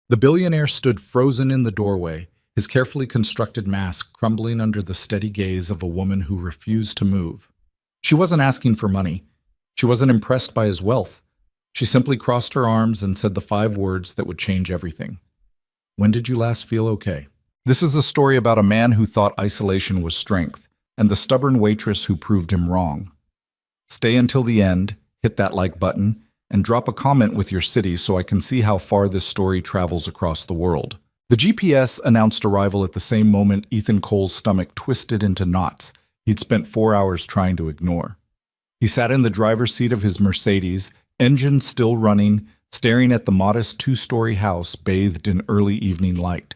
The billionaire stood frozen in the doorway, his carefully constructed mask crumbling under the steady gaze of a woman who refused to move. She wasn't asking for money. She wasn't impressed by his wealth. She simply crossed her arms and said the 5 words that would change everything. When did you last feel okay? This is a story about a man who thought isolation was strength, and the stubborn waitress who proved him wrong. Stay until the end, hit that like button, and drop a comment with your city so I can see how far this story travels across the world. The GPS announced arrival at the same moment Ethan Cole's stomach twisted into knots he'd spent 4 hours trying to ignore. He sat in the driver's seat of his Mercedes, engine still running, staring at the modest 2-story house bathed in early evening light.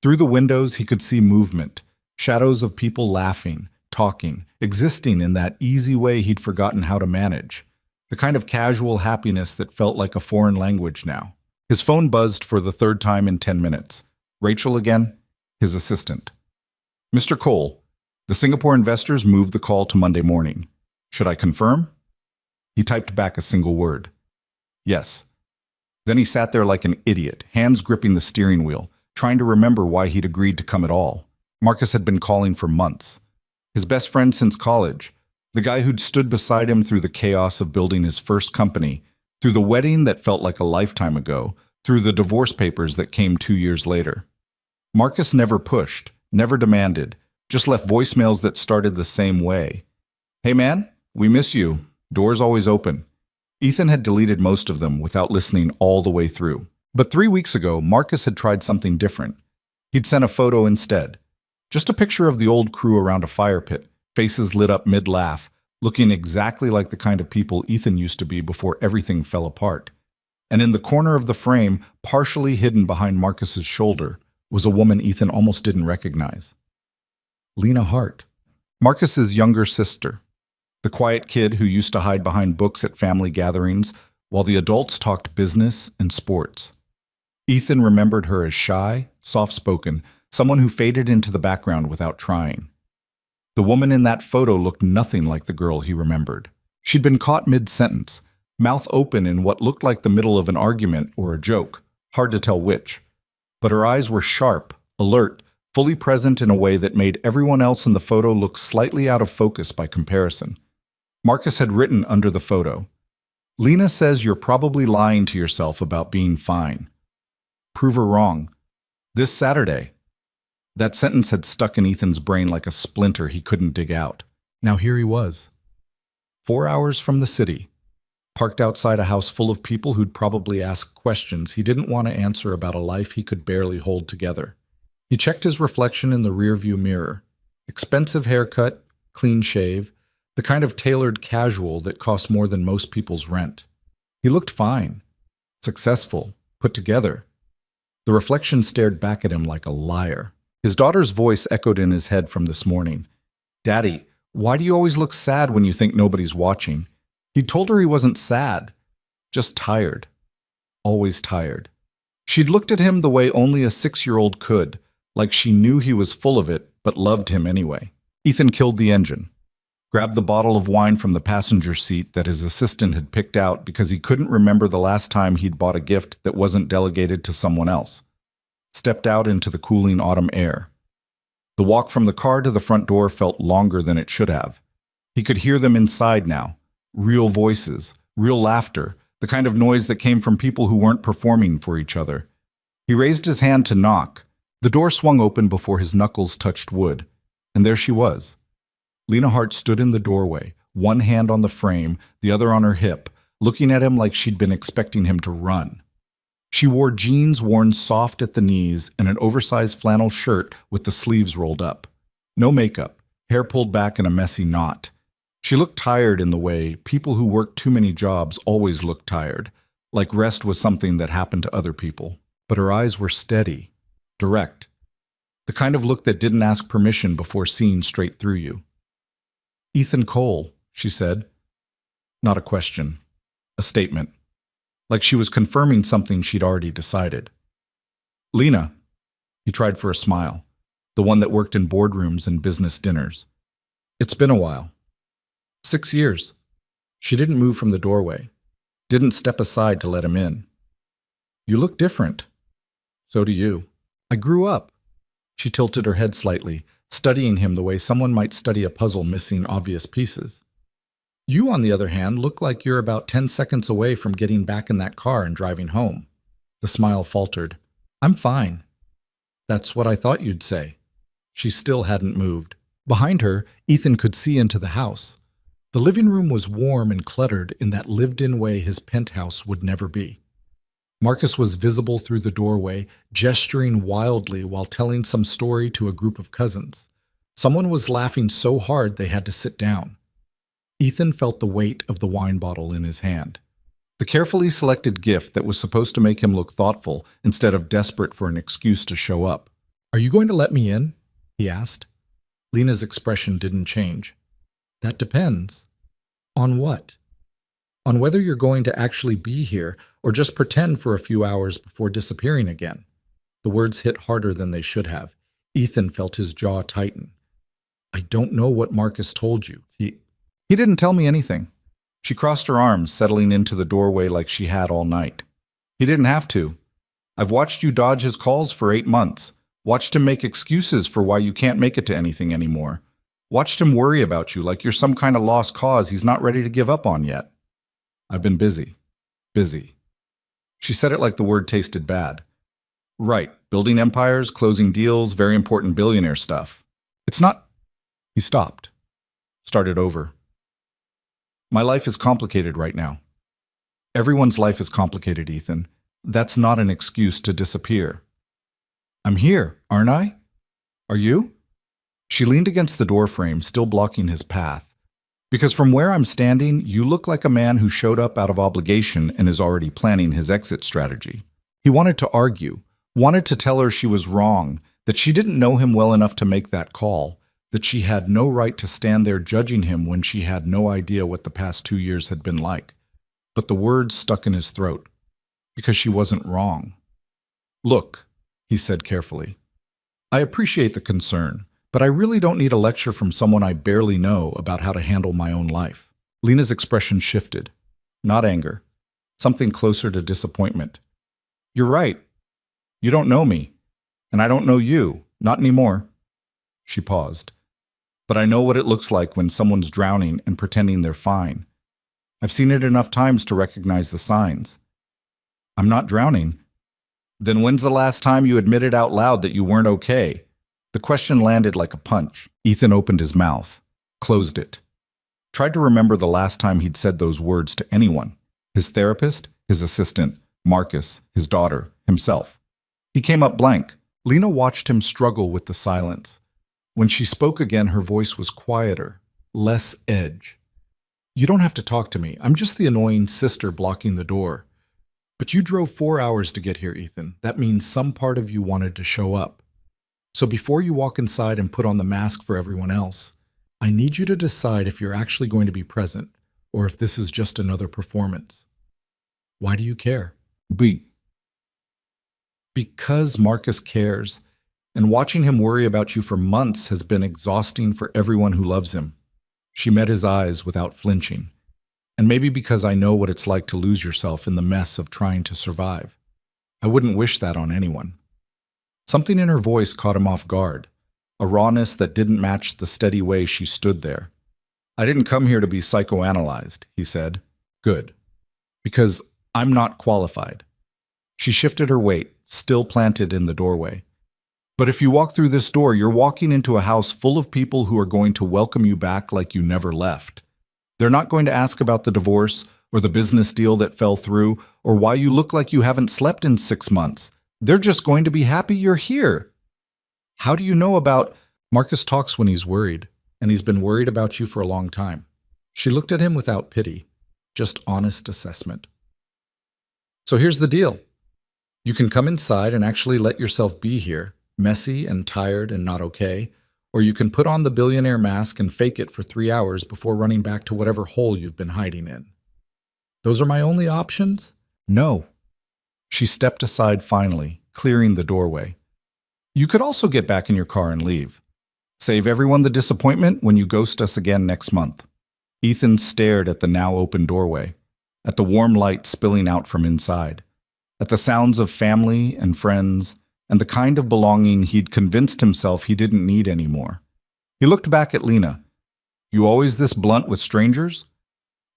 Through the windows he could see movement, shadows of people laughing, talking, existing in that easy way he'd forgotten how to manage. The kind of casual happiness that felt like a foreign language now. His phone buzzed for the 3rd time in 10 minutes. Rachel again, his assistant. Mr. Cole, the Singapore investors moved the call to Monday morning. Should I confirm? He typed back a single word. Yes. Then he sat there like an idiot, hands gripping the steering wheel, trying to remember why he'd agreed to come at all. Marcus had been calling for months. His best friend since college. The guy who'd stood beside him through the chaos of building his first company, through the wedding that felt like a lifetime ago, through the divorce papers that came 2 years later. Marcus never pushed, never demanded, just left voicemails that started the same way. Hey man, we miss you. Doors always open. Ethan had deleted most of them without listening all the way through. But 3 weeks ago, Marcus had tried something different. He'd sent a photo instead. Just a picture of the old crew around a fire pit, faces lit up mid-laugh, looking exactly like the kind of people Ethan used to be before everything fell apart. And in the corner of the frame, partially hidden behind Marcus's shoulder, was a woman Ethan almost didn't recognize. Lena Hart, Marcus's younger sister. The quiet kid who used to hide behind books at family gatherings while the adults talked business and sports. Ethan remembered her as shy, soft-spoken, someone who faded into the background without trying. The woman in that photo looked nothing like the girl he remembered. She'd been caught mid-sentence, mouth open in what looked like the middle of an argument or a joke, hard to tell which. But her eyes were sharp, alert, fully present in a way that made everyone else in the photo look slightly out of focus by comparison. Marcus had written under the photo, "Lena says you're probably lying to yourself about being fine. Prove her wrong. This Saturday." That sentence had stuck in Ethan's brain like a splinter he couldn't dig out. Now here he was. 4 hours from the city, parked outside a house full of people who'd probably ask questions he didn't want to answer about a life he could barely hold together. He checked his reflection in the rearview mirror. Expensive haircut, clean shave, the kind of tailored casual that costs more than most people's rent. He looked fine, successful, put together. The reflection stared back at him like a liar. His daughter's voice echoed in his head from this morning. "Daddy, why do you always look sad when you think nobody's watching?" He told her he wasn't sad, just tired. Always tired. She'd looked at him the way only a 6-year-old could, like she knew he was full of it, but loved him anyway. Ethan killed the engine, grabbed the bottle of wine from the passenger seat that his assistant had picked out because he couldn't remember the last time he'd bought a gift that wasn't delegated to someone else. Stepped out into the cooling autumn air. The walk from the car to the front door felt longer than it should have. He could hear them inside now. Real voices, real laughter, the kind of noise that came from people who weren't performing for each other. He raised his hand to knock. The door swung open before his knuckles touched wood, and there she was. Lena Hart stood in the doorway, one hand on the frame, the other on her hip, looking at him like she'd been expecting him to run. She wore jeans worn soft at the knees and an oversized flannel shirt with the sleeves rolled up. No makeup, hair pulled back in a messy knot. She looked tired in the way people who work too many jobs always look tired, like rest was something that happened to other people. But her eyes were steady, direct, the kind of look that didn't ask permission before seeing straight through you. "Ethan Cole," she said. Not a question, a statement. Like she was confirming something she'd already decided. "Lena." He tried for a smile, the one that worked in boardrooms and business dinners. "It's been a while. 6 years." She didn't move from the doorway, didn't step aside to let him in. "You look different." So do you. I grew up. She tilted her head slightly, studying him the way someone might study a puzzle missing obvious pieces. You, on the other hand, look like you're about 10 seconds away from getting back in that car and driving home. The smile faltered. I'm fine. That's what I thought you'd say. She still hadn't moved. Behind her, Ethan could see into the house. The living room was warm and cluttered in that lived-in way his penthouse would never be. Marcus was visible through the doorway, gesturing wildly while telling some story to a group of cousins. Someone was laughing so hard they had to sit down. Ethan felt the weight of the wine bottle in his hand. The carefully selected gift that was supposed to make him look thoughtful instead of desperate for an excuse to show up. Are you going to let me in? He asked. Lena's expression didn't change. That depends. On what? On whether you're going to actually be here or just pretend for a few hours before disappearing again. The words hit harder than they should have. Ethan felt his jaw tighten. I don't know what Marcus told you. He didn't tell me anything. She crossed her arms, settling into the doorway like she had all night. He didn't have to. I've watched you dodge his calls for 8 months. Watched him make excuses for why you can't make it to anything anymore. Watched him worry about you like you're some kind of lost cause he's not ready to give up on yet. I've been busy. Busy. She said it like the word tasted bad. Right, building empires, closing deals, very important billionaire stuff. It's not... He stopped. Started over. My life is complicated right now. Everyone's life is complicated, Ethan. That's not an excuse to disappear. I'm here, aren't I? Are you? She leaned against the doorframe, still blocking his path. Because from where I'm standing, you look like a man who showed up out of obligation and is already planning his exit strategy. He wanted to argue, wanted to tell her she was wrong, that she didn't know him well enough to make that call, that she had no right to stand there judging him when she had no idea what the past 2 years had been like. But the words stuck in his throat, because she wasn't wrong. Look, he said carefully, I appreciate the concern, but I really don't need a lecture from someone I barely know about how to handle my own life. Lena's expression shifted. Not anger. Something closer to disappointment. You're right. You don't know me. And I don't know you. Not anymore. She paused. But I know what it looks like when someone's drowning and pretending they're fine. I've seen it enough times to recognize the signs. I'm not drowning. Then when's the last time you admitted out loud that you weren't okay? The question landed like a punch. Ethan opened his mouth, closed it. Tried to remember the last time he'd said those words to anyone. His therapist, his assistant, Marcus, his daughter, himself. He came up blank. Lena watched him struggle with the silence. When she spoke again, her voice was quieter, less edge. You don't have to talk to me. I'm just the annoying sister blocking the door. But you drove 4 hours to get here, Ethan. That means some part of you wanted to show up. So before you walk inside and put on the mask for everyone else, I need you to decide if you're actually going to be present or if this is just another performance. Why do you care? Because Marcus cares, and watching him worry about you for months has been exhausting for everyone who loves him. She met his eyes without flinching. And maybe because I know what it's like to lose yourself in the mess of trying to survive. I wouldn't wish that on anyone. Something in her voice caught him off guard, a rawness that didn't match the steady way she stood there. I didn't come here to be psychoanalyzed, he said. Good. Because I'm not qualified. She shifted her weight, still planted in the doorway. But if you walk through this door, you're walking into a house full of people who are going to welcome you back like you never left. They're not going to ask about the divorce or the business deal that fell through or why you look like you haven't slept in 6 months. They're just going to be happy you're here. How do you know about... Marcus talks when he's worried, and he's been worried about you for a long time. She looked at him without pity, just honest assessment. So here's the deal. You can come inside and actually let yourself be here, messy and tired and not okay, or you can put on the billionaire mask and fake it for 3 hours before running back to whatever hole you've been hiding in. Those are my only options? No. She stepped aside finally, clearing the doorway. You could also get back in your car and leave. Save everyone the disappointment when you ghost us again next month. Ethan stared at the now open doorway, at the warm light spilling out from inside, at the sounds of family and friends, and the kind of belonging he'd convinced himself he didn't need anymore. He looked back at Lena. "You always this blunt with strangers?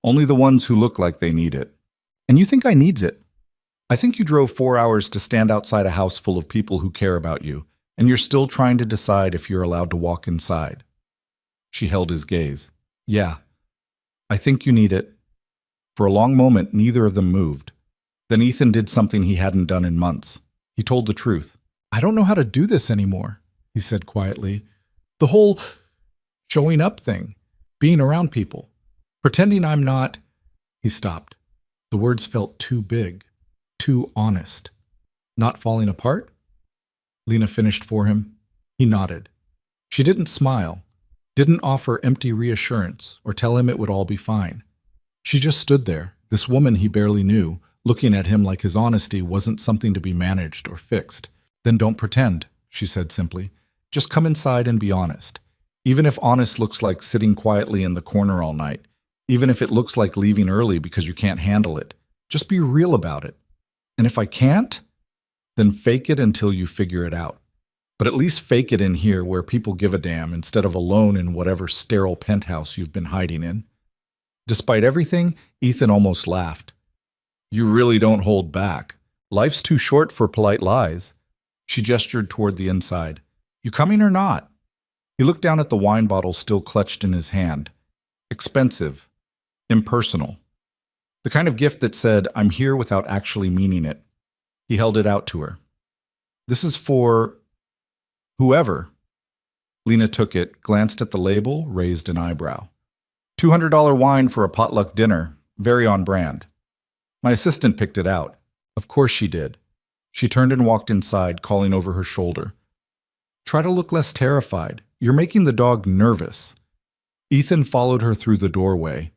Only the ones who look like they need it. And you think I needs it? I think you drove 4 hours to stand outside a house full of people who care about you, and you're still trying to decide if you're allowed to walk inside." She held his gaze. "Yeah, I think you need it." For a long moment, neither of them moved. Then Ethan did something he hadn't done in months. He told the truth. "I don't know how to do this anymore," he said quietly. "The whole showing up thing, being around people, pretending I'm not—" He stopped. The words felt too big, too honest. "Not falling apart?" Lena finished for him. He nodded. She didn't smile, didn't offer empty reassurance or tell him it would all be fine. She just stood there, this woman he barely knew, looking at him like his honesty wasn't something to be managed or fixed. "Then don't pretend," she said simply. "Just come inside and be honest. Even if honest looks like sitting quietly in the corner all night, even if it looks like leaving early because you can't handle it, just be real about it. And if I can't, then fake it until you figure it out. But at least fake it in here where people give a damn instead of alone in whatever sterile penthouse you've been hiding in." Despite everything, Ethan almost laughed. "You really don't hold back. Life's too short for polite lies." She gestured toward the inside. "You coming or not?" He looked down at the wine bottle still clutched in his hand. Expensive. Impersonal. The kind of gift that said, "I'm here," without actually meaning it. He held it out to her. "This is for whoever." Lena took it, glanced at the label, raised an eyebrow. $200 wine for a potluck dinner. Very on brand. My assistant picked it out. Of course she did. She turned and walked inside, calling over her shoulder. "Try to look less terrified. You're making the dog nervous." Ethan followed her through the doorway.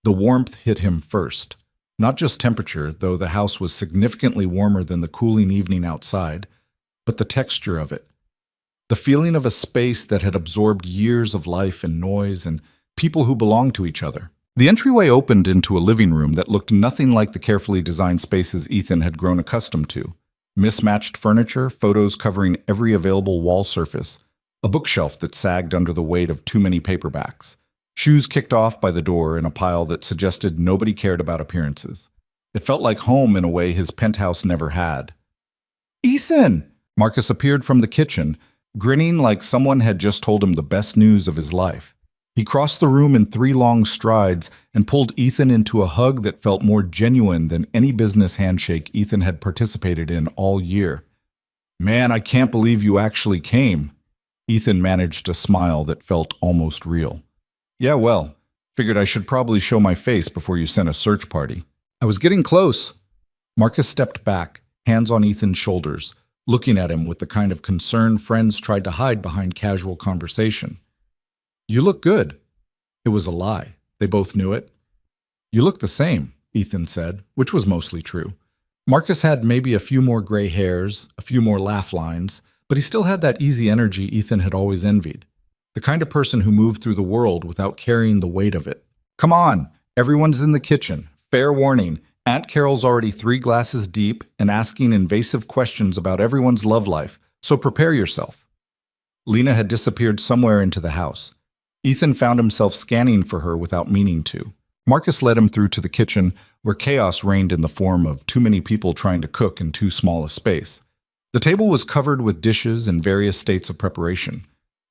The warmth hit him first. Not just temperature, though the house was significantly warmer than the cooling evening outside, but the texture of it. The feeling of a space that had absorbed years of life and noise and people who belonged to each other. The entryway opened into a living room that looked nothing like the carefully designed spaces Ethan had grown accustomed to. Mismatched furniture, photos covering every available wall surface, a bookshelf that sagged under the weight of too many paperbacks, shoes kicked off by the door in a pile that suggested nobody cared about appearances. It felt like home in a way his penthouse never had. "Ethan!" Marcus appeared from the kitchen, grinning like someone had just told him the best news of his life. He crossed the room in 3 long strides and pulled Ethan into a hug that felt more genuine than any business handshake Ethan had participated in all year. "Man, I can't believe you actually came." Ethan managed a smile that felt almost real. "Yeah, well, figured I should probably show my face before you sent a search party." "I was getting close." Marcus stepped back, hands on Ethan's shoulders, looking at him with the kind of concern friends tried to hide behind casual conversation. "You look good." It was a lie. They both knew it. "You look the same," Ethan said, which was mostly true. Marcus had maybe a few more gray hairs, a few more laugh lines, but he still had that easy energy Ethan had always envied. The kind of person who moved through the world without carrying the weight of it. "Come on, everyone's in the kitchen. Fair warning, Aunt Carol's already 3 glasses deep and asking invasive questions about everyone's love life, so prepare yourself." Lena had disappeared somewhere into the house. Ethan found himself scanning for her without meaning to. Marcus led him through to the kitchen, where chaos reigned in the form of too many people trying to cook in too small a space. The table was covered with dishes in various states of preparation.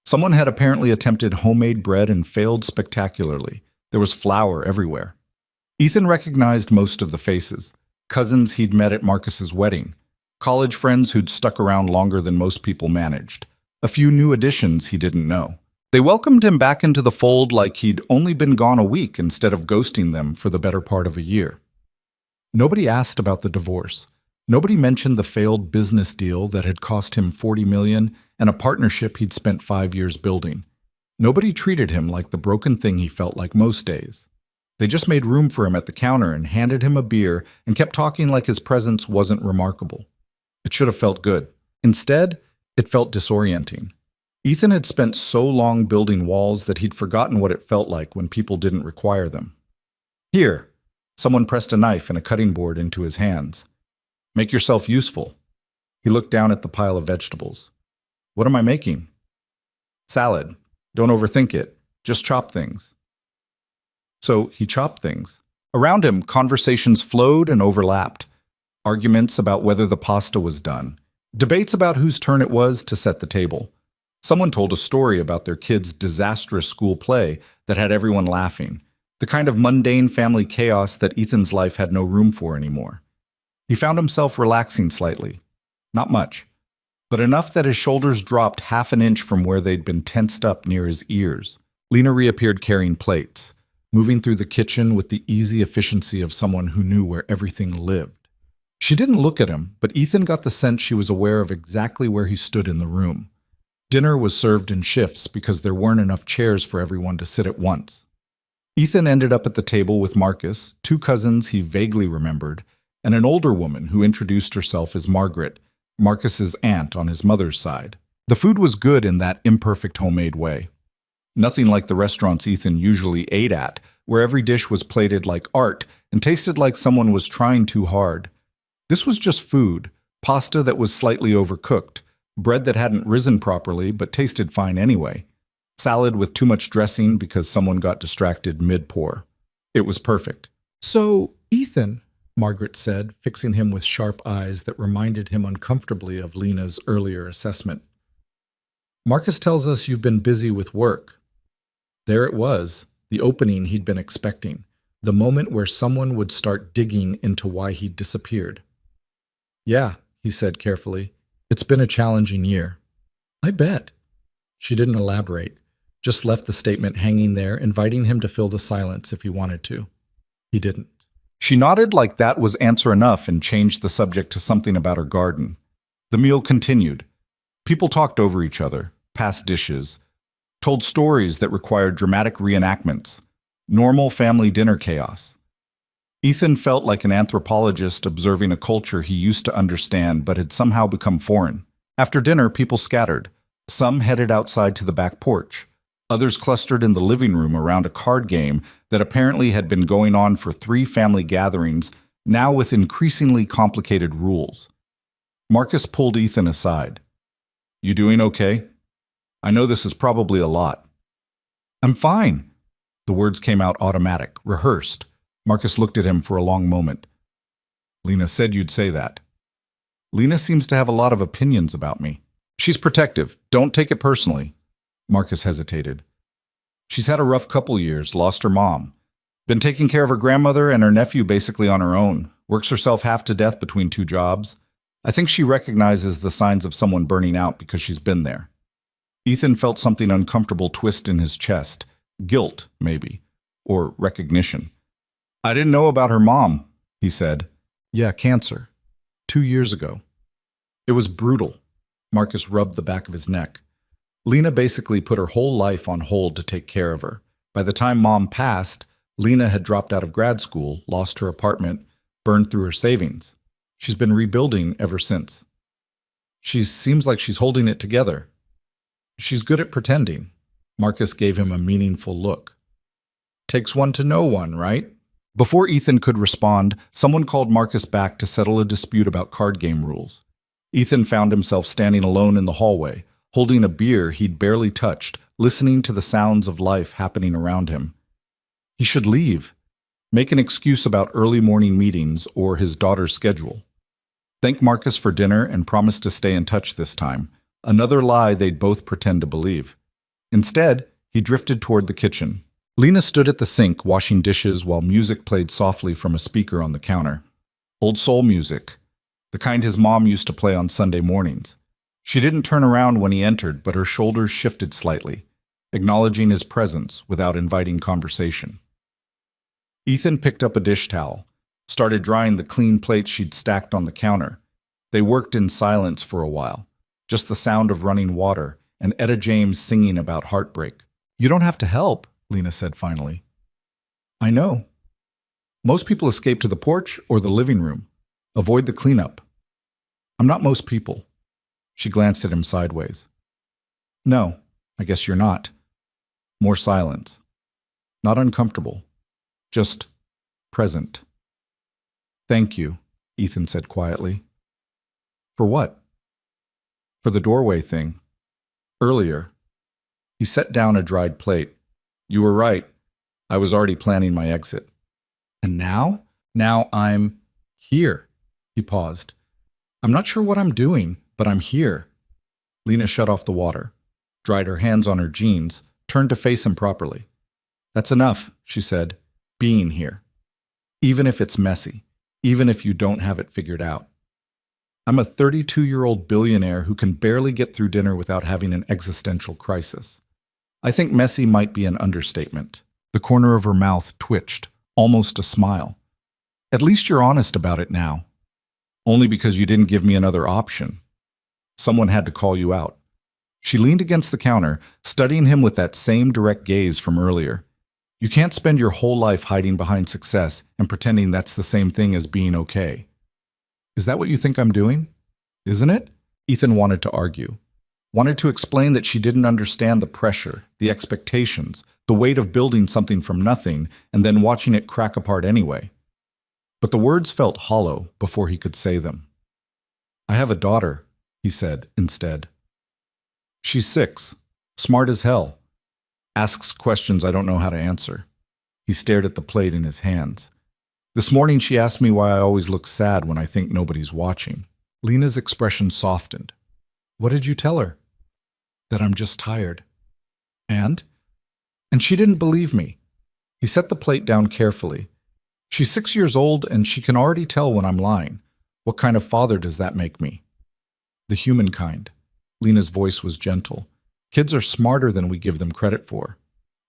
Someone had apparently attempted homemade bread and failed spectacularly. There was flour everywhere. Ethan recognized most of the faces. Cousins he'd met at Marcus's wedding. College friends who'd stuck around longer than most people managed. A few new additions he didn't know. They welcomed him back into the fold like he'd only been gone a week instead of ghosting them for the better part of a year. Nobody asked about the divorce. Nobody mentioned the failed business deal that had cost him $40 million and a partnership he'd spent 5 years building. Nobody treated him like the broken thing he felt like most days. They just made room for him at the counter and handed him a beer and kept talking like his presence wasn't remarkable. It should have felt good. Instead, it felt disorienting. Ethan had spent so long building walls that he'd forgotten what it felt like when people didn't require them. "Here." Someone pressed a knife and a cutting board into his hands. "Make yourself useful." He looked down at the pile of vegetables. What am I making? Salad. Don't overthink it. Just chop things. So he chopped things. Around him, conversations flowed and overlapped. Arguments about whether the pasta was done. Debates about whose turn it was to set the table. Someone told a story about their kid's disastrous school play that had everyone laughing. The kind of mundane family chaos that Ethan's life had no room for anymore. He found himself relaxing slightly. Not much, but enough that his shoulders dropped half an inch from where they'd been tensed up near his ears. Lena reappeared carrying plates, moving through the kitchen with the easy efficiency of someone who knew where everything lived. She didn't look at him, but Ethan got the sense she was aware of exactly where he stood in the room. Dinner was served in shifts because there weren't enough chairs for everyone to sit at once. Ethan ended up at the table with Marcus, two cousins he vaguely remembered, and an older woman who introduced herself as Margaret, Marcus's aunt on his mother's side. The food was good in that imperfect homemade way. Nothing like the restaurants Ethan usually ate at, where every dish was plated like art and tasted like someone was trying too hard. This was just food, pasta that was slightly overcooked, bread that hadn't risen properly but tasted fine anyway, salad with too much dressing because someone got distracted mid-pour. It was perfect. So, Ethan, Margaret said, fixing him with sharp eyes that reminded him uncomfortably of Lena's earlier assessment. Marcus tells us you've been busy with work. There it was, the opening he'd been expecting, the moment where someone would start digging into why he'd disappeared. Yeah, he said carefully. It's been a challenging year. I bet. She didn't elaborate, just left the statement hanging there, inviting him to fill the silence if he wanted to. He didn't. She nodded like that was answer enough and changed the subject to something about her garden. The meal continued. People talked over each other, passed dishes, told stories that required dramatic reenactments, normal family dinner chaos. Ethan felt like an anthropologist observing a culture he used to understand but had somehow become foreign. After dinner, people scattered. Some headed outside to the back porch. Others clustered in the living room around a card game that apparently had been going on for 3 family gatherings, now with increasingly complicated rules. Marcus pulled Ethan aside. You doing okay? I know this is probably a lot. I'm fine. The words came out automatic, rehearsed. Marcus looked at him for a long moment. Lena said you'd say that. Lena seems to have a lot of opinions about me. She's protective. Don't take it personally. Marcus hesitated. She's had a rough couple years, lost her mom. Been taking care of her grandmother and her nephew basically on her own. Works herself half to death between 2 jobs. I think she recognizes the signs of someone burning out because she's been there. Ethan felt something uncomfortable twist in his chest. Guilt, maybe. Or recognition. I didn't know about her mom, he said. Yeah, cancer. 2 years ago. It was brutal. Marcus rubbed the back of his neck. Lena basically put her whole life on hold to take care of her. By the time Mom passed, Lena had dropped out of grad school, lost her apartment, burned through her savings. She's been rebuilding ever since. She seems like she's holding it together. She's good at pretending. Marcus gave him a meaningful look. Takes one to know one, right? Before Ethan could respond, someone called Marcus back to settle a dispute about card game rules. Ethan found himself standing alone in the hallway, holding a beer he'd barely touched, listening to the sounds of life happening around him. He should leave, make an excuse about early morning meetings or his daughter's schedule. Thank Marcus for dinner and promise to stay in touch this time, another lie they'd both pretend to believe. Instead, he drifted toward the kitchen. Lena stood at the sink washing dishes while music played softly from a speaker on the counter. Old soul music, the kind his mom used to play on Sunday mornings. She didn't turn around when he entered, but her shoulders shifted slightly, acknowledging his presence without inviting conversation. Ethan picked up a dish towel, started drying the clean plates she'd stacked on the counter. They worked in silence for a while, just the sound of running water and Etta James singing about heartbreak. You don't have to help, Lena said finally. I know. Most people escape to the porch or the living room. Avoid the cleanup. I'm not most people. She glanced at him sideways. No, I guess you're not. More silence. Not uncomfortable. Just present. Thank you, Ethan said quietly. For what? For the doorway thing. Earlier. He set down a dried plate. You were right. I was already planning my exit. And now? Now I'm here. He paused. I'm not sure what I'm doing, but I'm here. Lena shut off the water, dried her hands on her jeans, turned to face him properly. That's enough, she said, being here. Even if it's messy, even if you don't have it figured out. I'm a 32-year-old billionaire who can barely get through dinner without having an existential crisis. I think messy might be an understatement. The corner of her mouth twitched, almost a smile. At least you're honest about it now. Only because you didn't give me another option. Someone had to call you out. She leaned against the counter, studying him with that same direct gaze from earlier. You can't spend your whole life hiding behind success and pretending that's the same thing as being okay. Is that what you think I'm doing? Isn't it? Ethan wanted to argue. Wanted to explain that she didn't understand the pressure, the expectations, the weight of building something from nothing and then watching it crack apart anyway. But the words felt hollow before he could say them. I have a daughter, he said instead. She's 6, smart as hell. Asks questions I don't know how to answer. He stared at the plate in his hands. This morning she asked me why I always look sad when I think nobody's watching. Lena's expression softened. What did you tell her? That I'm just tired. And? And she didn't believe me. He set the plate down carefully. She's 6 years old and she can already tell when I'm lying. What kind of father does that make me? The human kind. Lena's voice was gentle. Kids are smarter than we give them credit for.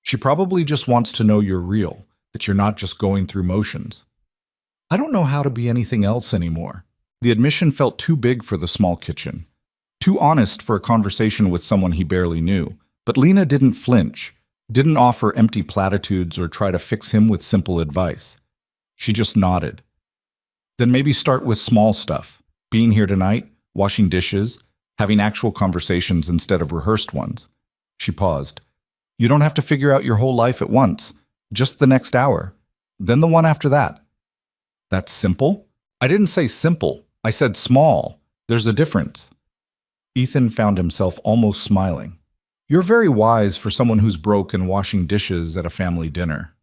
She probably just wants to know you're real, that you're not just going through motions. I don't know how to be anything else anymore. The admission felt too big for the small kitchen. Too honest for a conversation with someone he barely knew. But Lena didn't flinch, didn't offer empty platitudes or try to fix him with simple advice. She just nodded. Then maybe start with small stuff. Being here tonight, washing dishes, having actual conversations instead of rehearsed ones. She paused. You don't have to figure out your whole life at once. Just the next hour. Then the one after that. That's simple? I didn't say simple. I said small. There's a difference. Ethan found himself almost smiling. You're very wise for someone who's broke and washing dishes at a family dinner.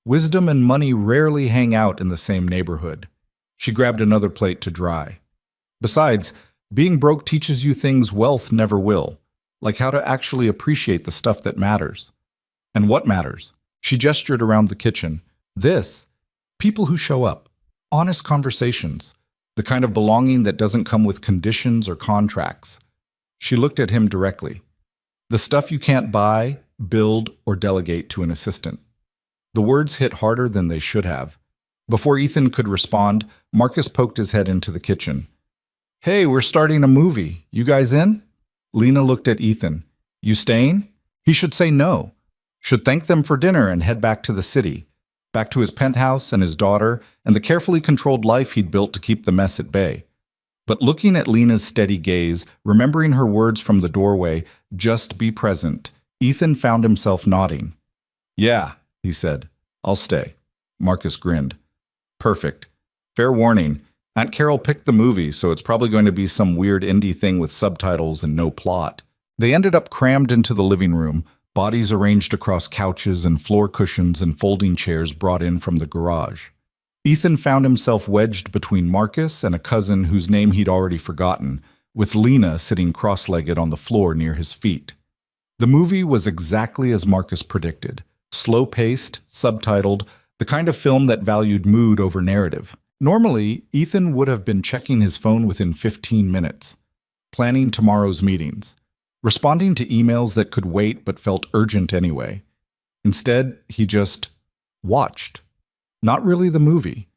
Wisdom and money rarely hang out in the same neighborhood. She grabbed another plate to dry. Besides, being broke teaches you things wealth never will, like how to actually appreciate the stuff that matters. And what matters? She gestured around the kitchen. This. People who show up. Honest conversations. The kind of belonging that doesn't come with conditions or contracts. She looked at him directly. The stuff you can't buy, build, or delegate to an assistant. The words hit harder than they should have. Before Ethan could respond, Marcus poked his head into the kitchen. Hey, we're starting a movie. You guys in? Lena looked at Ethan. You staying? He should say no. Should thank them for dinner and head back to the city. Back to his penthouse and his daughter and the carefully controlled life he'd built to keep the mess at bay. But looking at Lena's steady gaze, remembering her words from the doorway, just be present, Ethan found himself nodding. Yeah, he said. I'll stay. Marcus grinned. Perfect. Fair warning. Aunt Carol picked the movie, so it's probably going to be some weird indie thing with subtitles and no plot. They ended up crammed into the living room, bodies arranged across couches and floor cushions and folding chairs brought in from the garage. Ethan found himself wedged between Marcus and a cousin whose name he'd already forgotten, with Lena sitting cross-legged on the floor near his feet. The movie was exactly as Marcus predicted. Slow-paced, subtitled, the kind of film that valued mood over narrative. Normally, Ethan would have been checking his phone within 15 minutes, planning tomorrow's meetings, responding to emails that could wait but felt urgent anyway. Instead, he just watched. Not really the movie,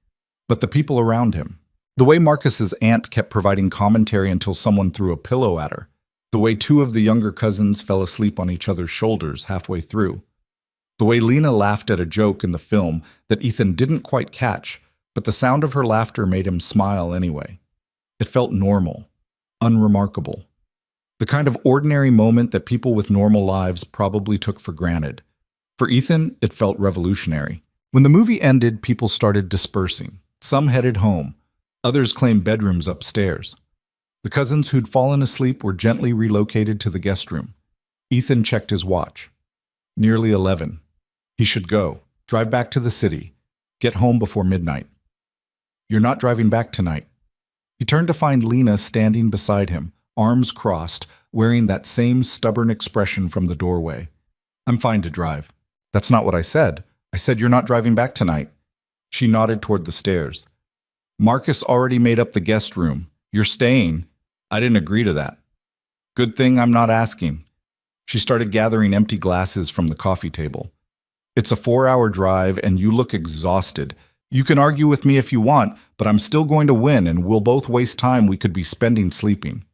but the people around him. The way Marcus's aunt kept providing commentary until someone threw a pillow at her. The way 2 of the younger cousins fell asleep on each other's shoulders halfway through. The way Lena laughed at a joke in the film that Ethan didn't quite catch, but the sound of her laughter made him smile anyway. It felt normal, unremarkable. The kind of ordinary moment that people with normal lives probably took for granted. For Ethan, it felt revolutionary. When the movie ended, people started dispersing. Some headed home. Others claimed bedrooms upstairs. The cousins who'd fallen asleep were gently relocated to the guest room. Ethan checked his watch. Nearly 11. He should go, drive back to the city, get home before midnight. You're not driving back tonight. He turned to find Lena standing beside him, arms crossed, wearing that same stubborn expression from the doorway. I'm fine to drive. That's not what I said. I said you're not driving back tonight. She nodded toward the stairs. Marcus already made up the guest room. You're staying. I didn't agree to that. Good thing I'm not asking. She started gathering empty glasses from the coffee table. It's a 4-hour drive and you look exhausted. You can argue with me if you want, but I'm still going to win and we'll both waste time we could be spending sleeping.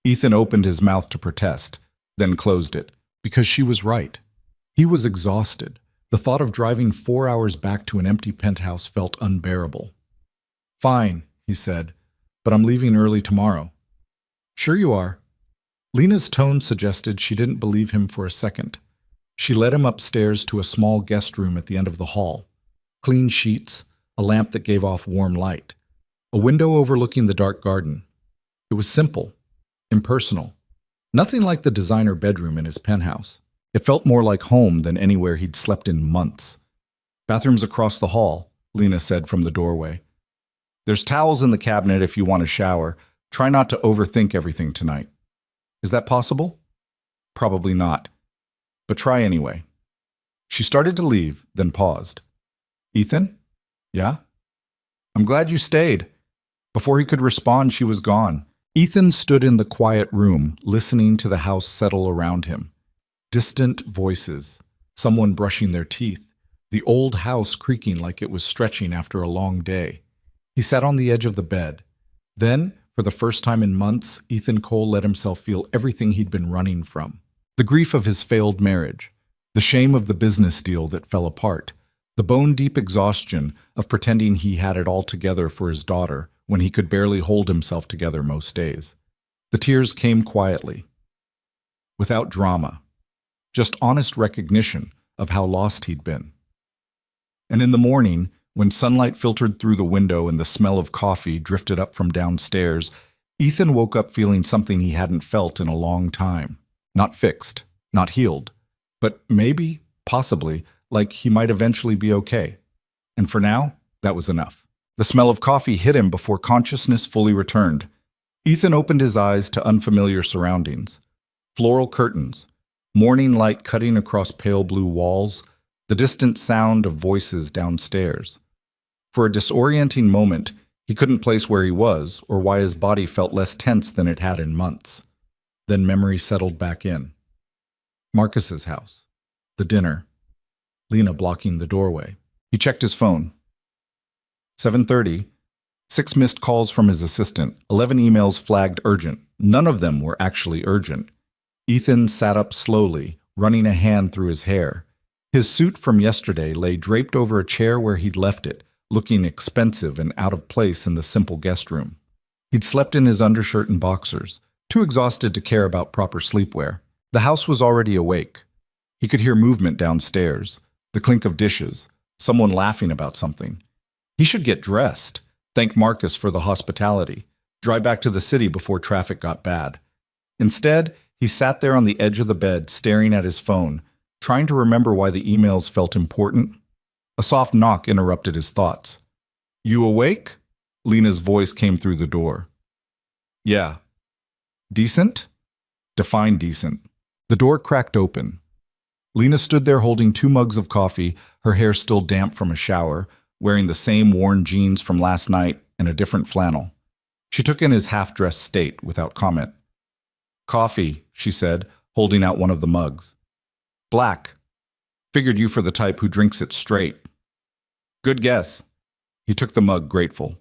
Ethan opened his mouth to protest, then closed it, because she was right. He was exhausted. The thought of driving 4 hours back to an empty penthouse felt unbearable. Fine, he said, but I'm leaving early tomorrow. Sure you are. Lena's tone suggested she didn't believe him for a second. She led him upstairs to a small guest room at the end of the hall. Clean sheets, a lamp that gave off warm light, a window overlooking the dark garden. It was simple, impersonal, nothing like the designer bedroom in his penthouse. It felt more like home than anywhere he'd slept in months. Bathrooms across the hall, Lena said from the doorway. There's towels in the cabinet if you want to shower. Try not to overthink everything tonight. Is that possible? Probably not. But try anyway. She started to leave, then paused. Ethan? Yeah? I'm glad you stayed. Before he could respond, she was gone. Ethan stood in the quiet room, listening to the house settle around him. Distant voices, someone brushing their teeth, the old house creaking like it was stretching after a long day. He sat on the edge of the bed. Then, for the first time in months, Ethan Cole let himself feel everything he'd been running from. The grief of his failed marriage, the shame of the business deal that fell apart, the bone-deep exhaustion of pretending he had it all together for his daughter when he could barely hold himself together most days. The tears came quietly, without drama, just honest recognition of how lost he'd been. And in the morning, when sunlight filtered through the window and the smell of coffee drifted up from downstairs, Ethan woke up feeling something he hadn't felt in a long time. Not fixed, not healed, but maybe, possibly, like he might eventually be okay. And for now, that was enough. The smell of coffee hit him before consciousness fully returned. Ethan opened his eyes to unfamiliar surroundings. Floral curtains, morning light cutting across pale blue walls, the distant sound of voices downstairs. For a disorienting moment, he couldn't place where he was or why his body felt less tense than it had in months. Then memory settled back in. Marcus's house. The dinner. Lena blocking the doorway. He checked his phone. 7:30. 6 missed calls from his assistant. 11 emails flagged urgent. None of them were actually urgent. Ethan sat up slowly, running a hand through his hair. His suit from yesterday lay draped over a chair where he'd left it, looking expensive and out of place in the simple guest room. He'd slept in his undershirt and boxers, too exhausted to care about proper sleepwear. The house was already awake. He could hear movement downstairs, the clink of dishes, someone laughing about something. He should get dressed, thank Marcus for the hospitality, drive back to the city before traffic got bad. Instead, he sat there on the edge of the bed, staring at his phone, trying to remember why the emails felt important. A soft knock interrupted his thoughts. You awake? Lena's voice came through the door. Yeah. Decent? Define decent. The door cracked open. Lena stood there holding 2 mugs of coffee, her hair still damp from a shower, wearing the same worn jeans from last night and a different flannel. She took in his half-dressed state without comment. Coffee, she said, holding out one of the mugs. Black. Figured you for the type who drinks it straight. Good guess. He took the mug, grateful.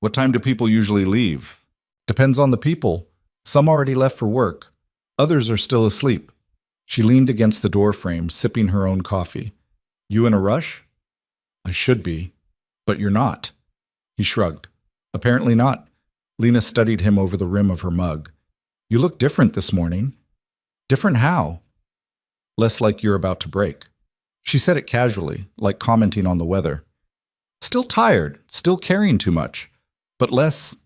What time do people usually leave? Depends on the people. Some already left for work. Others are still asleep. She leaned against the doorframe, sipping her own coffee. You in a rush? I should be. But you're not. He shrugged. Apparently not. Lena studied him over the rim of her mug. You look different this morning. Different how? Less like you're about to break. She said it casually, like commenting on the weather. Still tired, still caring too much, but less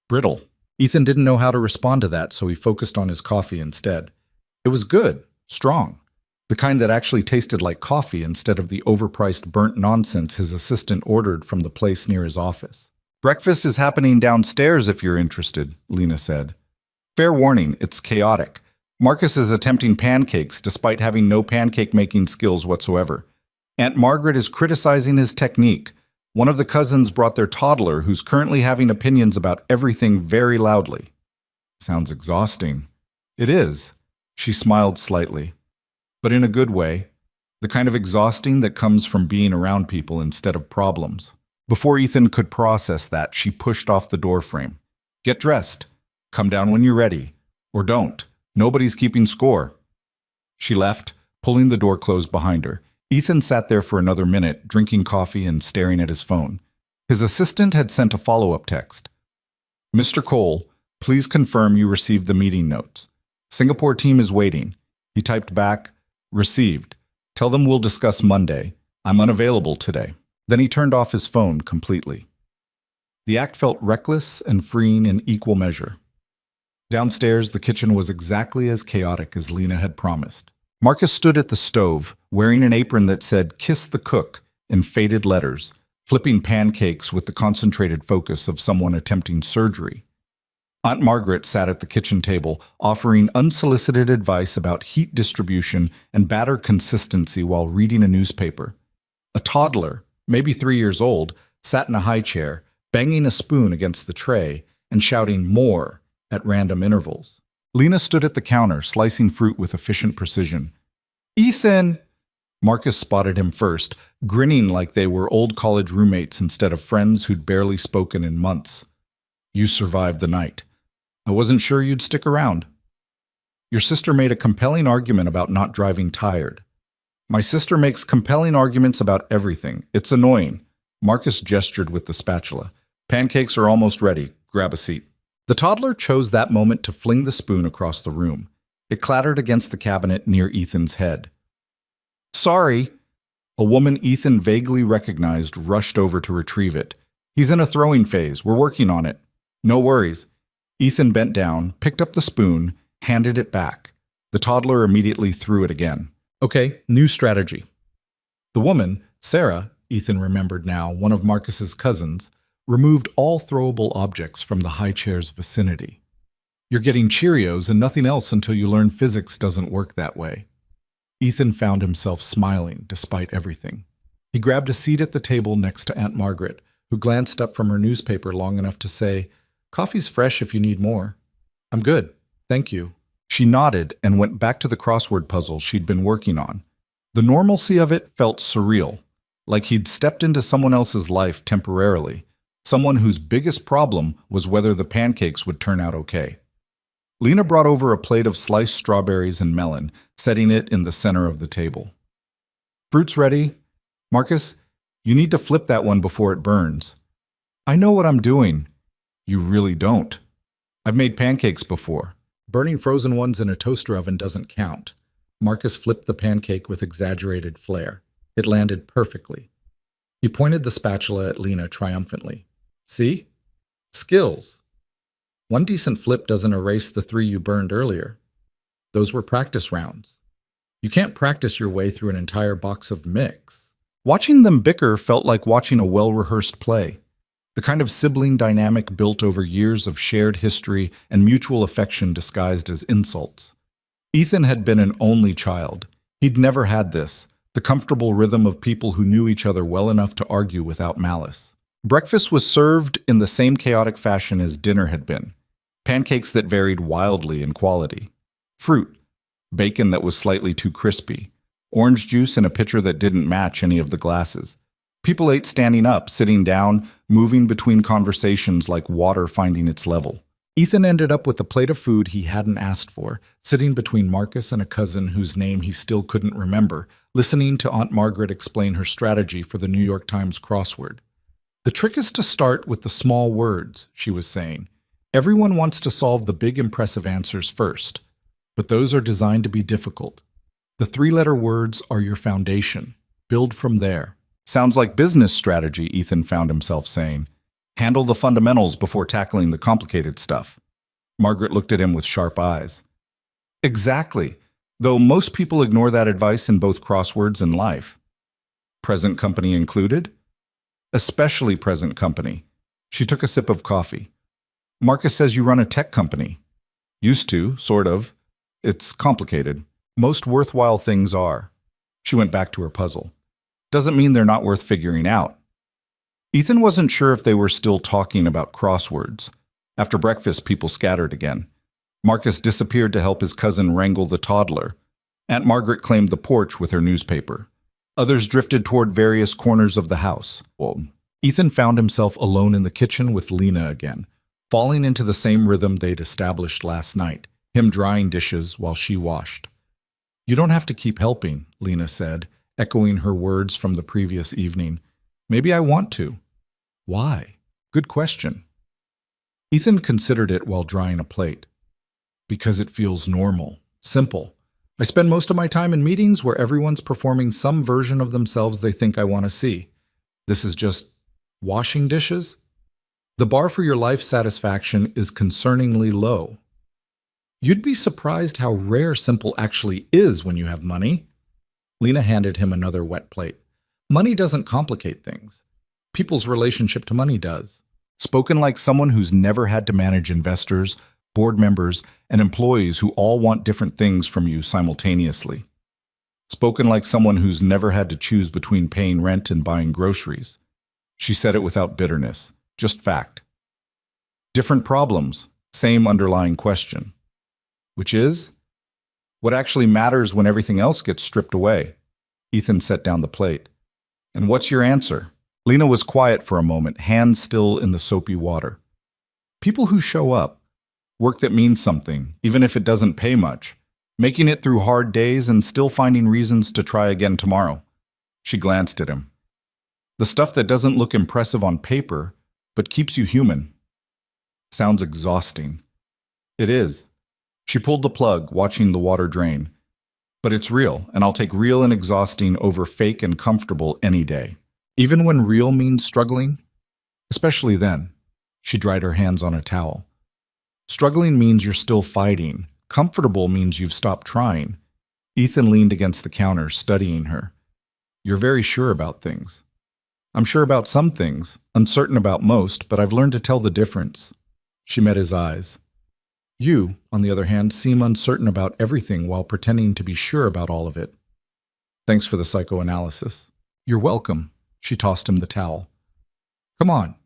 brittle. Ethan didn't know how to respond to that, so he focused on his coffee instead. It was good, strong, the kind that actually tasted like coffee instead of the overpriced burnt nonsense his assistant ordered from the place near his office. "Breakfast is happening downstairs if you're interested," Lena said. "Fair warning, it's chaotic. Marcus is attempting pancakes despite having no pancake-making skills whatsoever. Aunt Margaret is criticizing his technique. One of the cousins brought their toddler, who's currently having opinions about everything very loudly." "Sounds exhausting." "It is." She smiled slightly, but in a good way, the kind of exhausting that comes from being around people instead of problems. Before Ethan could process that, she pushed off the doorframe. "Get dressed. Come down when you're ready. Or don't. Nobody's keeping score." She left, pulling the door closed behind her. Ethan sat there for another minute, drinking coffee and staring at his phone. His assistant had sent a follow-up text. "Mr. Cole, please confirm you received the meeting notes. Singapore team is waiting." He typed back, "Received. Tell them we'll discuss Monday. I'm unavailable today." Then he turned off his phone completely. The act felt reckless and freeing in equal measure. Downstairs, the kitchen was exactly as chaotic as Lena had promised. Marcus stood at the stove, wearing an apron that said "Kiss the Cook" in faded letters, flipping pancakes with the concentrated focus of someone attempting surgery. Aunt Margaret sat at the kitchen table, offering unsolicited advice about heat distribution and batter consistency while reading a newspaper. A toddler, maybe 3 years old, sat in a high chair, banging a spoon against the tray and shouting "more" at random intervals. Lena stood at the counter, slicing fruit with efficient precision. "Ethan!" Marcus spotted him first, grinning like they were old college roommates instead of friends who'd barely spoken in months. "You survived the night. I wasn't sure you'd stick around." "Your sister made a compelling argument about not driving tired." "My sister makes compelling arguments about everything. It's annoying." Marcus gestured with the spatula. "Pancakes are almost ready. Grab a seat." The toddler chose that moment to fling the spoon across the room. It clattered against the cabinet near Ethan's head. "Sorry." A woman Ethan vaguely recognized rushed over to retrieve it. "He's in a throwing phase. We're working on it." "No worries." Ethan bent down, picked up the spoon, handed it back. The toddler immediately threw it again. "Okay, new strategy." The woman, Sarah, Ethan remembered now, one of Marcus's cousins, removed all throwable objects from the high chair's vicinity. "You're getting Cheerios and nothing else until you learn physics doesn't work that way." Ethan found himself smiling despite everything. He grabbed a seat at the table next to Aunt Margaret, who glanced up from her newspaper long enough to say, "Coffee's fresh if you need more." "I'm good, thank you." She nodded and went back to the crossword puzzle she'd been working on. The normalcy of it felt surreal, like he'd stepped into someone else's life temporarily, someone whose biggest problem was whether the pancakes would turn out okay. Lena brought over a plate of sliced strawberries and melon, setting it in the center of the table. "Fruit's ready. Marcus, you need to flip that one before it burns." "I know what I'm doing." "You really don't." "I've made pancakes before." "Burning frozen ones in a toaster oven doesn't count." Marcus flipped the pancake with exaggerated flair. It landed perfectly. He pointed the spatula at Lena triumphantly. "See? Skills. One decent flip doesn't erase the 3 you burned earlier. Those were practice rounds. You can't practice your way through an entire box of mix." Watching them bicker felt like watching a well-rehearsed play, the kind of sibling dynamic built over years of shared history and mutual affection disguised as insults. Ethan had been an only child. He'd never had this, the comfortable rhythm of people who knew each other well enough to argue without malice. Breakfast was served in the same chaotic fashion as dinner had been. Pancakes that varied wildly in quality. Fruit. Bacon that was slightly too crispy. Orange juice in a pitcher that didn't match any of the glasses. People ate standing up, sitting down, moving between conversations like water finding its level. Ethan ended up with a plate of food he hadn't asked for, sitting between Marcus and a cousin whose name he still couldn't remember, listening to Aunt Margaret explain her strategy for the New York Times crossword. "The trick is to start with the small words," she was saying. "Everyone wants to solve the big impressive answers first, but those are designed to be difficult. The 3-letter words are your foundation. Build from there." "Sounds like business strategy," Ethan found himself saying. "Handle the fundamentals before tackling the complicated stuff." Margaret looked at him with sharp eyes. Exactly, though most people ignore that advice in both crosswords and life. Present company included? Especially present company. She took a sip of coffee. Marcus says you run a tech company. Used to, sort of. It's complicated. Most worthwhile things are. She went back to her puzzle. Doesn't mean they're not worth figuring out. Ethan wasn't sure if they were still talking about crosswords. After breakfast, people scattered again. Marcus disappeared to help his cousin wrangle the toddler. Aunt Margaret claimed the porch with her newspaper. Others drifted toward various corners of the house. Ethan found himself alone in the kitchen with Lena again, falling into the same rhythm they'd established last night, him drying dishes while she washed. You don't have to keep helping, Lena said, echoing her words from the previous evening. Maybe I want to. Why? Good question. Ethan considered it while drying a plate. Because it feels normal, simple. I spend most of my time in meetings where everyone's performing some version of themselves they think I want to see. This is just washing dishes? The bar for your life satisfaction is concerningly low. You'd be surprised how rare simple actually is when you have money. Lena handed him another wet plate. Money doesn't complicate things. People's relationship to money does. Spoken like someone who's never had to manage investors, board members, and employees who all want different things from you simultaneously. Spoken like someone who's never had to choose between paying rent and buying groceries. She said it without bitterness, just fact. Different problems, same underlying question. Which is? What actually matters when everything else gets stripped away? Ethan set down the plate. And what's your answer? Lena was quiet for a moment, hands still in the soapy water. People who show up, work that means something, even if it doesn't pay much, making it through hard days and still finding reasons to try again tomorrow. She glanced at him. The stuff that doesn't look impressive on paper, but keeps you human. Sounds exhausting. It is. She pulled the plug, watching the water drain. But it's real, and I'll take real and exhausting over fake and comfortable any day. Even when real means struggling? Especially then. She dried her hands on a towel. Struggling means you're still fighting. Comfortable means you've stopped trying. Ethan leaned against the counter, studying her. You're very sure about things. I'm sure about some things, uncertain about most, but I've learned to tell the difference. She met his eyes. You, on the other hand, seem uncertain about everything while pretending to be sure about all of it. Thanks for the psychoanalysis. You're welcome. She tossed him the towel. Come on.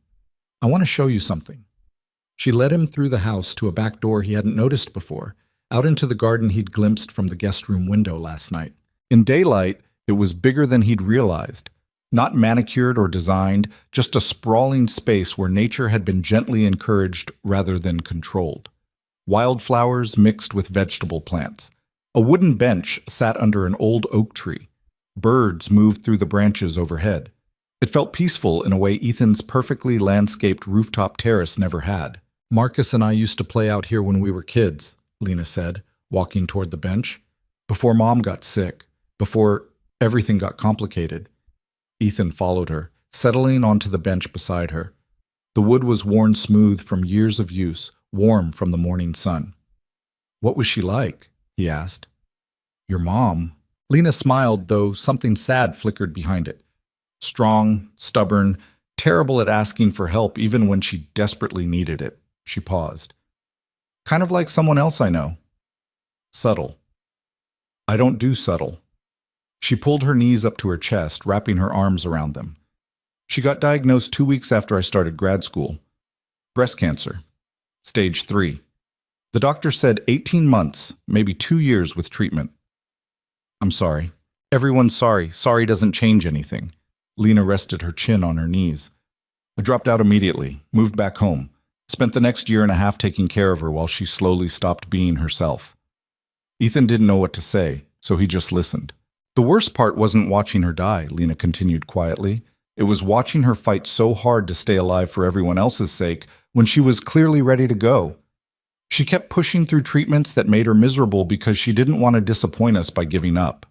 I want to show you something. She led him through the house to a back door he hadn't noticed before, out into the garden he'd glimpsed from the guest room window last night. In daylight, it was bigger than he'd realized. Not manicured or designed, just a sprawling space where nature had been gently encouraged rather than controlled. Wildflowers mixed with vegetable plants. A wooden bench sat under an old oak tree. Birds moved through the branches overhead. It felt peaceful in a way Ethan's perfectly landscaped rooftop terrace never had. Marcus and I used to play out here when we were kids, Lena said, walking toward the bench. Before Mom got sick. Before everything got complicated. Ethan followed her, settling onto the bench beside her. The wood was worn smooth from years of use, warm from the morning sun. What was she like? He asked. Your mom. Lena smiled, though something sad flickered behind it. Strong, stubborn, terrible at asking for help even when she desperately needed it. She paused. Kind of like someone else I know. Subtle. I don't do subtle. She pulled her knees up to her chest, wrapping her arms around them. She got diagnosed 2 weeks after I started grad school. Breast cancer. Stage 3. The doctor said 18 months, maybe 2 years with treatment. I'm sorry. Everyone's sorry. Sorry doesn't change anything. Lena rested her chin on her knees. I dropped out immediately, moved back home, spent the next year and a half taking care of her while she slowly stopped being herself. Ethan didn't know what to say, so he just listened. The worst part wasn't watching her die, Lena continued quietly. It was watching her fight so hard to stay alive for everyone else's sake when she was clearly ready to go. She kept pushing through treatments that made her miserable because she didn't want to disappoint us by giving up.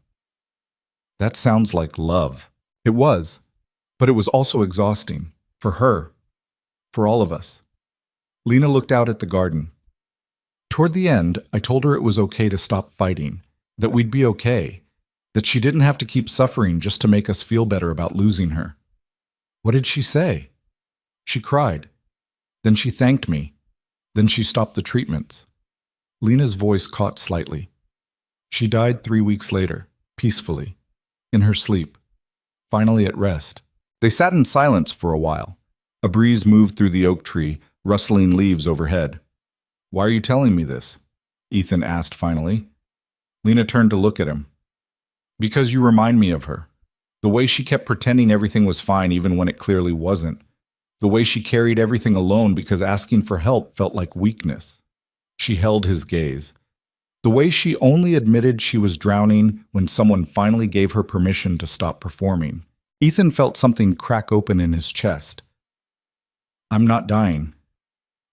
That sounds like love. It was, but it was also exhausting. For her. For all of us. Lena looked out at the garden. Toward the end, I told her it was okay to stop fighting, that we'd be okay, that she didn't have to keep suffering just to make us feel better about losing her. What did she say? She cried. Then she thanked me. Then she stopped the treatments. Lena's voice caught slightly. She died 3 weeks later, peacefully, in her sleep, finally at rest. They sat in silence for a while. A breeze moved through the oak tree, rustling leaves overhead. "Why are you telling me this?" Ethan asked finally. Lena turned to look at him. "Because you remind me of her. The way she kept pretending everything was fine even when it clearly wasn't. The way she carried everything alone because asking for help felt like weakness." She held his gaze. The way she only admitted she was drowning when someone finally gave her permission to stop performing. Ethan felt something crack open in his chest. "I'm not dying."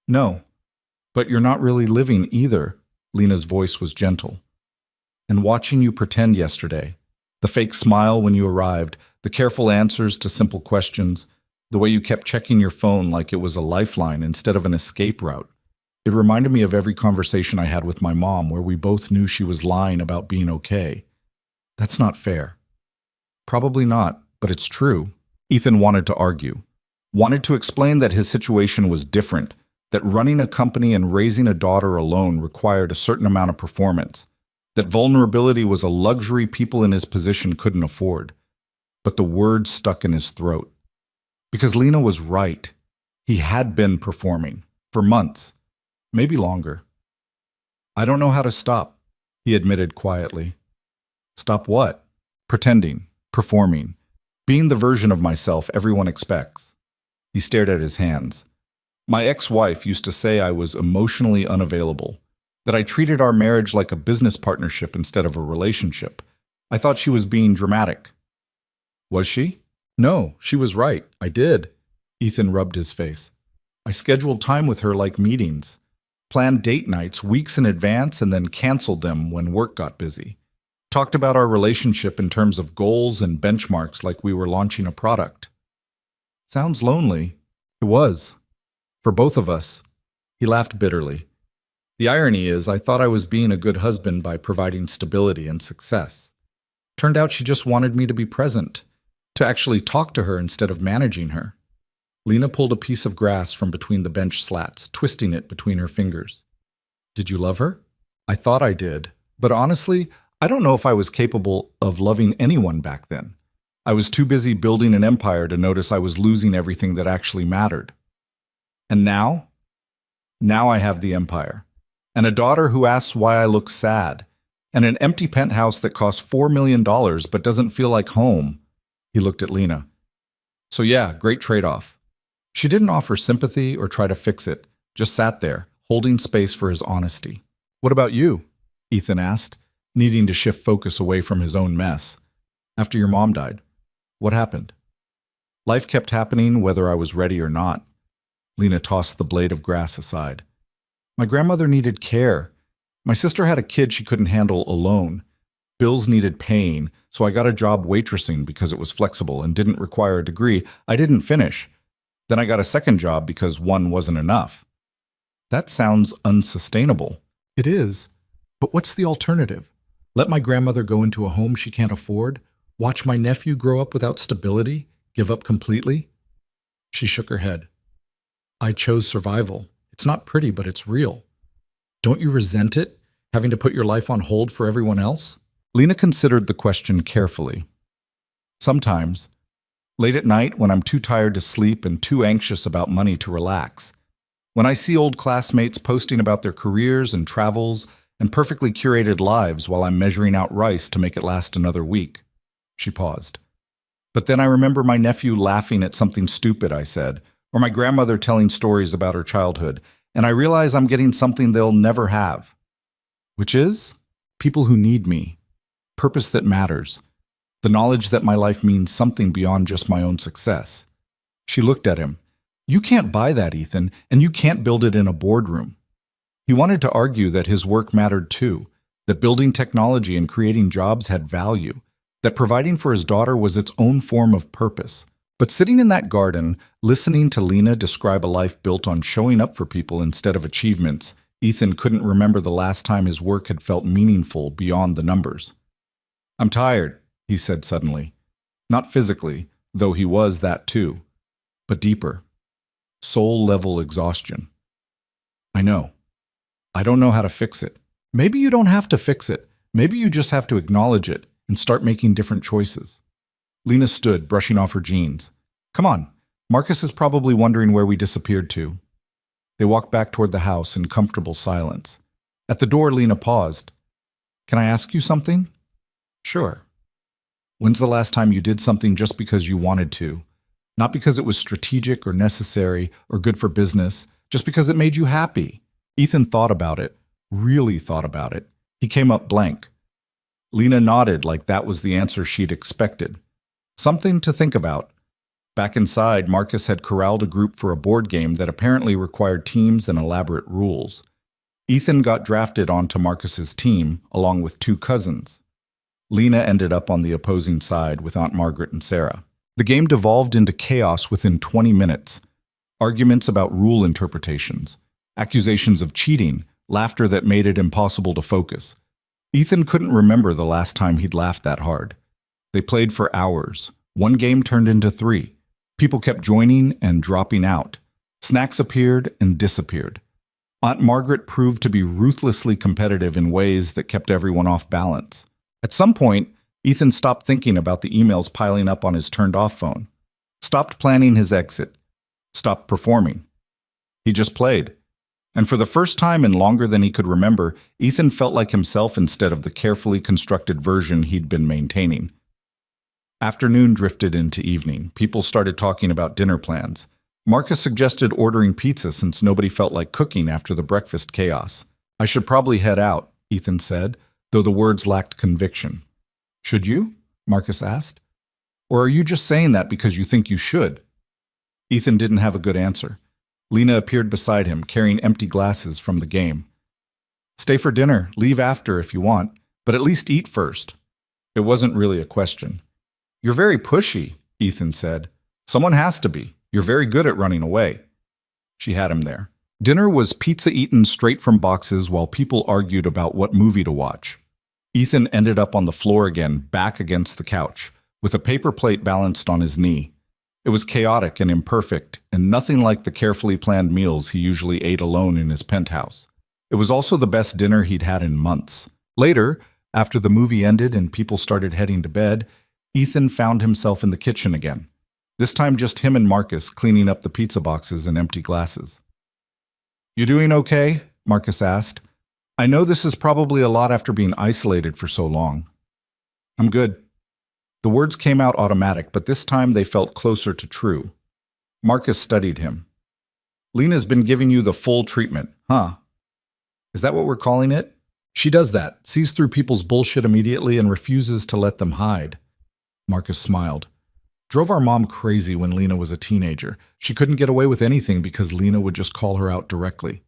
"No, but you're not really living either." Lena's voice was gentle. "And watching you pretend yesterday, the fake smile when you arrived, the careful answers to simple questions, the way you kept checking your phone like it was a lifeline instead of an escape route. It reminded me of every conversation I had with my mom where we both knew she was lying about being okay. That's not fair." "Probably not, but it's true." Ethan wanted to argue, wanted to explain that his situation was different, that running a company and raising a daughter alone required a certain amount of performance, that vulnerability was a luxury people in his position couldn't afford. But the words stuck in his throat. Because Lena was right. He had been performing, for months, maybe longer. "I don't know how to stop," he admitted quietly. "Stop what?" "Pretending, performing, being the version of myself everyone expects." He stared at his hands. "My ex-wife used to say I was emotionally unavailable, that I treated our marriage like a business partnership instead of a relationship. I thought she was being dramatic." "Was she?" "No, she was right. I did." Ethan rubbed his face. "I scheduled time with her like meetings, planned date nights weeks in advance and then canceled them when work got busy. Talked about our relationship in terms of goals and benchmarks like we were launching a product." "Sounds lonely." "It was. For both of us." He laughed bitterly. "The irony is, I thought I was being a good husband by providing stability and success. Turned out she just wanted me to be present, to actually talk to her instead of managing her." Lena pulled a piece of grass from between the bench slats, twisting it between her fingers. "Did you love her?" "I thought I did. But honestly, I don't know if I was capable of loving anyone back then. I was too busy building an empire to notice I was losing everything that actually mattered. And now? Now I have the empire. And a daughter who asks why I look sad. And an empty penthouse that costs $4 million but doesn't feel like home." He looked at Lena. "So yeah, great trade-off." She didn't offer sympathy or try to fix it, just sat there, holding space for his honesty. "What about you?" Ethan asked, needing to shift focus away from his own mess. "After your mom died, what happened?" "Life kept happening whether I was ready or not." Lena tossed the blade of grass aside. "My grandmother needed care. My sister had a kid she couldn't handle alone. Bills needed paying, so I got a job waitressing because it was flexible and didn't require a degree. I didn't finish. Then I got a second job because one wasn't enough." "That sounds unsustainable." "It is. But what's the alternative? Let my grandmother go into a home she can't afford? Watch my nephew grow up without stability? Give up completely?" She shook her head. "I chose survival. It's not pretty, but it's real. Don't you resent it, having to put your life on hold for everyone else?" Lena considered the question carefully. "Sometimes. Late at night when I'm too tired to sleep and too anxious about money to relax. When I see old classmates posting about their careers and travels and perfectly curated lives while I'm measuring out rice to make it last another week." She paused. "But then I remember my nephew laughing at something stupid I said, or my grandmother telling stories about her childhood, and I realize I'm getting something they'll never have. Which is? People who need me. Purpose that matters. The knowledge that my life means something beyond just my own success." She looked at him. "You can't buy that, Ethan, and you can't build it in a boardroom." He wanted to argue that his work mattered too, that building technology and creating jobs had value, that providing for his daughter was its own form of purpose. But sitting in that garden, listening to Lena describe a life built on showing up for people instead of achievements, Ethan couldn't remember the last time his work had felt meaningful beyond the numbers. "I'm tired," he said suddenly. Not physically, though he was that too, but deeper. Soul-level exhaustion. "I know. I don't know how to fix it." Maybe you don't have to fix it. Maybe you just have to acknowledge it and start making different choices. Lena stood, brushing off her jeans. "Come on. Marcus is probably wondering where we disappeared to." They walked back toward the house in comfortable silence. At the door, Lena paused. "Can I ask you something?" "Sure." "When's the last time you did something just because you wanted to? Not because it was strategic or necessary or good for business, just because it made you happy?" Ethan thought about it, really thought about it. He came up blank. Lena nodded like that was the answer she'd expected. Something to think about. Back inside, Marcus had corralled a group for a board game that apparently required teams and elaborate rules. Ethan got drafted onto Marcus's team, along with two cousins. Lena ended up on the opposing side with Aunt Margaret and Sarah. The game devolved into chaos within 20 minutes. Arguments about rule interpretations, accusations of cheating, laughter that made it impossible to focus. Ethan couldn't remember the last time he'd laughed that hard. They played for hours. One game turned into 3. People kept joining and dropping out. Snacks appeared and disappeared. Aunt Margaret proved to be ruthlessly competitive in ways that kept everyone off balance. At some point, Ethan stopped thinking about the emails piling up on his turned-off phone. Stopped planning his exit. Stopped performing. He just played. And for the first time in longer than he could remember, Ethan felt like himself instead of the carefully constructed version he'd been maintaining. Afternoon drifted into evening. People started talking about dinner plans. Marcus suggested ordering pizza since nobody felt like cooking after the breakfast chaos. "I should probably head out," Ethan said, though the words lacked conviction. "Should you?" Marcus asked. "Or are you just saying that because you think you should?" Ethan didn't have a good answer. Lena appeared beside him, carrying empty glasses from the game. "Stay for dinner, leave after if you want, but at least eat first." It wasn't really a question. "You're very pushy," Ethan said. "Someone has to be. You're very good at running away." She had him there. Dinner was pizza eaten straight from boxes while people argued about what movie to watch. Ethan ended up on the floor again, back against the couch, with a paper plate balanced on his knee. It was chaotic and imperfect, and nothing like the carefully planned meals he usually ate alone in his penthouse. It was also the best dinner he'd had in months. Later, after the movie ended and people started heading to bed, Ethan found himself in the kitchen again. This time just him and Marcus cleaning up the pizza boxes and empty glasses. "You doing okay?" Marcus asked. "I know this is probably a lot after being isolated for so long." "I'm good." The words came out automatic, but this time they felt closer to true. Marcus studied him. "Lena's been giving you the full treatment, huh? Is that what we're calling it?" "She does that, sees through people's bullshit immediately and refuses to let them hide." Marcus smiled. "Drove our mom crazy when Lena was a teenager. She couldn't get away with anything because Lena would just call her out directly."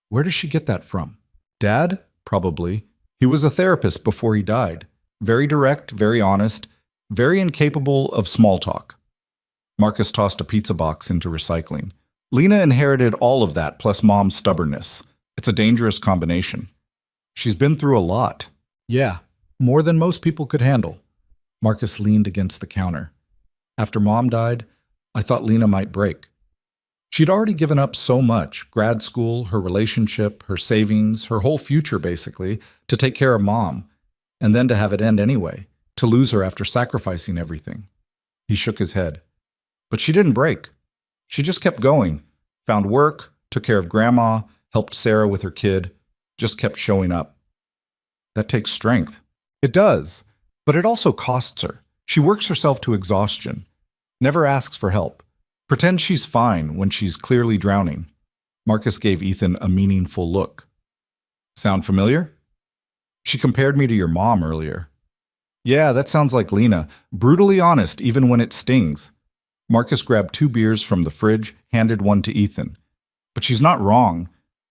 "Where does she get that from?" "Dad? Probably. He was a therapist before he died. Very direct, very honest, very incapable of small talk." Marcus tossed a pizza box into recycling. "Lena inherited all of that plus Mom's stubbornness. It's a dangerous combination. She's been through a lot." "Yeah, more than most people could handle." Marcus leaned against the counter. "After Mom died, I thought Lena might break. She'd already given up so much, grad school, her relationship, her savings, her whole future basically, to take care of Mom, and then to have it end anyway, to lose her after sacrificing everything." He shook his head. "But she didn't break. She just kept going, found work, took care of Grandma, helped Sarah with her kid, just kept showing up." "That takes strength." "It does, but it also costs her. She works herself to exhaustion, never asks for help, pretends she's fine when she's clearly drowning." Marcus gave Ethan a meaningful look. "Sound familiar?" "She compared me to your mom earlier." "Yeah, that sounds like Lena. Brutally honest, even when it stings." Marcus grabbed 2 beers from the fridge, handed one to Ethan. "But she's not wrong.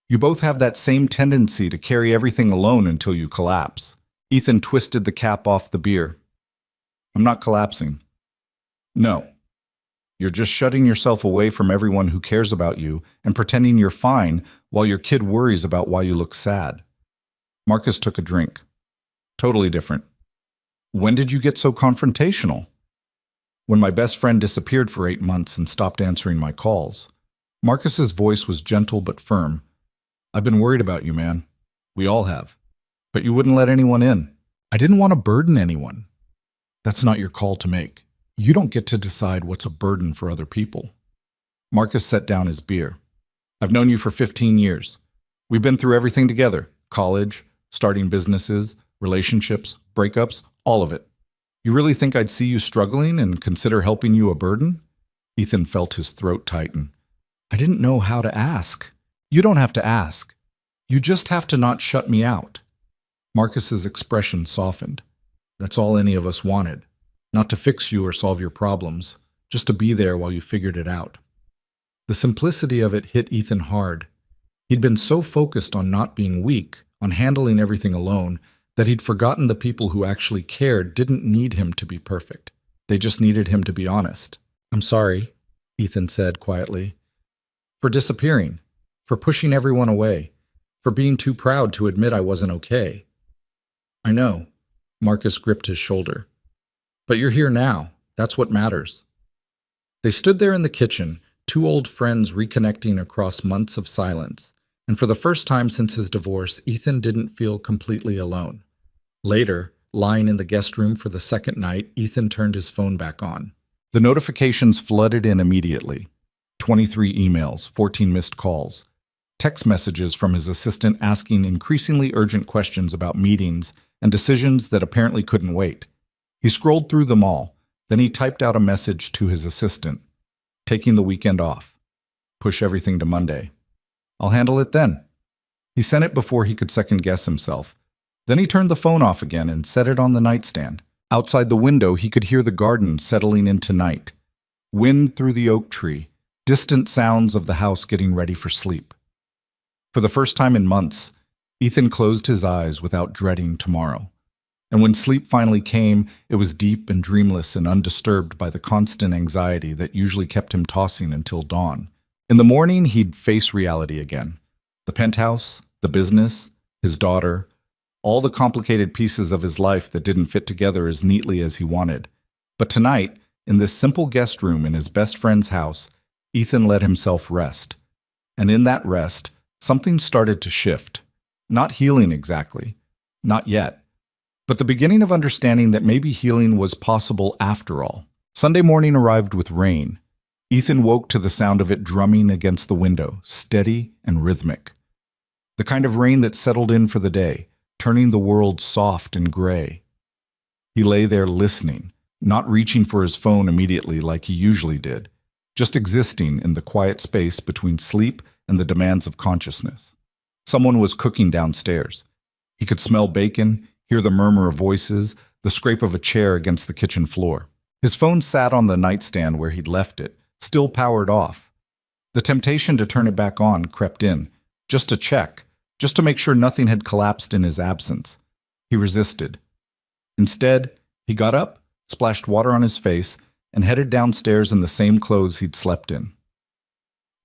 You both have that same tendency to carry everything alone until you collapse." Ethan twisted the cap off the beer. "I'm not collapsing." "No. You're just shutting yourself away from everyone who cares about you and pretending you're fine while your kid worries about why you look sad. Marcus took a drink. Totally different. When did you get so confrontational? When my best friend disappeared for 8 months and stopped answering my calls. Marcus's voice was gentle but firm. I've been worried about you, man. We all have. But you wouldn't let anyone in. I didn't want to burden anyone. That's not your call to make. You don't get to decide what's a burden for other people. Marcus set down his beer. I've known you for 15 years. We've been through everything together. College, starting businesses, relationships, breakups, all of it. You really think I'd see you struggling and consider helping you a burden? Ethan felt his throat tighten. I didn't know how to ask. You don't have to ask. You just have to not shut me out. Marcus's expression softened. That's all any of us wanted. Not to fix you or solve your problems, just to be there while you figured it out. The simplicity of it hit Ethan hard. He'd been so focused on not being weak, on handling everything alone, that he'd forgotten the people who actually cared didn't need him to be perfect. They just needed him to be honest. I'm sorry, Ethan said quietly, for disappearing, for pushing everyone away, for being too proud to admit I wasn't okay. I know, Marcus gripped his shoulder. But you're here now. That's what matters. They stood there in the kitchen, two old friends reconnecting across months of silence, and for the first time since his divorce, Ethan didn't feel completely alone. Later, lying in the guest room for the second night, Ethan turned his phone back on. The notifications flooded in immediately. 23 emails, 14 missed calls, text messages from his assistant asking increasingly urgent questions about meetings and decisions that apparently couldn't wait. He scrolled through them all, then he typed out a message to his assistant. Taking the weekend off. Push everything to Monday. I'll handle it then. He sent it before he could second-guess himself. Then he turned the phone off again and set it on the nightstand. Outside the window, he could hear the garden settling into night. Wind through the oak tree, distant sounds of the house getting ready for sleep. For the first time in months, Ethan closed his eyes without dreading tomorrow. And when sleep finally came, it was deep and dreamless and undisturbed by the constant anxiety that usually kept him tossing until dawn. In the morning, he'd face reality again. The penthouse, the business, his daughter, all the complicated pieces of his life that didn't fit together as neatly as he wanted. But tonight, in this simple guest room in his best friend's house, Ethan let himself rest. And in that rest, something started to shift. Not healing exactly. Not yet. But the beginning of understanding that maybe healing was possible after all. Sunday morning arrived with rain. Ethan woke to the sound of it drumming against the window, steady and rhythmic. The kind of rain that settled in for the day, turning the world soft and gray. He lay there listening, not reaching for his phone immediately like he usually did, just existing in the quiet space between sleep and the demands of consciousness. Someone was cooking downstairs. He could smell bacon, hear the murmur of voices, the scrape of a chair against the kitchen floor. His phone sat on the nightstand where he'd left it, still powered off. The temptation to turn it back on crept in, just to check, just to make sure nothing had collapsed in his absence. He resisted. Instead, he got up, splashed water on his face, and headed downstairs in the same clothes he'd slept in.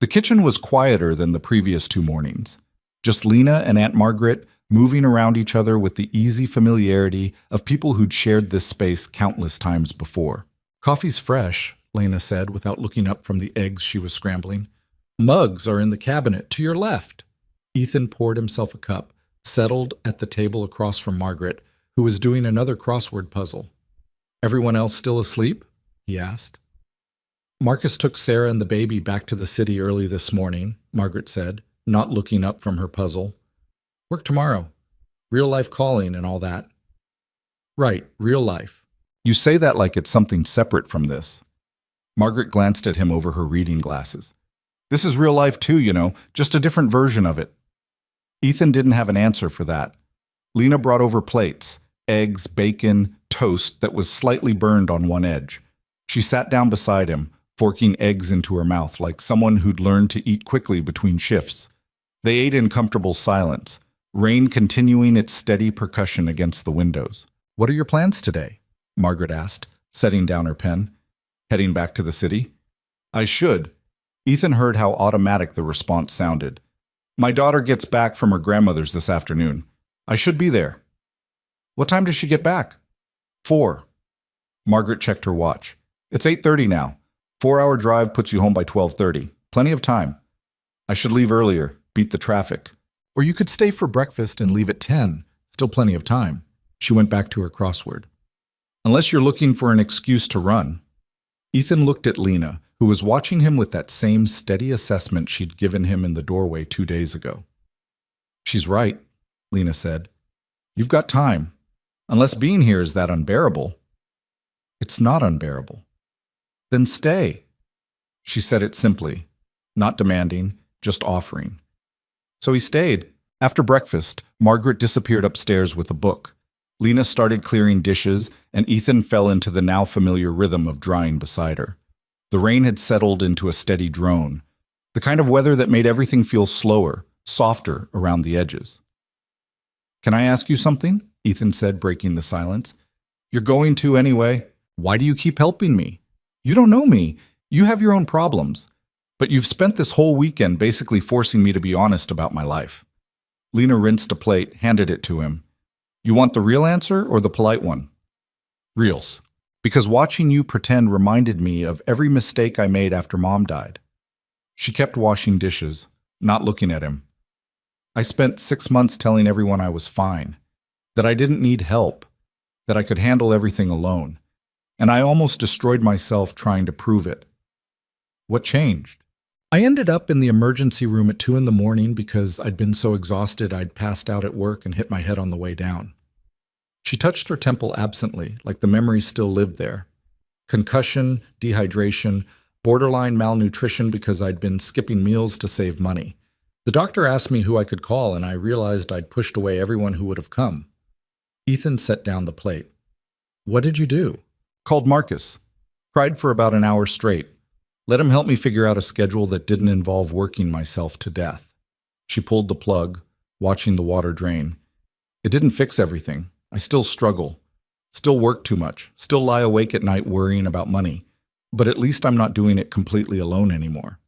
The kitchen was quieter than the previous 2 mornings. Just Lena and Aunt Margaret moving around each other with the easy familiarity of people who'd shared this space countless times before. Coffee's fresh, Lena said without looking up from the eggs she was scrambling. Mugs are in the cabinet to your left. Ethan poured himself a cup, settled at the table across from Margaret, who was doing another crossword puzzle. Everyone else still asleep? He asked. Marcus took Sarah and the baby back to the city early this morning, Margaret said, not looking up from her puzzle. Work tomorrow. Real life calling and all that. Right, real life. You say that like it's something separate from this. Margaret glanced at him over her reading glasses. This is real life too, you know, just a different version of it. Ethan didn't have an answer for that. Lena brought over plates, eggs, bacon, toast that was slightly burned on one edge. She sat down beside him, forking eggs into her mouth like someone who'd learned to eat quickly between shifts. They ate in comfortable silence, rain continuing its steady percussion against the windows. What are your plans today? Margaret asked, setting down her pen. Heading back to the city? I should. Ethan heard how automatic the response sounded. My daughter gets back from her grandmother's this afternoon. I should be there. What time does she get back? 4. Margaret checked her watch. It's 8:30 now. 4-hour drive puts you home by 12:30. Plenty of time. I should leave earlier, beat the traffic. Or you could stay for breakfast and leave at 10. Still plenty of time. She went back to her crossword. Unless you're looking for an excuse to run. Ethan looked at Lena, who was watching him with that same steady assessment she'd given him in the doorway 2 days ago. She's right, Lena said. You've got time. Unless being here is that unbearable. It's not unbearable. Then stay. She said it simply, not demanding, just offering. So he stayed. After breakfast, Margaret disappeared upstairs with a book. Lena started clearing dishes, and Ethan fell into the now familiar rhythm of drying beside her. The rain had settled into a steady drone, the kind of weather that made everything feel slower, softer around the edges. Can I ask you something? Ethan said, breaking the silence. You're going to anyway. Why do you keep helping me? You don't know me. You have your own problems. But you've spent this whole weekend basically forcing me to be honest about my life. Lena rinsed a plate, handed it to him. You want the real answer or the polite one? Reals. Because watching you pretend reminded me of every mistake I made after Mom died. She kept washing dishes, not looking at him. I spent 6 months telling everyone I was fine, that I didn't need help, that I could handle everything alone, and I almost destroyed myself trying to prove it. What changed? I ended up in the emergency room at 2 in the morning because I'd been so exhausted I'd passed out at work and hit my head on the way down. She touched her temple absently, like the memory still lived there. Concussion, dehydration, borderline malnutrition because I'd been skipping meals to save money. The doctor asked me who I could call, and I realized I'd pushed away everyone who would have come. Ethan set down the plate. What did you do? Called Marcus. Cried for about an hour straight. Let him help me figure out a schedule that didn't involve working myself to death. She pulled the plug, watching the water drain. It didn't fix everything. I still struggle. Still work too much. Still lie awake at night worrying about money. But at least I'm not doing it completely alone anymore.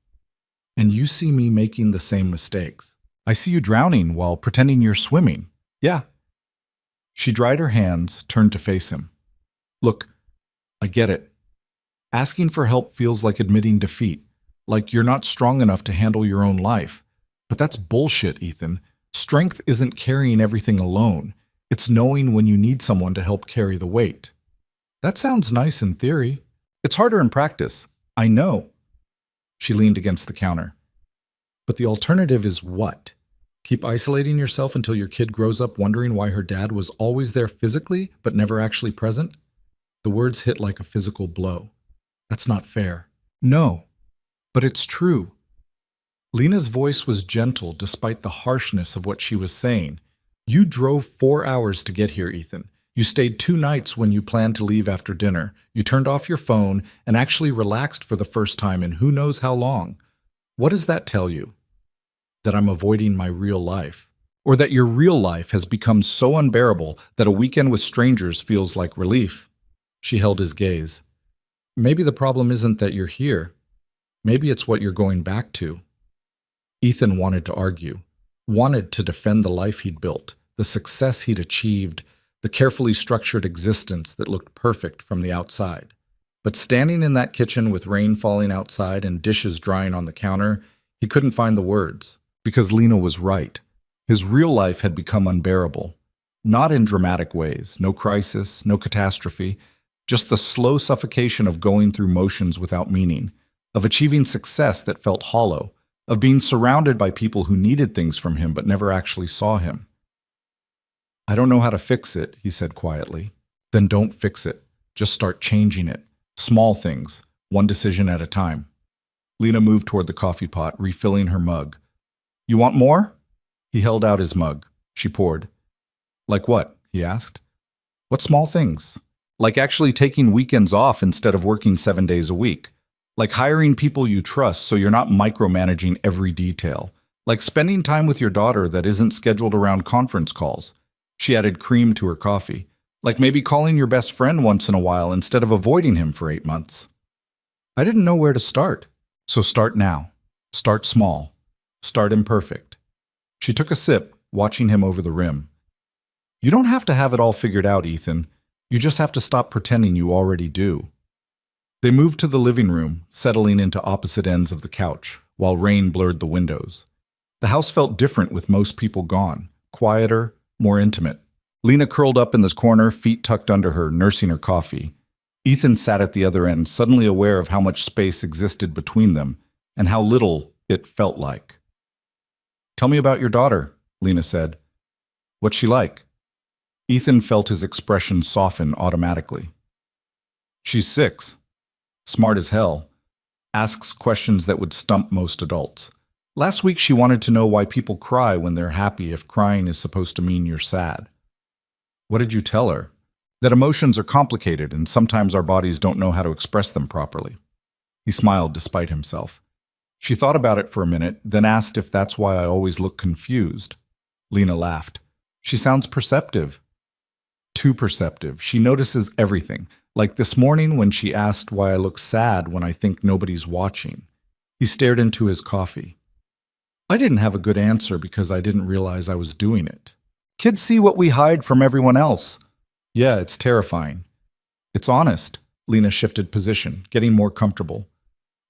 And you see me making the same mistakes. I see you drowning while pretending you're swimming. Yeah. She dried her hands, turned to face him. Look, I get it. Asking for help feels like admitting defeat, like you're not strong enough to handle your own life. But that's bullshit, Ethan. Strength isn't carrying everything alone. It's knowing when you need someone to help carry the weight. That sounds nice in theory. It's harder in practice. I know. She leaned against the counter. But the alternative is what? Keep isolating yourself until your kid grows up wondering why her dad was always there physically but never actually present? The words hit like a physical blow. That's not fair. No, but it's true. Lena's voice was gentle despite the harshness of what she was saying. You drove 4 hours to get here, Ethan. You stayed 2 nights when you planned to leave after dinner. You turned off your phone and actually relaxed for the first time in who knows how long. What does that tell you? That I'm avoiding my real life? Or that your real life has become so unbearable that a weekend with strangers feels like relief? She held his gaze. Maybe the problem isn't that you're here. Maybe it's what you're going back to. Ethan wanted to argue, wanted to defend the life he'd built, the success he'd achieved, the carefully structured existence that looked perfect from the outside. But standing in that kitchen with rain falling outside and dishes drying on the counter, he couldn't find the words, because Lena was right. His real life had become unbearable. Not in dramatic ways, no crisis, no catastrophe, just the slow suffocation of going through motions without meaning, of achieving success that felt hollow, of being surrounded by people who needed things from him but never actually saw him. I don't know how to fix it, he said quietly. Then don't fix it. Just start changing it. Small things, one decision at a time. Lena moved toward the coffee pot, refilling her mug. You want more? He held out his mug. She poured. Like what? He asked. What small things? Like actually taking weekends off instead of working 7 days a week. Like hiring people you trust so you're not micromanaging every detail. Like spending time with your daughter that isn't scheduled around conference calls. She added cream to her coffee. Like maybe calling your best friend once in a while instead of avoiding him for 8 months. I didn't know where to start. So start now. Start small. Start imperfect. She took a sip, watching him over the rim. You don't have to have it all figured out, Ethan. You just have to stop pretending you already do. They moved to the living room, settling into opposite ends of the couch, while rain blurred the windows. The house felt different with most people gone, quieter, more intimate. Lena curled up in this corner, feet tucked under her, nursing her coffee. Ethan sat at the other end, suddenly aware of how much space existed between them, and how little it felt like. Tell me about your daughter, Lena said. What's she like? Ethan felt his expression soften automatically. She's 6. Smart as hell. Asks questions that would stump most adults. Last week she wanted to know why people cry when they're happy if crying is supposed to mean you're sad. What did you tell her? That emotions are complicated and sometimes our bodies don't know how to express them properly. He smiled despite himself. She thought about it for a minute, then asked if that's why I always look confused. Lena laughed. She sounds perceptive. Too perceptive. She notices everything. Like this morning when she asked why I look sad when I think nobody's watching. He stared into his coffee. I didn't have a good answer because I didn't realize I was doing it. Kids see what we hide from everyone else. Yeah, it's terrifying. It's honest. Lena shifted position, getting more comfortable.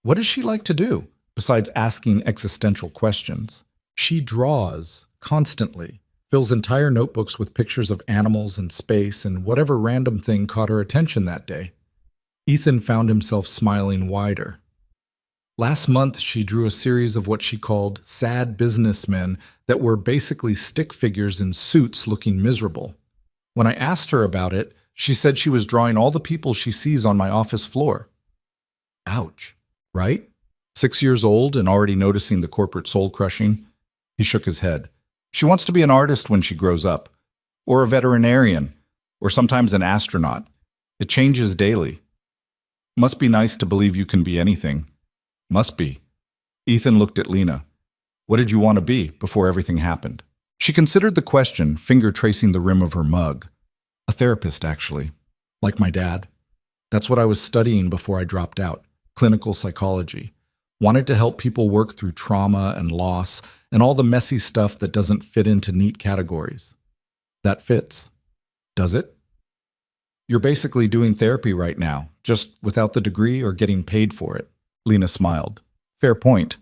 What does she like to do, besides asking existential questions? She draws, constantly. Fills entire notebooks with pictures of animals and space and whatever random thing caught her attention that day. Ethan found himself smiling wider. Last month, she drew a series of what she called sad businessmen that were basically stick figures in suits looking miserable. When I asked her about it, she said she was drawing all the people she sees on my office floor. Ouch, right? 6 years old and already noticing the corporate soul-crushing? He shook his head. She wants to be an artist when she grows up, or a veterinarian, or sometimes an astronaut. It changes daily. Must be nice to believe you can be anything. Must be. Ethan looked at Lena. What did you want to be before everything happened? She considered the question, finger tracing the rim of her mug. A therapist, actually. Like my dad. That's what I was studying before I dropped out. Clinical psychology. Wanted to help people work through trauma and loss and all the messy stuff that doesn't fit into neat categories. That fits. Does it? You're basically doing therapy right now, just without the degree or getting paid for it. Lena smiled. Fair point.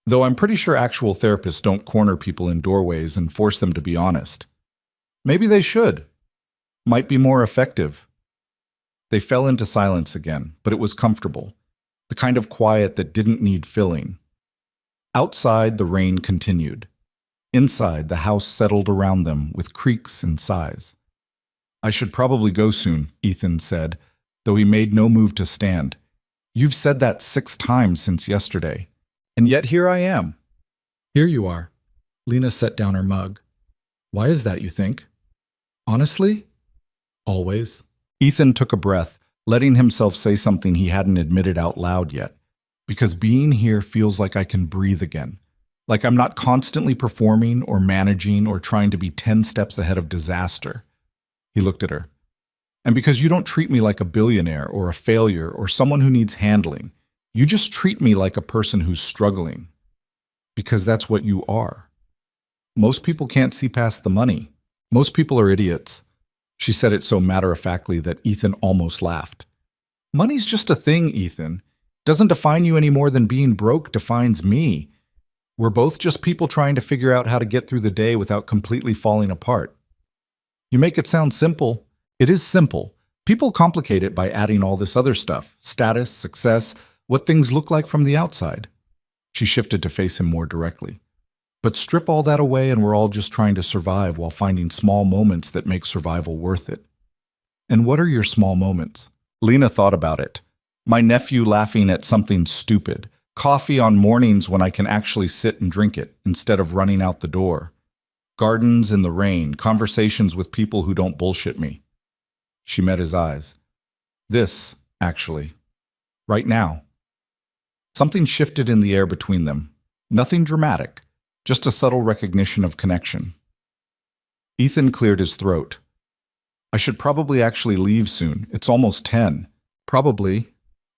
Though I'm pretty sure actual therapists don't corner people in doorways and force them to be honest. Maybe they should. Might be more effective. They fell into silence again, but it was comfortable. The kind of quiet that didn't need filling. Outside, the rain continued. Inside, the house settled around them with creaks and sighs. I should probably go soon, Ethan said, though he made no move to stand. You've said that 6 times since yesterday. And yet here I am. Here you are. Lena set down her mug. Why is that, you think? Honestly? Always. Ethan took a breath, letting himself say something he hadn't admitted out loud yet. Because being here feels like I can breathe again. Like I'm not constantly performing or managing or trying to be 10 steps ahead of disaster. He looked at her. And because you don't treat me like a billionaire or a failure or someone who needs handling. You just treat me like a person who's struggling. Because that's what you are. Most people can't see past the money. Most people are idiots. She said it so matter-of-factly that Ethan almost laughed. Money's just a thing, Ethan. Doesn't define you any more than being broke defines me. We're both just people trying to figure out how to get through the day without completely falling apart. You make it sound simple. It is simple. People complicate it by adding all this other stuff. Status, success, what things look like from the outside. She shifted to face him more directly. But strip all that away and we're all just trying to survive while finding small moments that make survival worth it. And what are your small moments? Lena thought about it. My nephew laughing at something stupid. Coffee on mornings when I can actually sit and drink it instead of running out the door. Gardens in the rain, conversations with people who don't bullshit me. She met his eyes. This, actually. Right now. Something shifted in the air between them. Nothing dramatic, just a subtle recognition of connection. Ethan cleared his throat. I should probably actually leave soon. It's almost 10. Probably.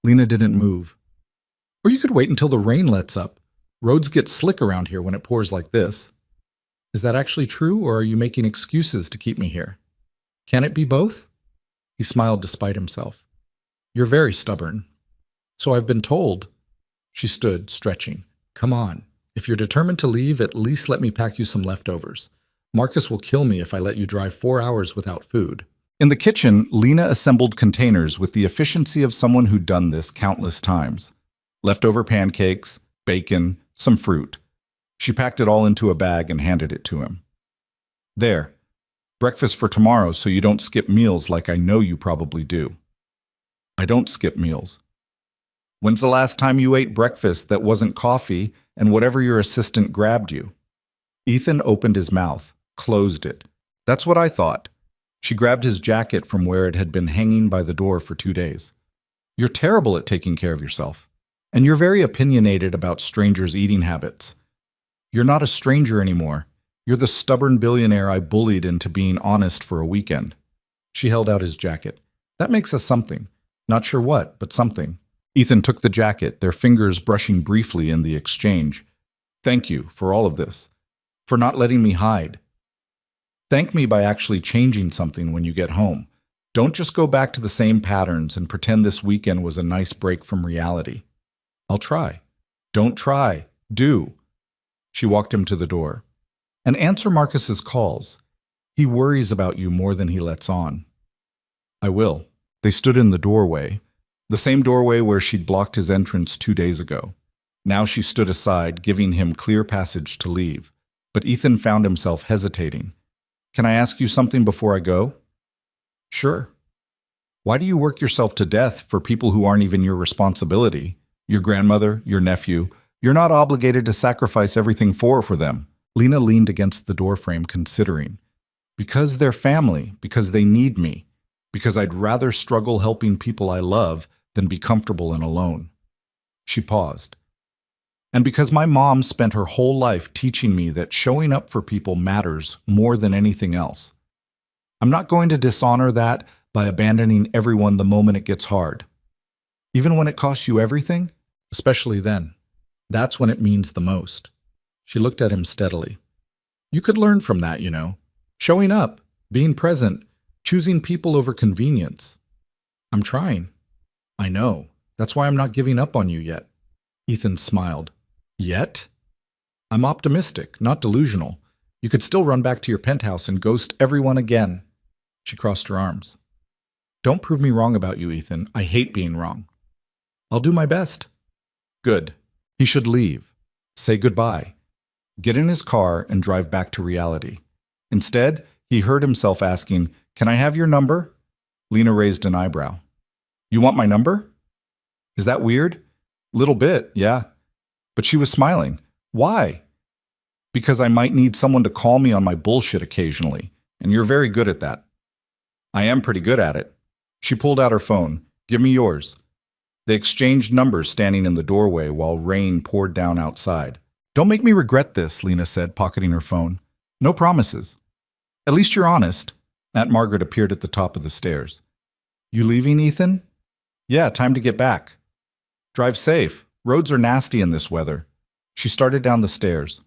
Lena didn't move. Or you could wait until the rain lets up. Roads get slick around here when it pours like this. Is that actually true, or are you making excuses to keep me here? Can it be both? He smiled despite himself. You're very stubborn. So I've been told. She stood, stretching. Come on. If you're determined to leave, at least let me pack you some leftovers. Marcus will kill me if I let you drive 4 hours without food. In the kitchen, Lena assembled containers with the efficiency of someone who'd done this countless times. Leftover pancakes, bacon, some fruit. She packed it all into a bag and handed it to him. There. Breakfast for tomorrow so you don't skip meals like I know you probably do. I don't skip meals. When's the last time you ate breakfast that wasn't coffee and whatever your assistant grabbed you? Ethan opened his mouth, closed it. That's what I thought. She grabbed his jacket from where it had been hanging by the door for 2 days. You're terrible at taking care of yourself. And you're very opinionated about strangers' eating habits. You're not a stranger anymore. You're the stubborn billionaire I bullied into being honest for a weekend. She held out his jacket. That makes us something. Not sure what, but something. Ethan took the jacket, their fingers brushing briefly in the exchange. Thank you for all of this. For not letting me hide. Thank me by actually changing something when you get home. Don't just go back to the same patterns and pretend this weekend was a nice break from reality. I'll try. Don't try. Do. She walked him to the door. And answer Marcus's calls. He worries about you more than he lets on. I will. They stood in the doorway, the same doorway where she'd blocked his entrance 2 days ago. Now she stood aside, giving him clear passage to leave. But Ethan found himself hesitating. Can I ask you something before I go? Sure. Why do you work yourself to death for people who aren't even your responsibility? Your grandmother, your nephew. You're not obligated to sacrifice everything for them. Lena leaned against the doorframe, considering. Because they're family, because they need me, because I'd rather struggle helping people I love than be comfortable and alone. She paused. And because my mom spent her whole life teaching me that showing up for people matters more than anything else. I'm not going to dishonor that by abandoning everyone the moment it gets hard. Even when it costs you everything, especially then. That's when it means the most. She looked at him steadily. You could learn from that, you know. Showing up, being present, choosing people over convenience. I'm trying. I know. That's why I'm not giving up on you yet. Ethan smiled. Yet? I'm optimistic, not delusional. You could still run back to your penthouse and ghost everyone again. She crossed her arms. Don't prove me wrong about you, Ethan. I hate being wrong. I'll do my best. Good. He should leave. Say goodbye. Get in his car and drive back to reality. Instead, he heard himself asking, Can I have your number? Lena raised an eyebrow. You want my number? Is that weird? Little bit, yeah. But she was smiling. Why? Because I might need someone to call me on my bullshit occasionally, and you're very good at that. I am pretty good at it. She pulled out her phone. Give me yours. They exchanged numbers standing in the doorway while rain poured down outside. Don't make me regret this, Lena said, pocketing her phone. No promises. At least you're honest. Aunt Margaret appeared at the top of the stairs. You leaving, Ethan? Yeah, time to get back. Drive safe. Roads are nasty in this weather. She started down the stairs.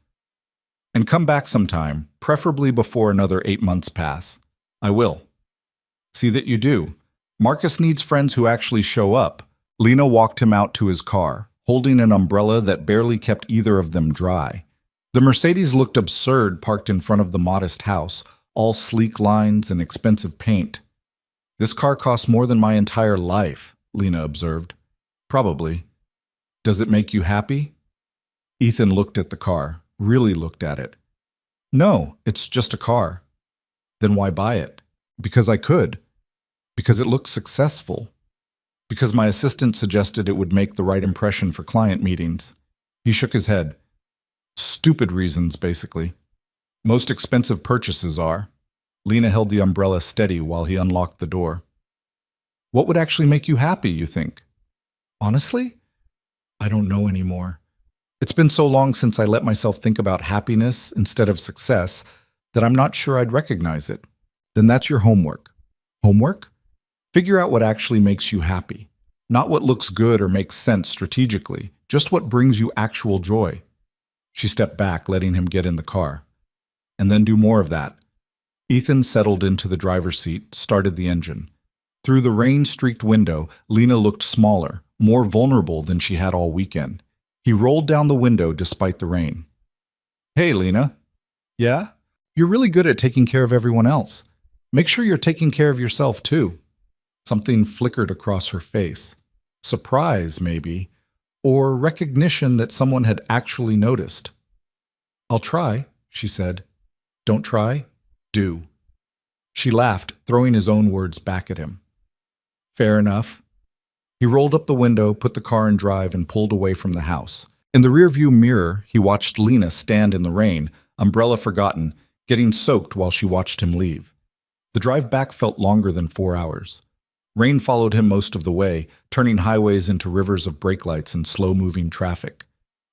And come back sometime, preferably before another 8 months pass. I will. See that you do. Marcus needs friends who actually show up. Lena walked him out to his car, holding an umbrella that barely kept either of them dry. The Mercedes looked absurd parked in front of the modest house, all sleek lines and expensive paint. This car costs more than my entire life, Lena observed. Probably. Does it make you happy? Ethan looked at the car, really looked at it. No, it's just a car. Then why buy it? Because I could. Because it looks successful. Because my assistant suggested it would make the right impression for client meetings. He shook his head. Stupid reasons, basically. Most expensive purchases are. Lena held the umbrella steady while he unlocked the door. What would actually make you happy, you think? Honestly? I don't know anymore. It's been so long since I let myself think about happiness instead of success that I'm not sure I'd recognize it. Then that's your homework. Homework? Figure out what actually makes you happy. Not what looks good or makes sense strategically, Just what brings you actual joy. She stepped back, letting him get in the car. And then do more of that. Ethan settled into the driver's seat, started the engine. Through the rain-streaked window, Lena looked smaller, more vulnerable than she had all weekend. He rolled down the window despite the rain. "Hey, Lena." "Yeah? You're really good at taking care of everyone else. Make sure you're taking care of yourself, too." Something flickered across her face. Surprise, maybe, or recognition that someone had actually noticed. "I'll try," she said. "Don't try, do." She laughed, throwing his own words back at him. "Fair enough." He rolled up the window, put the car in drive, and pulled away from the house. In the rearview mirror, he watched Lena stand in the rain, umbrella forgotten, getting soaked while she watched him leave. The drive back felt longer than 4 hours. Rain followed him most of the way, turning highways into rivers of brake lights and slow-moving traffic.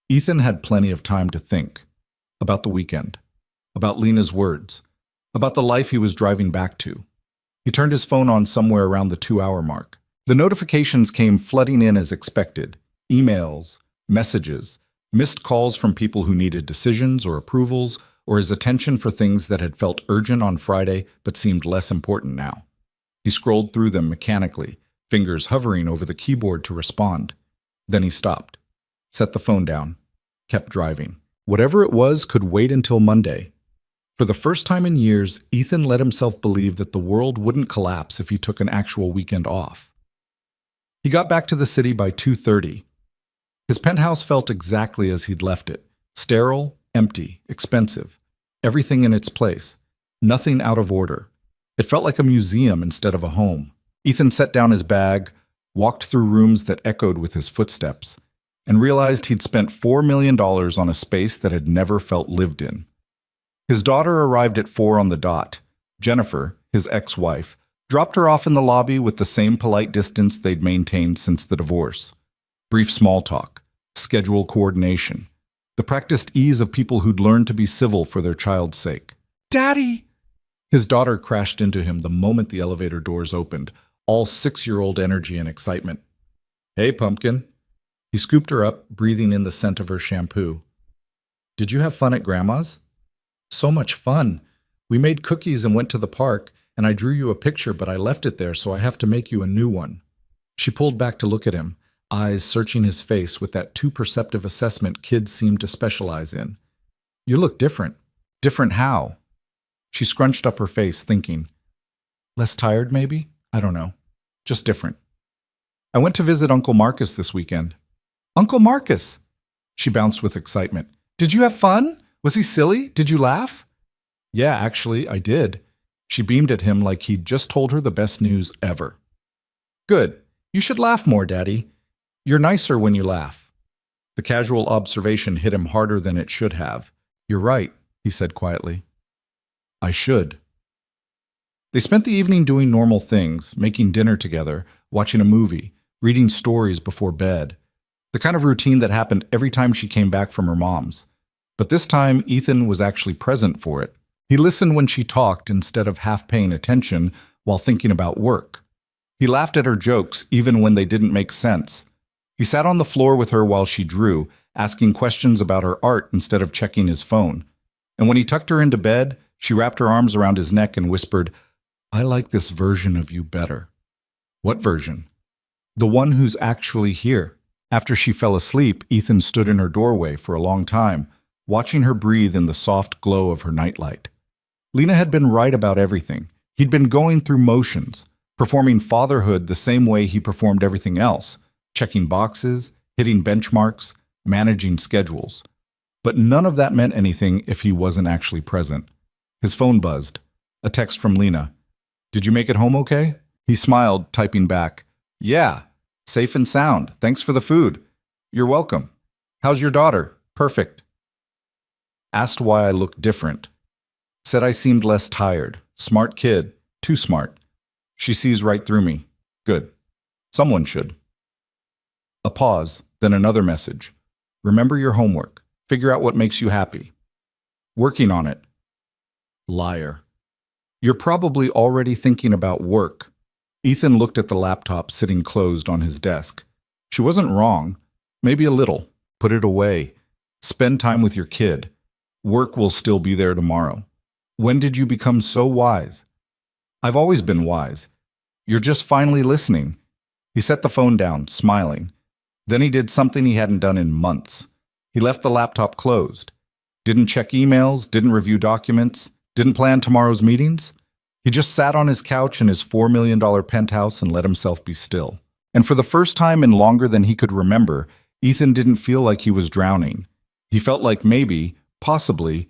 Ethan had plenty of time to think. About the weekend. About Lena's words. About the life he was driving back to. He turned his phone on somewhere around the 2-hour mark. The notifications came flooding in as expected. Emails, messages, missed calls from people who needed decisions or approvals, or his attention for things that had felt urgent on Friday but seemed less important now. He scrolled through them mechanically, fingers hovering over the keyboard to respond. Then he stopped, set the phone down, kept driving. Whatever it was could wait until Monday. For the first time in years, Ethan let himself believe that the world wouldn't collapse if he took an actual weekend off. He got back to the city by 2:30. His penthouse felt exactly as he'd left it. Sterile, empty, expensive. Everything in its place. Nothing out of order. It felt like a museum instead of a home. Ethan set down his bag, walked through rooms that echoed with his footsteps, and realized he'd spent $4 million on a space that had never felt lived in. His daughter arrived at 4 on the dot. Jennifer, his ex-wife, dropped her off in the lobby with the same polite distance they'd maintained since the divorce. Brief small talk, schedule coordination, the practiced ease of people who'd learned to be civil for their child's sake. "Daddy!" His daughter crashed into him the moment the elevator doors opened, all 6-year-old energy and excitement. "Hey, pumpkin." He scooped her up, breathing in the scent of her shampoo. "Did you have fun at Grandma's?" "So much fun. We made cookies and went to the park, and I drew you a picture, but I left it there, so I have to make you a new one." She pulled back to look at him, eyes searching his face with that too-perceptive assessment kids seem to specialize in. "You look different." "Different how?" She scrunched up her face, thinking. "Less tired, maybe? I don't know. Just different." "I went to visit Uncle Marcus this weekend." "Uncle Marcus!" She bounced with excitement. "Did you have fun? Was he silly? Did you laugh?" "Yeah, actually, I did." She beamed at him like he'd just told her the best news ever. "Good. You should laugh more, Daddy. You're nicer when you laugh." The casual observation hit him harder than it should have. "You're right," he said quietly. "I should." They spent the evening doing normal things, making dinner together, watching a movie, reading stories before bed. The kind of routine that happened every time she came back from her mom's. But this time, Ethan was actually present for it. He listened when she talked instead of half paying attention while thinking about work. He laughed at her jokes even when they didn't make sense. He sat on the floor with her while she drew, asking questions about her art instead of checking his phone. And when he tucked her into bed, she wrapped her arms around his neck and whispered, "I like this version of you better." "What version?" "The one who's actually here." After she fell asleep, Ethan stood in her doorway for a long time, watching her breathe in the soft glow of her nightlight. Lena had been right about everything. He'd been going through motions, performing fatherhood the same way he performed everything else, checking boxes, hitting benchmarks, managing schedules. But none of that meant anything if he wasn't actually present. His phone buzzed. A text from Lena. "Did you make it home okay?" He smiled, typing back, "Yeah, safe and sound. Thanks for the food." "You're welcome. How's your daughter?" "Perfect." Asked why I looked different. Said I seemed less tired. Smart kid. Too smart. She sees right through me. Good. Someone should. A pause, then another message. "Remember your homework. Figure out what makes you happy." "Working on it." Liar. "You're probably already thinking about work." Ethan looked at the laptop sitting closed on his desk. She wasn't wrong. Maybe a little. Put it away. Spend time with your kid. Work will still be there tomorrow. When did you become so wise? I've always been wise. You're just finally listening. He set the phone down, smiling. Then he did something he hadn't done in months. He left the laptop closed. Didn't check emails, didn't review documents, didn't plan tomorrow's meetings. He just sat on his couch in his $4 million penthouse and let himself be still. And for the first time in longer than he could remember, Ethan didn't feel like he was drowning. He felt like maybe, possibly,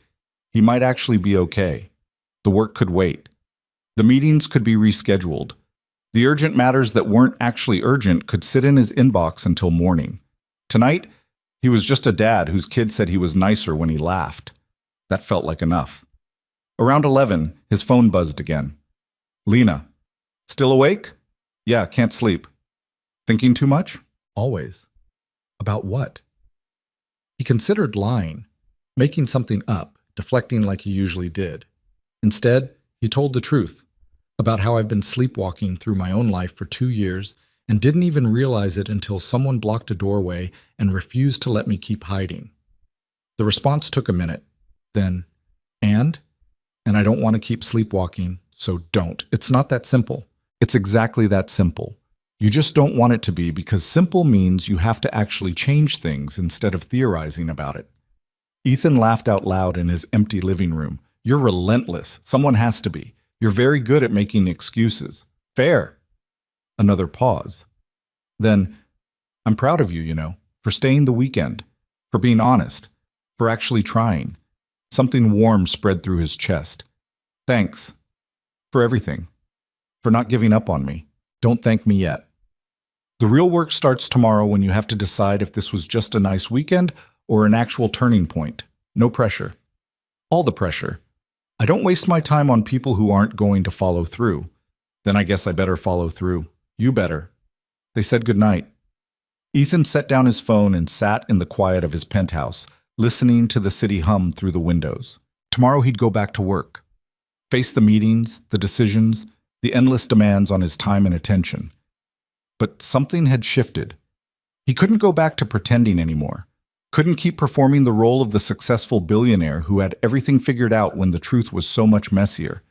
he might actually be okay. The work could wait. The meetings could be rescheduled. The urgent matters that weren't actually urgent could sit in his inbox until morning. Tonight, he was just a dad whose kid said he was nicer when he laughed. That felt like enough. Around 11, his phone buzzed again. Lena. Still awake? Yeah, can't sleep. Thinking too much? Always. About what? He considered lying, making something up, deflecting like he usually did. Instead, he told the truth about how I've been sleepwalking through my own life for 2 years and didn't even realize it until someone blocked a doorway and refused to let me keep hiding. The response took a minute. Then, and I don't want to keep sleepwalking, so don't. It's not that simple. It's exactly that simple. You just don't want it to be because simple means you have to actually change things instead of theorizing about it. Ethan laughed out loud in his empty living room. You're relentless. Someone has to be. You're very good at making excuses. Fair. Another pause. Then, I'm proud of you, for staying the weekend, for being honest, for actually trying. Something warm spread through his chest. Thanks. For everything. For not giving up on me. Don't thank me yet. The real work starts tomorrow when you have to decide if this was just a nice weekend or an actual turning point. No pressure. All the pressure. I don't waste my time on people who aren't going to follow through. Then I guess I better follow through. You better. They said goodnight. Ethan set down his phone and sat in the quiet of his penthouse, listening to the city hum through the windows. Tomorrow he'd go back to work. Face the meetings, the decisions, the endless demands on his time and attention. But something had shifted. He couldn't go back to pretending anymore. Couldn't keep performing the role of the successful billionaire who had everything figured out when the truth was so much messier.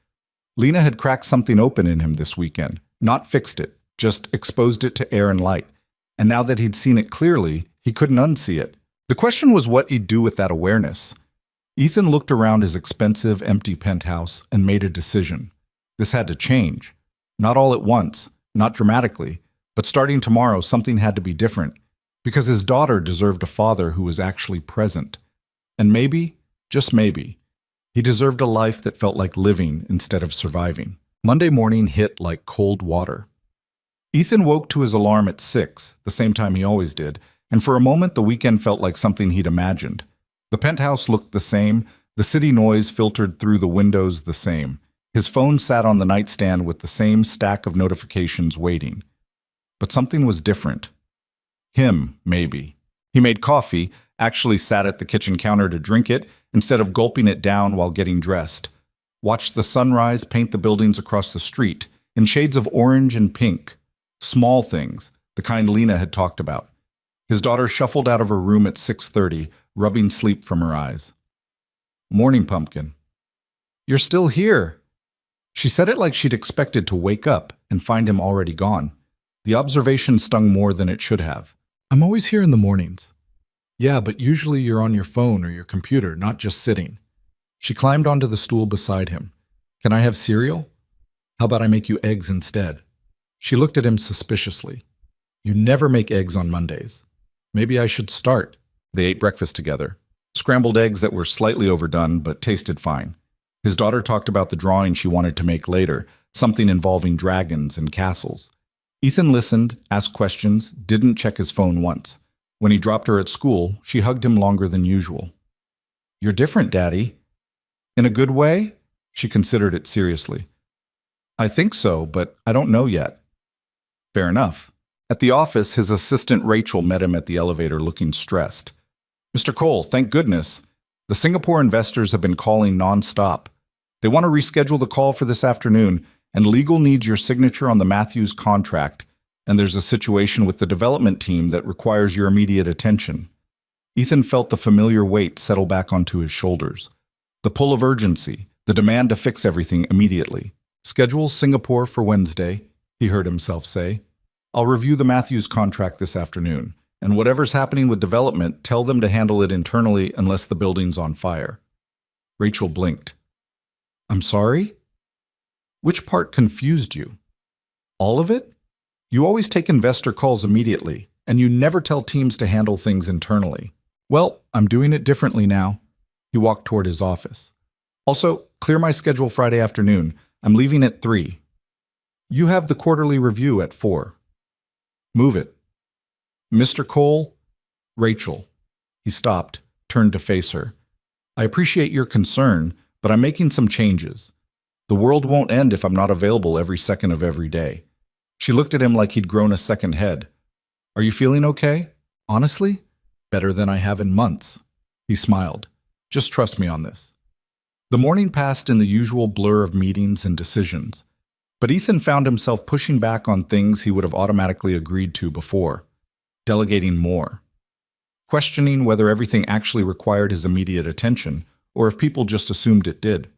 Lena had cracked something open in him this weekend, not fixed it, just exposed it to air and light. And now that he'd seen it clearly, he couldn't unsee it. The question was what he'd do with that awareness. Ethan looked around his expensive, empty penthouse and made a decision. This had to change. Not all at once, not dramatically, but starting tomorrow, something had to be different. Because his daughter deserved a father who was actually present. And maybe, just maybe, he deserved a life that felt like living instead of surviving. Monday morning hit like cold water. Ethan woke to his alarm at 6, the same time he always did, and for a moment the weekend felt like something he'd imagined. The penthouse looked the same, the city noise filtered through the windows the same. His phone sat on the nightstand with the same stack of notifications waiting. But something was different. Him, maybe. He made coffee, actually sat at the kitchen counter to drink it, instead of gulping it down while getting dressed. Watched the sunrise paint the buildings across the street, in shades of orange and pink. Small things, the kind Lena had talked about. His daughter shuffled out of her room at 6:30, rubbing sleep from her eyes. Morning, Pumpkin. You're still here. She said it like she'd expected to wake up and find him already gone. The observation stung more than it should have. I'm always here in the mornings. Yeah, but usually you're on your phone or your computer, not just sitting. She climbed onto the stool beside him. Can I have cereal? How about I make you eggs instead? She looked at him suspiciously. You never make eggs on Mondays. Maybe I should start. They ate breakfast together. Scrambled eggs that were slightly overdone, but tasted fine. His daughter talked about the drawing she wanted to make later, something involving dragons and castles. Ethan listened, asked questions, didn't check his phone once. When he dropped her at school, she hugged him longer than usual. You're different, Daddy. In a good way? She considered it seriously. I think so, but I don't know yet. Fair enough. At the office, his assistant Rachel met him at the elevator looking stressed. Mr. Cole, thank goodness. The Singapore investors have been calling non-stop. They want to reschedule the call for this afternoon, and legal needs your signature on the Matthews contract. and there's a situation with the development team that requires your immediate attention. Ethan felt the familiar weight settle back onto his shoulders. The pull of urgency, the demand to fix everything immediately. Schedule Singapore for Wednesday, he heard himself say. I'll review the Matthews contract this afternoon, and whatever's happening with development, tell them to handle it internally unless the building's on fire. Rachel blinked. I'm sorry? Which part confused you? All of it? You always take investor calls immediately, and you never tell teams to handle things internally. Well, I'm doing it differently now. He walked toward his office. Also, clear my schedule Friday afternoon. I'm leaving at 3. You have the quarterly review at 4. Move it. Mr. Cole? Rachel. He stopped, turned to face her. I appreciate your concern, but I'm making some changes. The world won't end if I'm not available every second of every day. She looked at him like he'd grown a second head. Are you feeling okay? Honestly? Better than I have in months. He smiled. Just trust me on this. The morning passed in the usual blur of meetings and decisions, but Ethan found himself pushing back on things he would have automatically agreed to before, delegating more, questioning whether everything actually required his immediate attention or if people just assumed it did.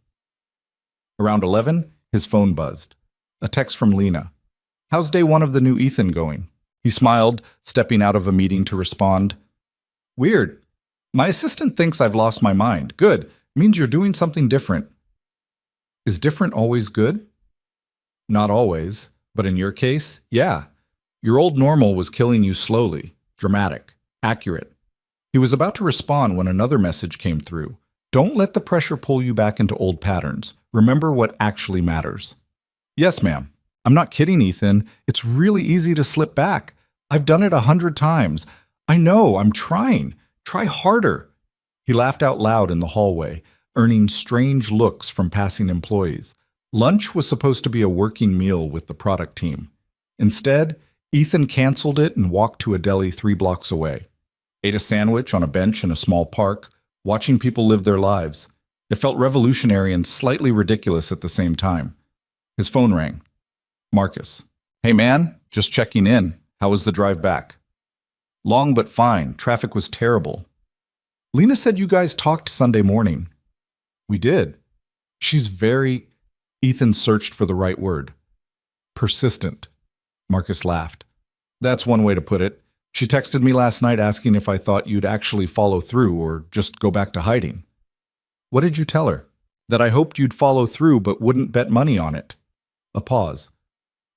Around 11, his phone buzzed. A text from Lena. How's day 1 of the new Ethan going? He smiled, stepping out of a meeting to respond. Weird. My assistant thinks I've lost my mind. Good. Means you're doing something different. Is different always good? Not always, but in your case, yeah. Your old normal was killing you slowly, dramatic, accurate. He was about to respond when another message came through. Don't let the pressure pull you back into old patterns. Remember what actually matters. Yes, ma'am. I'm not kidding, Ethan. It's really easy to slip back. I've done it 100 times. I know, I'm trying. Try harder. He laughed out loud in the hallway, earning strange looks from passing employees. Lunch was supposed to be a working meal with the product team. Instead, Ethan canceled it and walked to a deli 3 blocks away. Ate a sandwich on a bench in a small park, watching people live their lives. It felt revolutionary and slightly ridiculous at the same time. His phone rang. Marcus. Hey man, just checking in. How was the drive back? Long but fine. Traffic was terrible. Lena said you guys talked Sunday morning. We did. She's very... Ethan searched for the right word. Persistent. Marcus laughed. That's one way to put it. She texted me last night asking if I thought you'd actually follow through or just go back to hiding. What did you tell her? That I hoped you'd follow through but wouldn't bet money on it. A pause.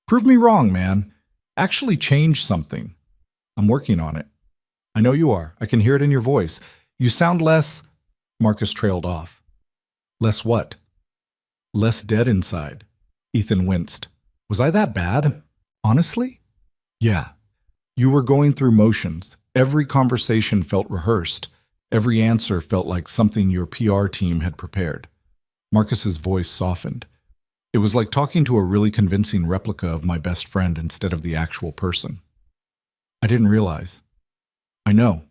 Prove me wrong, man. Actually change something. I'm working on it. I know you are. I can hear it in your voice. You sound less... Marcus trailed off. Less what? Less dead inside. Ethan winced. Was I that bad? Honestly? Yeah. You were going through motions. Every conversation felt rehearsed. Every answer felt like something your PR team had prepared. Marcus's voice softened. It was like talking to a really convincing replica of my best friend instead of the actual person. I didn't realize. I know.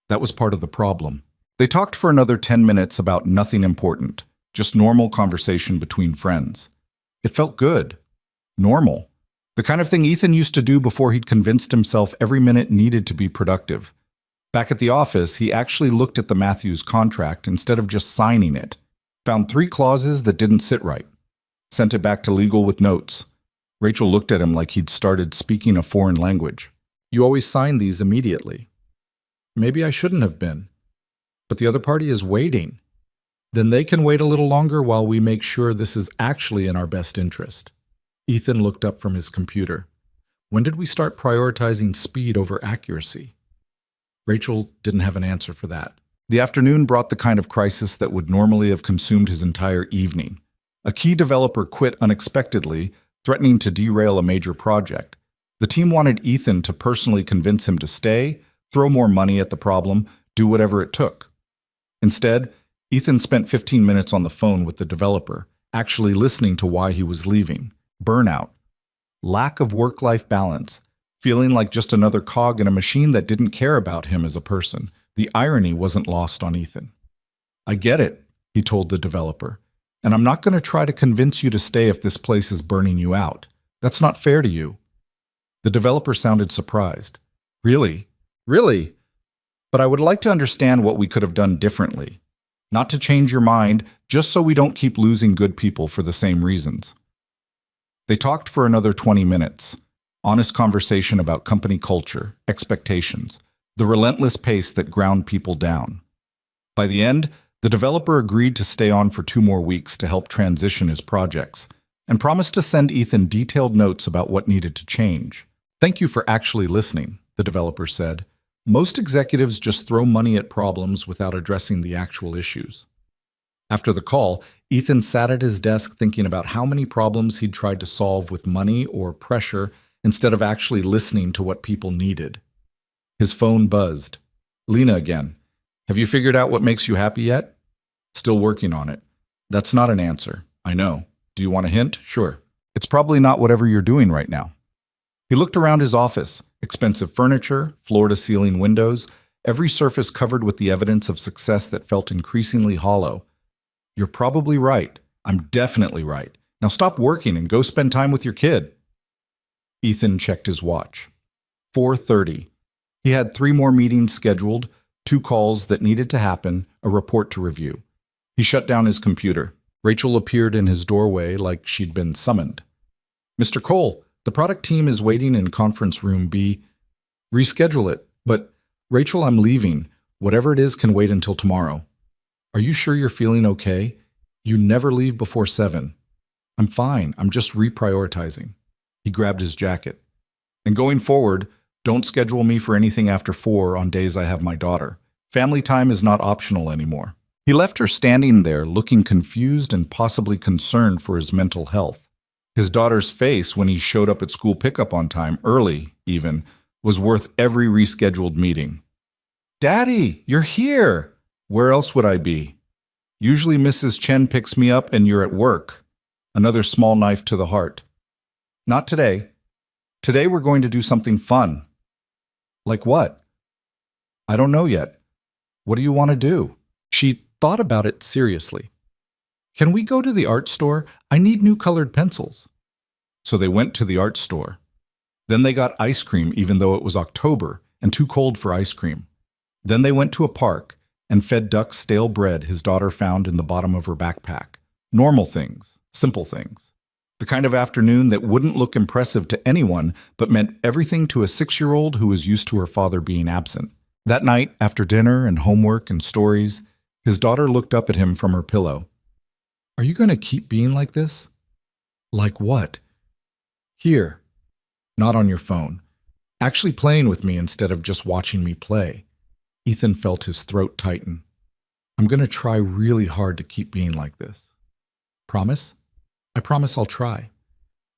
That was part of the problem. They talked for another 10 minutes about nothing important, just normal conversation between friends. It felt good. Normal. The kind of thing Ethan used to do before he'd convinced himself every minute needed to be productive. Back at the office, he actually looked at the Matthews contract instead of just signing it. Found 3 clauses that didn't sit right. Sent it back to legal with notes. Rachel looked at him like he'd started speaking a foreign language. You always sign these immediately. Maybe I shouldn't have been. But the other party is waiting. Then they can wait a little longer while we make sure this is actually in our best interest. Ethan looked up from his computer. When did we start prioritizing speed over accuracy? Rachel didn't have an answer for that. The afternoon brought the kind of crisis that would normally have consumed his entire evening. A key developer quit unexpectedly, threatening to derail a major project. The team wanted Ethan to personally convince him to stay, throw more money at the problem, do whatever it took. Instead, Ethan spent 15 minutes on the phone with the developer, actually listening to why he was leaving. Burnout. Lack of work-life balance. Feeling like just another cog in a machine that didn't care about him as a person. The irony wasn't lost on Ethan. I get it, he told the developer. And I'm not going to try to convince you to stay if this place is burning you out. That's not fair to you. The developer sounded surprised. Really? Really? But I would like to understand what we could have done differently. Not to change your mind, just so we don't keep losing good people for the same reasons. They talked for another 20 minutes. Honest conversation about company culture, expectations, the relentless pace that ground people down. By the end, the developer agreed to stay on for 2 more weeks to help transition his projects, and promised to send Ethan detailed notes about what needed to change. "Thank you for actually listening," the developer said. "Most executives just throw money at problems without addressing the actual issues." After the call, Ethan sat at his desk thinking about how many problems he'd tried to solve with money or pressure instead of actually listening to what people needed. His phone buzzed. "Lena again. Have you figured out what makes you happy yet?" "Still working on it." "That's not an answer. I know. Do you want a hint?" "Sure. It's probably not whatever you're doing right now." He looked around his office. Expensive furniture, floor-to-ceiling windows, every surface covered with the evidence of success that felt increasingly hollow. "You're probably right. I'm definitely right. Now stop working and go spend time with your kid." Ethan checked his watch. 4:30. He had 3 more meetings scheduled, 2 calls that needed to happen, a report to review. He shut down his computer. Rachel appeared in his doorway like she'd been summoned. "Mr. Cole, the product team is waiting in conference room B. Reschedule it. But, Rachel, I'm leaving. Whatever it is can wait until tomorrow." "Are you sure you're feeling okay? You never leave before 7. "I'm fine. I'm just reprioritizing." He grabbed his jacket. "And going forward, don't schedule me for anything after 4 on days I have my daughter. Family time is not optional anymore." He left her standing there, looking confused and possibly concerned for his mental health. His daughter's face when he showed up at school pickup on time, early even, was worth every rescheduled meeting. "Daddy, you're here!" "Where else would I be? Usually Mrs. Chen picks me up and you're at work." Another small knife to the heart. "Not today. Today we're going to do something fun." "Like what?" "I don't know yet." "What do you want to do?" She thought about it seriously. "Can we go to the art store? I need new colored pencils." So they went to the art store. Then they got ice cream even though it was October and too cold for ice cream. Then they went to a park and fed ducks stale bread his daughter found in the bottom of her backpack. Normal things, simple things. The kind of afternoon that wouldn't look impressive to anyone, but meant everything to a 6-year-old who was used to her father being absent. That night, after dinner and homework and stories, his daughter looked up at him from her pillow. "Are you going to keep being like this?" "Like what?" "Here. Not on your phone. Actually playing with me instead of just watching me play." Ethan felt his throat tighten. "I'm going to try really hard to keep being like this." "Promise?" "I promise I'll try.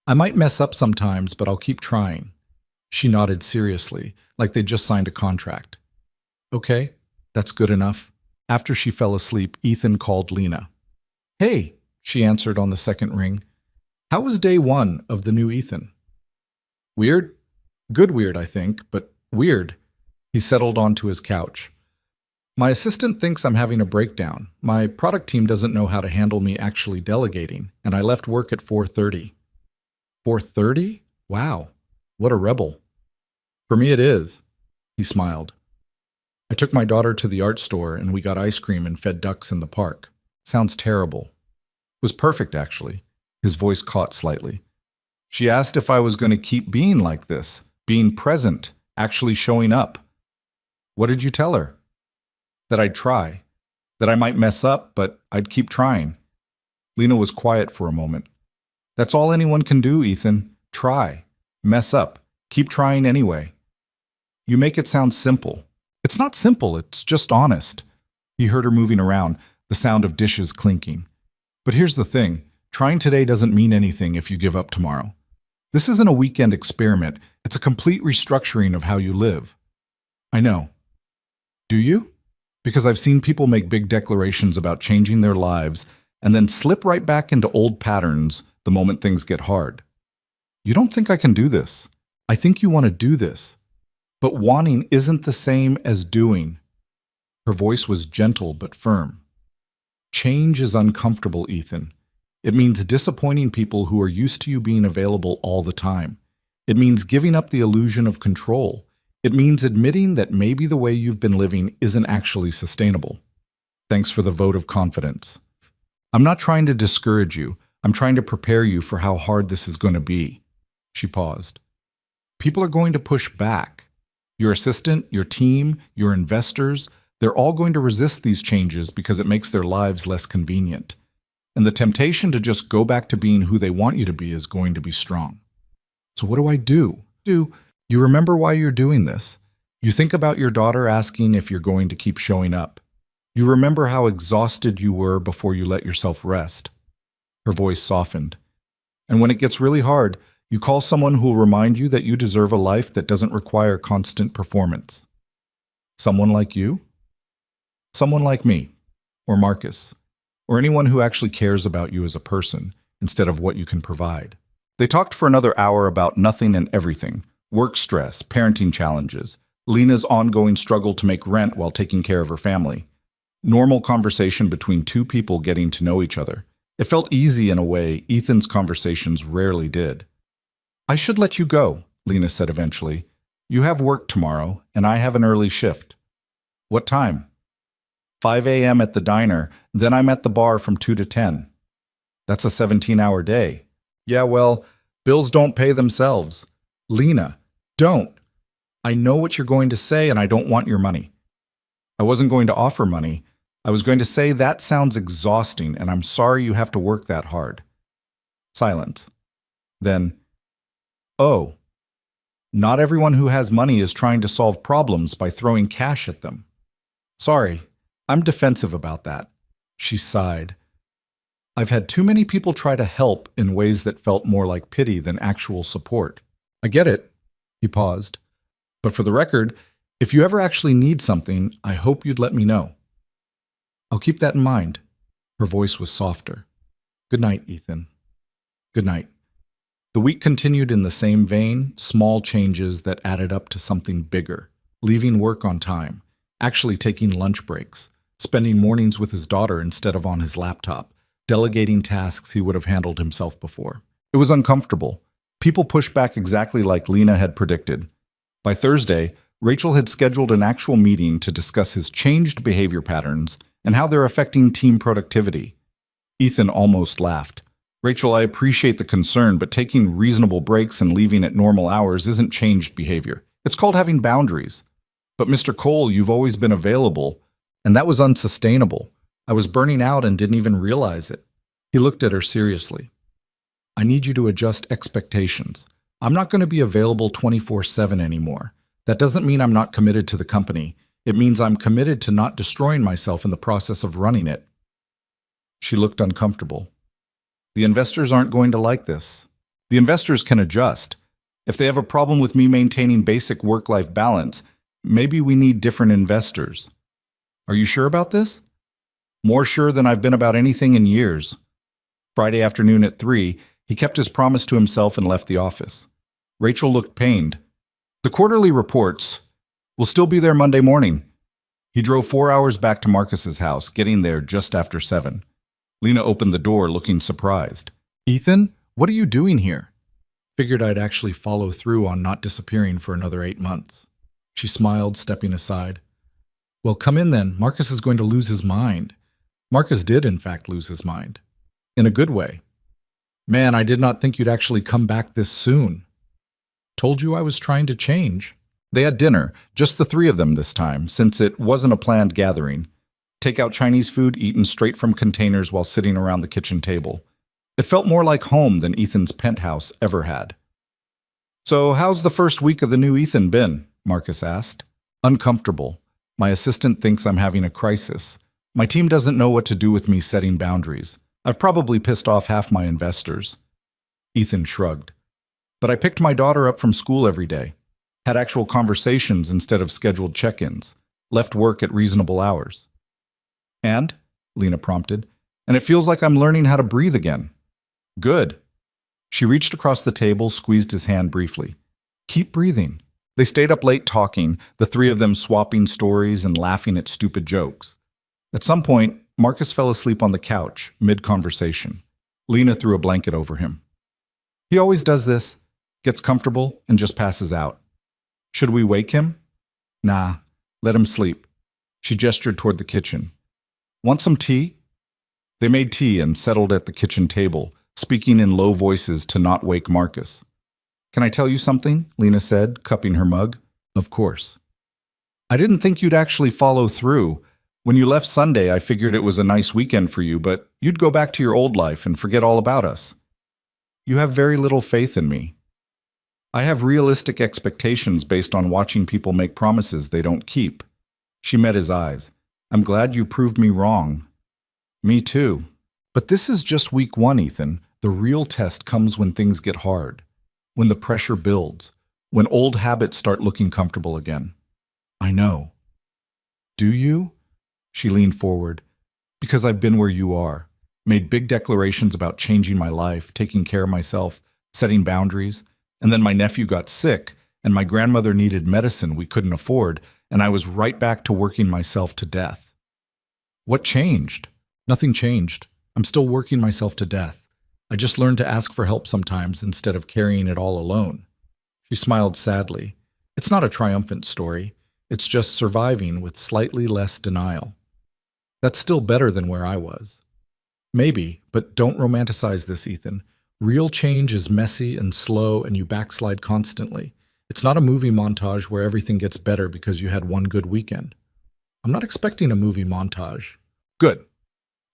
I might mess up sometimes, but I'll keep trying." She nodded seriously, like they'd just signed a contract. "Okay, that's good enough." After she fell asleep, Ethan called Lena. "Hey," she answered on the second ring. "How was day 1 of the new Ethan?" "Weird? Good weird, I think, but weird." He settled onto his couch. "My assistant thinks I'm having a breakdown. My product team doesn't know how to handle me actually delegating, and I left work at 4:30. 4:30? Wow, what a rebel." "For me it is." He smiled. "I took my daughter to the art store and we got ice cream and fed ducks in the park. Sounds terrible. It was perfect, actually." His voice caught slightly. "She asked if I was going to keep being like this, being present, actually showing up." "What did you tell her?" "That I'd try. That I might mess up, but I'd keep trying." Lena was quiet for a moment. "That's all anyone can do, Ethan. Try. Mess up. Keep trying anyway." "You make it sound simple." "It's not simple, it's just honest." He heard her moving around, the sound of dishes clinking. "But here's the thing. Trying today doesn't mean anything if you give up tomorrow. This isn't a weekend experiment. It's a complete restructuring of how you live." "I know." "Do you?" "Because I've seen people make big declarations about changing their lives and then slip right back into old patterns the moment things get hard." "You don't think I can do this. I think you want to do this. But wanting isn't the same as doing." Her voice was gentle but firm. "Change is uncomfortable, Ethan. It means disappointing people who are used to you being available all the time. It means giving up the illusion of control. It means admitting that maybe the way you've been living isn't actually sustainable. Thanks for the vote of confidence. I'm not trying to discourage you. I'm trying to prepare you for how hard this is going to be. She paused. People are going to push back. Your assistant, your team, your investors, they're all going to resist these changes because it makes their lives less convenient. And the temptation to just go back to being who they want you to be is going to be strong. So what do I do? You remember why you're doing this. You think about your daughter asking if you're going to keep showing up. You remember how exhausted you were before you let yourself rest. Her voice softened. And when it gets really hard, you call someone who will remind you that you deserve a life that doesn't require constant performance. Someone like you? Someone like me, or Marcus, or anyone who actually cares about you as a person instead of what you can provide. They talked for another hour about nothing and everything: work stress, parenting challenges, Lena's ongoing struggle to make rent while taking care of her family. Normal conversation between two people getting to know each other. It felt easy in a way Ethan's conversations rarely did. I should let you go, Lena said eventually. You have work tomorrow, and I have an early shift. What time? 5 a.m. at the diner, then I'm at the bar from 2 to 10. That's a 17-hour day. Yeah, well, bills don't pay themselves. Lena, don't. I know what you're going to say, and I don't want your money. I wasn't going to offer money. I was going to say that sounds exhausting, and I'm sorry you have to work that hard. Silence. Then, oh, not everyone who has money is trying to solve problems by throwing cash at them. Sorry, I'm defensive about that. She sighed. I've had too many people try to help in ways that felt more like pity than actual support. I get it. He paused. But for the record, if you ever actually need something, I hope you'd let me know. I'll keep that in mind. Her voice was softer. Good night, Ethan. Good night. The week continued in the same vein, small changes that added up to something bigger. Leaving work on time, actually taking lunch breaks, spending mornings with his daughter instead of on his laptop, delegating tasks he would have handled himself before. It was uncomfortable. People pushed back exactly like Lena had predicted. By Thursday, Rachel had scheduled an actual meeting to discuss his changed behavior patterns and how they're affecting team productivity. Ethan almost laughed. Rachel, I appreciate the concern, but taking reasonable breaks and leaving at normal hours isn't changed behavior. It's called having boundaries. But Mr. Cole, you've always been available, and that was unsustainable. I was burning out and didn't even realize it. He looked at her seriously. I need you to adjust expectations. I'm not going to be available 24/7 anymore. That doesn't mean I'm not committed to the company. It means I'm committed to not destroying myself in the process of running it. She looked uncomfortable. The investors aren't going to like this. The investors can adjust. If they have a problem with me maintaining basic work-life balance, maybe we need different investors. Are you sure about this? More sure than I've been about anything in years. Friday afternoon at 3, he kept his promise to himself and left the office. Rachel looked pained. The quarterly reports will still be there Monday morning. He drove 4 hours back to Marcus's house, getting there just after 7. Lena opened the door, looking surprised. Ethan, what are you doing here? Figured I'd actually follow through on not disappearing for another 8 months. She smiled, stepping aside. Well, come in then. Marcus is going to lose his mind. Marcus did, in fact, lose his mind. In a good way. Man, I did not think you'd actually come back this soon. Told you I was trying to change. They had dinner, just the 3 of them this time, since it wasn't a planned gathering. Takeout Chinese food eaten straight from containers while sitting around the kitchen table. It felt more like home than Ethan's penthouse ever had. So how's the first week of the new Ethan been? Marcus asked. Uncomfortable. My assistant thinks I'm having a crisis. My team doesn't know what to do with me setting boundaries. I've probably pissed off half my investors. Ethan shrugged. But I picked my daughter up from school every day. Had actual conversations instead of scheduled check-ins. Left work at reasonable hours. And? Lena prompted. And it feels like I'm learning how to breathe again. Good. She reached across the table, squeezed his hand briefly. Keep breathing. They stayed up late talking, the 3 of them swapping stories and laughing at stupid jokes. At some point, Marcus fell asleep on the couch, mid-conversation. Lena threw a blanket over him. He always does this. gets comfortable, and just passes out. Should we wake him? Nah, let him sleep. She gestured toward the kitchen. Want some tea? They made tea and settled at the kitchen table, speaking in low voices to not wake Marcus. Can I tell you something? Lena said, cupping her mug. Of course. I didn't think you'd actually follow through. When you left Sunday, I figured it was a nice weekend for you, but you'd go back to your old life and forget all about us. You have very little faith in me. I have realistic expectations based on watching people make promises they don't keep. She met his eyes. I'm glad you proved me wrong. Me too. But this is just week 1, Ethan. The real test comes when things get hard, when the pressure builds, when old habits start looking comfortable again. I know. Do you? She leaned forward. Because I've been where you are, made big declarations about changing my life, taking care of myself, setting boundaries, and then my nephew got sick, and my grandmother needed medicine we couldn't afford, and I was right back to working myself to death. What changed? Nothing changed. I'm still working myself to death. I just learned to ask for help sometimes instead of carrying it all alone. She smiled sadly. It's not a triumphant story. It's just surviving with slightly less denial. That's still better than where I was. Maybe, but don't romanticize this, Ethan. Real change is messy and slow, and you backslide constantly. It's not a movie montage where everything gets better because you had one good weekend. I'm not expecting a movie montage. Good.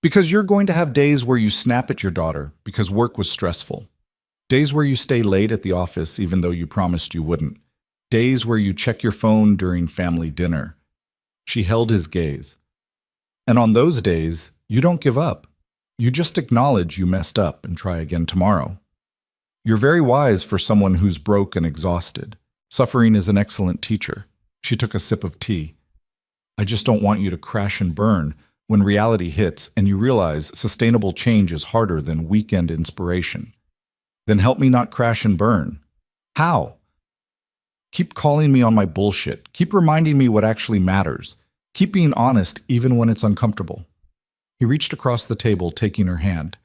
Because you're going to have days where you snap at your daughter because work was stressful. Days where you stay late at the office even though you promised you wouldn't. Days where you check your phone during family dinner. She held his gaze. And on those days, you don't give up. You just acknowledge you messed up and try again tomorrow. You're very wise for someone who's broke and exhausted. Suffering is an excellent teacher. She took a sip of tea. I just don't want you to crash and burn when reality hits and you realize sustainable change is harder than weekend inspiration. Then help me not crash and burn. How? Keep calling me on my bullshit. Keep reminding me what actually matters. Keep being honest even when it's uncomfortable. He reached across the table, taking her hand.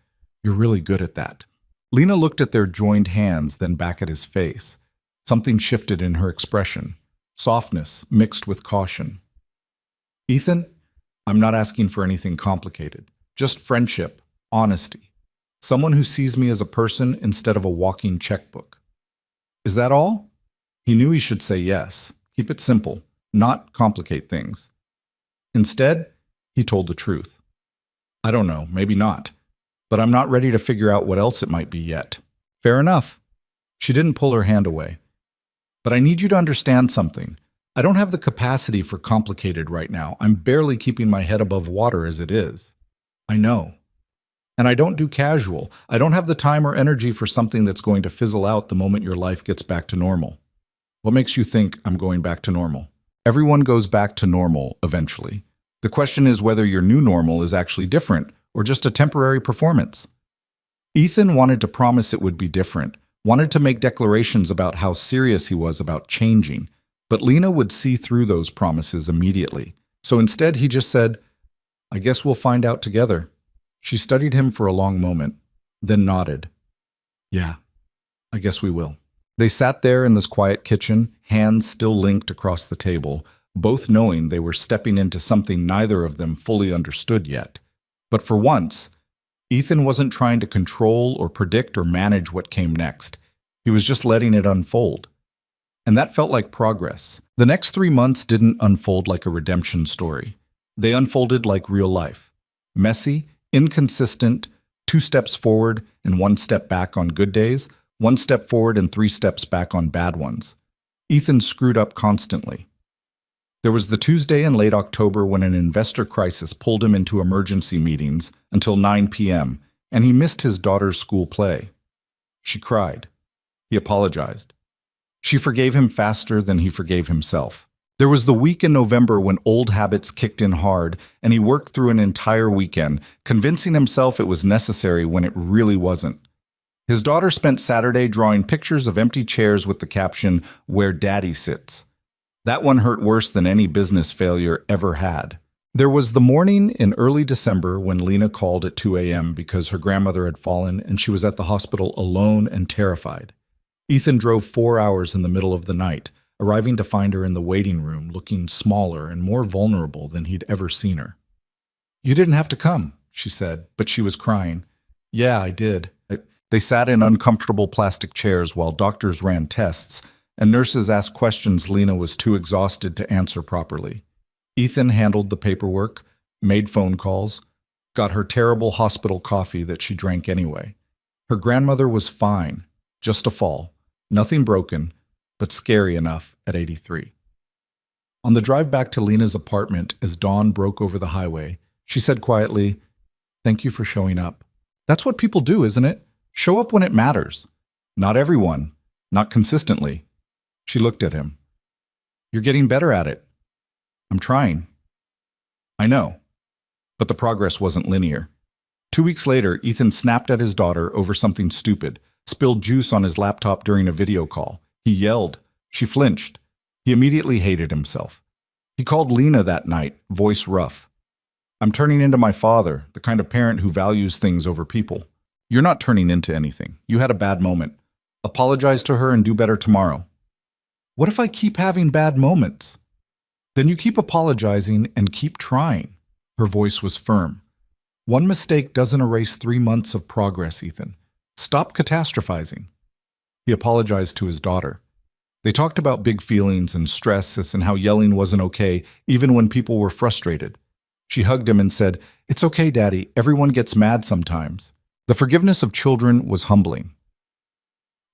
You're really good at that. Lena looked at their joined hands, then back at his face. Something shifted in her expression. Softness mixed with caution. Ethan, I'm not asking for anything complicated. Just friendship, honesty. Someone who sees me as a person instead of a walking checkbook. Is that all? He knew he should say yes. Keep it simple, not complicate things. Instead, he told the truth. I don't know, maybe not. But I'm not ready to figure out what else it might be yet. Fair enough. She didn't pull her hand away. But I need you to understand something. I don't have the capacity for complicated right now. I'm barely keeping my head above water as it is. I know. And I don't do casual. I don't have the time or energy for something that's going to fizzle out the moment your life gets back to normal. What makes you think I'm going back to normal? Everyone goes back to normal eventually. The question is whether your new normal is actually different or just a temporary performance. Ethan wanted to promise it would be different, wanted to make declarations about how serious he was about changing, but Lena would see through those promises immediately. So instead he just said, I guess we'll find out together. She studied him for a long moment, then nodded. Yeah, I guess we will. They sat there in this quiet kitchen, hands still linked across the table, both knowing they were stepping into something neither of them fully understood yet. But for once, Ethan wasn't trying to control or predict or manage what came next. He was just letting it unfold. And that felt like progress. The next 3 months didn't unfold like a redemption story. They unfolded like real life. Messy, inconsistent, 2 steps forward and 1 step back on good days, 1 step forward and 3 steps back on bad ones. Ethan screwed up constantly. There was the Tuesday in late October when an investor crisis pulled him into emergency meetings until 9 p.m., and he missed his daughter's school play. She cried. He apologized. She forgave him faster than he forgave himself. There was the week in November when old habits kicked in hard, and he worked through an entire weekend, convincing himself it was necessary when it really wasn't. His daughter spent Saturday drawing pictures of empty chairs with the caption, "Where Daddy Sits." That one hurt worse than any business failure ever had. There was the morning in early December when Lena called at 2 a.m. because her grandmother had fallen and she was at the hospital alone and terrified. Ethan drove 4 hours in the middle of the night, arriving to find her in the waiting room looking smaller and more vulnerable than he'd ever seen her. "You didn't have to come," she said, but she was crying. "Yeah, I did." They sat in uncomfortable plastic chairs while doctors ran tests and nurses asked questions Lena was too exhausted to answer properly. Ethan handled the paperwork, made phone calls, got her terrible hospital coffee that she drank anyway. Her grandmother was fine, just a fall, nothing broken, but scary enough at 83. On the drive back to Lena's apartment as dawn broke over the highway, she said quietly, "Thank you for showing up." That's what people do, isn't it? Show up when it matters. Not everyone, not consistently. She looked at him. "You're getting better at it." "I'm trying." "I know." But the progress wasn't linear. 2 weeks later, Ethan snapped at his daughter over something stupid, spilled juice on his laptop during a video call. He yelled. She flinched. He immediately hated himself. He called Lena that night, voice rough. "I'm turning into my father, the kind of parent who values things over people." "You're not turning into anything. You had a bad moment. Apologize to her and do better tomorrow." "What if I keep having bad moments?" "Then you keep apologizing and keep trying." Her voice was firm. "One mistake doesn't erase 3 months of progress, Ethan. Stop catastrophizing." He apologized to his daughter. They talked about big feelings and stress and how yelling wasn't okay, even when people were frustrated. She hugged him and said, "It's okay, Daddy. Everyone gets mad sometimes." The forgiveness of children was humbling.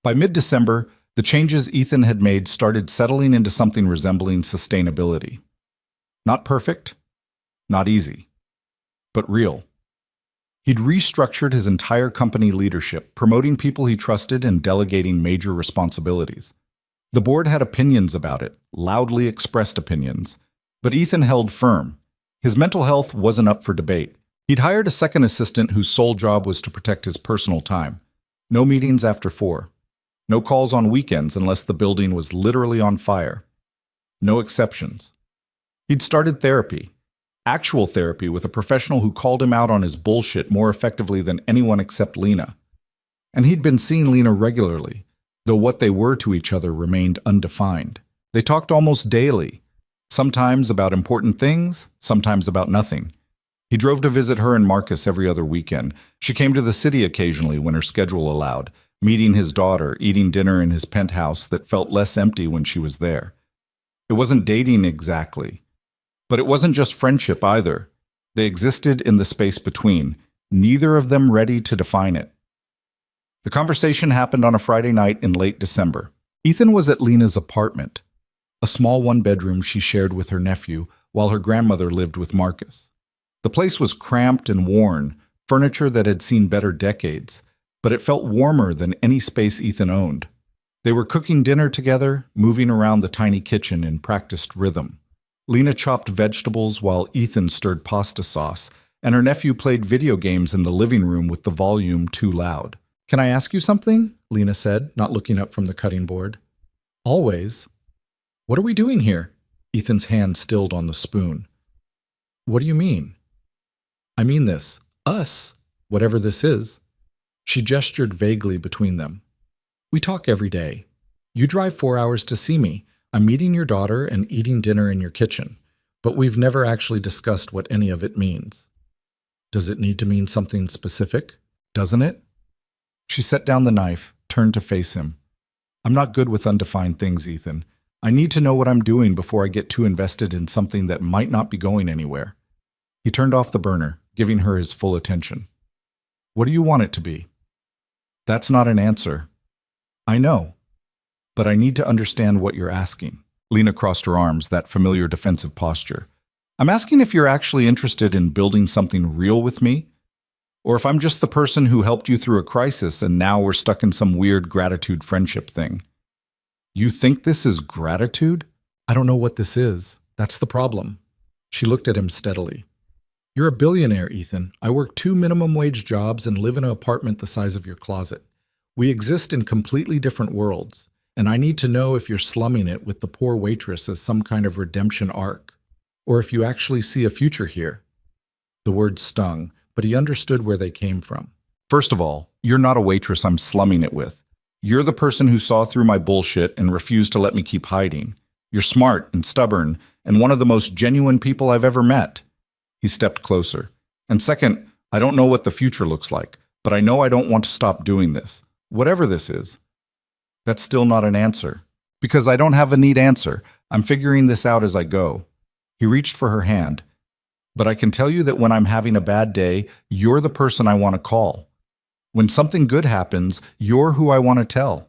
By mid-December, the changes Ethan had made started settling into something resembling sustainability. Not perfect, not easy, but real. He'd restructured his entire company leadership, promoting people he trusted and delegating major responsibilities. The board had opinions about it, loudly expressed opinions, but Ethan held firm. His mental health wasn't up for debate. He'd hired a second assistant whose sole job was to protect his personal time. No meetings after 4. No calls on weekends unless the building was literally on fire. No exceptions. He'd started therapy. Actual therapy with a professional who called him out on his bullshit more effectively than anyone except Lena. And he'd been seeing Lena regularly, though what they were to each other remained undefined. They talked almost daily, sometimes about important things, sometimes about nothing. He drove to visit her and Marcus every other weekend. She came to the city occasionally when her schedule allowed, meeting his daughter, eating dinner in his penthouse that felt less empty when she was there. It wasn't dating exactly, but it wasn't just friendship either. They existed in the space between, neither of them ready to define it. The conversation happened on a Friday night in late December. Ethan was at Lena's apartment, a small one-bedroom she shared with her nephew, while her grandmother lived with Marcus. The place was cramped and worn, furniture that had seen better decades, but it felt warmer than any space Ethan owned. They were cooking dinner together, moving around the tiny kitchen in practiced rhythm. Lena chopped vegetables while Ethan stirred pasta sauce, and her nephew played video games in the living room with the volume too loud. "Can I ask you something?" Lena said, not looking up from the cutting board. "Always." "What are we doing here?" Ethan's hand stilled on the spoon. "What do you mean?" "I mean this. Us. Whatever this is." She gestured vaguely between them. "We talk every day. You drive 4 hours to see me. I'm meeting your daughter and eating dinner in your kitchen. But we've never actually discussed what any of it means." "Does it need to mean something specific? Doesn't it?" She set down the knife, turned to face him. "I'm not good with undefined things, Ethan. I need to know what I'm doing before I get too invested in something that might not be going anywhere." He turned off the burner, giving her his full attention. "What do you want it to be?" "That's not an answer." "I know, but I need to understand what you're asking." Lena crossed her arms, that familiar defensive posture. "I'm asking if you're actually interested in building something real with me, or if I'm just the person who helped you through a crisis and now we're stuck in some weird gratitude friendship thing." "You think this is gratitude?" "I don't know what this is. That's the problem." She looked at him steadily. "You're a billionaire, Ethan. I work 2 minimum wage jobs and live in an apartment the size of your closet. We exist in completely different worlds, and I need to know if you're slumming it with the poor waitress as some kind of redemption arc, or if you actually see a future here." The words stung, but he understood where they came from. "First of all, you're not a waitress I'm slumming it with. You're the person who saw through my bullshit and refused to let me keep hiding. You're smart and stubborn and one of the most genuine people I've ever met. He stepped closer. And second, I don't know what the future looks like, but I know I don't want to stop doing this, whatever this is. That's still not an answer. Because I don't have a neat answer. I'm figuring this out as I go. He reached for her hand. But I can tell you that when I'm having a bad day, you're the person I want to call. When something good happens, you're who I want to tell.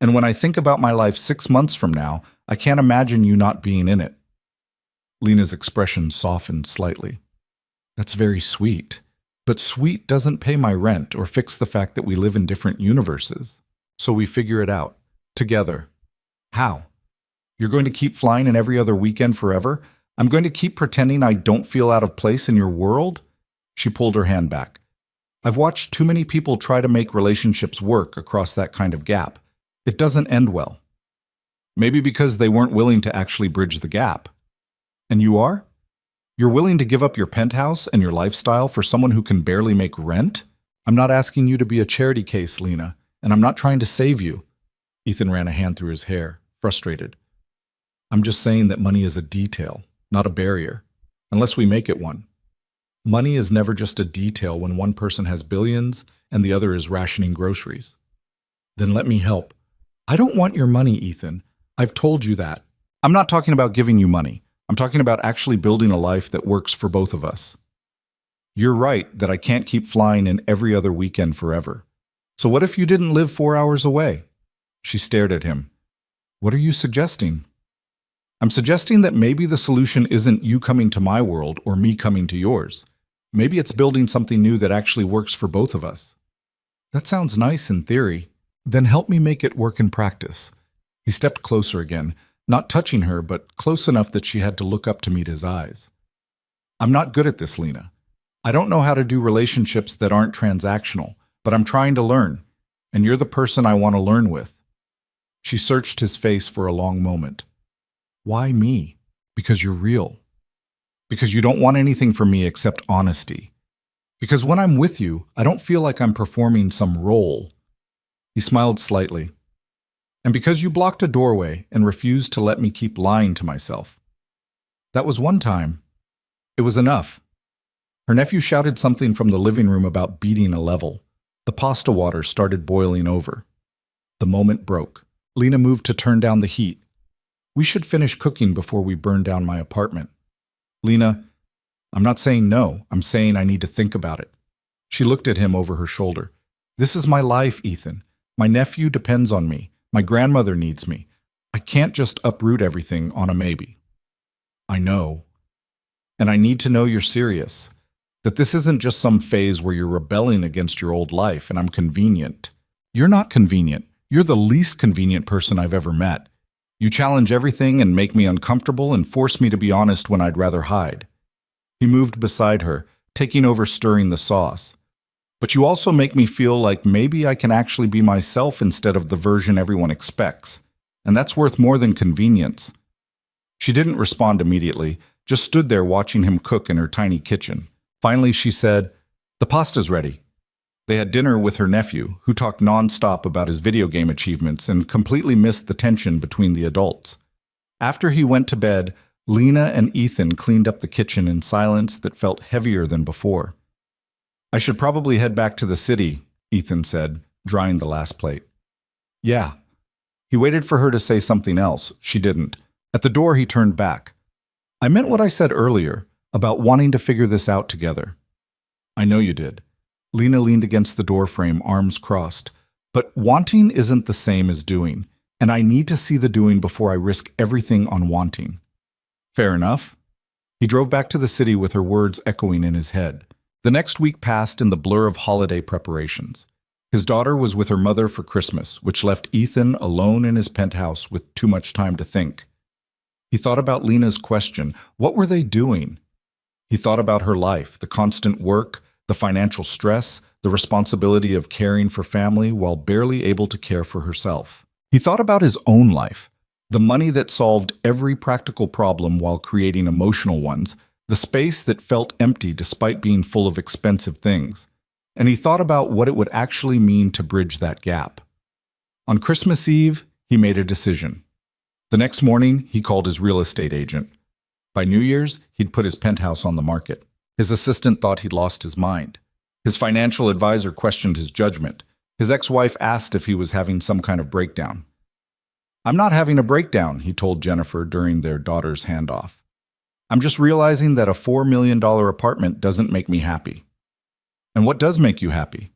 And when I think about my life 6 months from now, I can't imagine you not being in it. Lena's expression softened slightly. That's very sweet. But sweet doesn't pay my rent or fix the fact that we live in different universes. So we figure it out. Together. How? You're going to keep flying in every other weekend forever? I'm going to keep pretending I don't feel out of place in your world? She pulled her hand back. I've watched too many people try to make relationships work across that kind of gap. It doesn't end well. Maybe because they weren't willing to actually bridge the gap. And you are? You're willing to give up your penthouse and your lifestyle for someone who can barely make rent? I'm not asking you to be a charity case, Lena, and I'm not trying to save you. Ethan ran a hand through his hair, frustrated. I'm just saying that money is a detail, not a barrier, unless we make it one. Money is never just a detail when one person has billions and the other is rationing groceries. Then let me help. I don't want your money, Ethan. I've told you that. I'm not talking about giving you money. I'm talking about actually building a life that works for both of us. You're right that I can't keep flying in every other weekend forever. So what if you didn't live 4 hours away? She stared at him. What are you suggesting? I'm suggesting that maybe the solution isn't you coming to my world or me coming to yours. Maybe it's building something new that actually works for both of us. That sounds nice in theory. Then help me make it work in practice. He stepped closer again, not touching her, but close enough that she had to look up to meet his eyes. I'm not good at this, Lena. I don't know how to do relationships that aren't transactional, but I'm trying to learn, and you're the person I want to learn with. She searched his face for a long moment. Why me? Because you're real. Because you don't want anything from me except honesty. Because when I'm with you, I don't feel like I'm performing some role. He smiled slightly. And because you blocked a doorway and refused to let me keep lying to myself. That was one time. It was enough. Her nephew shouted something from the living room about beating a level. The pasta water started boiling over. The moment broke. Lena moved to turn down the heat. We should finish cooking before we burn down my apartment. Lena, I'm not saying no. I'm saying I need to think about it. She looked at him over her shoulder. This is my life, Ethan. My nephew depends on me. My grandmother needs me. I can't just uproot everything on a maybe. I know. And I need to know you're serious. That this isn't just some phase where you're rebelling against your old life and I'm convenient. You're not convenient. You're the least convenient person I've ever met. You challenge everything and make me uncomfortable and force me to be honest when I'd rather hide. He moved beside her, taking over stirring the sauce. But you also make me feel like maybe I can actually be myself instead of the version everyone expects. And that's worth more than convenience. She didn't respond immediately, just stood there watching him cook in her tiny kitchen. Finally, she said, "The pasta's ready." They had dinner with her nephew, who talked non-stop about his video game achievements and completely missed the tension between the adults. After he went to bed, Lena and Ethan cleaned up the kitchen in silence that felt heavier than before. I should probably head back to the city, Ethan said, drying the last plate. Yeah. He waited for her to say something else. She didn't. At the door, he turned back. I meant what I said earlier, about wanting to figure this out together. I know you did. Lena leaned against the doorframe, arms crossed. But wanting isn't the same as doing, and I need to see the doing before I risk everything on wanting. Fair enough. He drove back to the city with her words echoing in his head. The next week passed in the blur of holiday preparations. His daughter was with her mother for Christmas, which left Ethan alone in his penthouse with too much time to think. He thought about Lena's question, what were they doing? He thought about her life, the constant work, the financial stress, the responsibility of caring for family while barely able to care for herself. He thought about his own life, the money that solved every practical problem while creating emotional ones, the space that felt empty despite being full of expensive things. And he thought about what it would actually mean to bridge that gap. On Christmas Eve, he made a decision. The next morning, he called his real estate agent. By New Year's, he'd put his penthouse on the market. His assistant thought he'd lost his mind. His financial advisor questioned his judgment. His ex-wife asked if he was having some kind of breakdown. "I'm not having a breakdown," he told Jennifer during their daughter's handoff. "I'm just realizing that a $4 million apartment doesn't make me happy." "And what does make you happy?"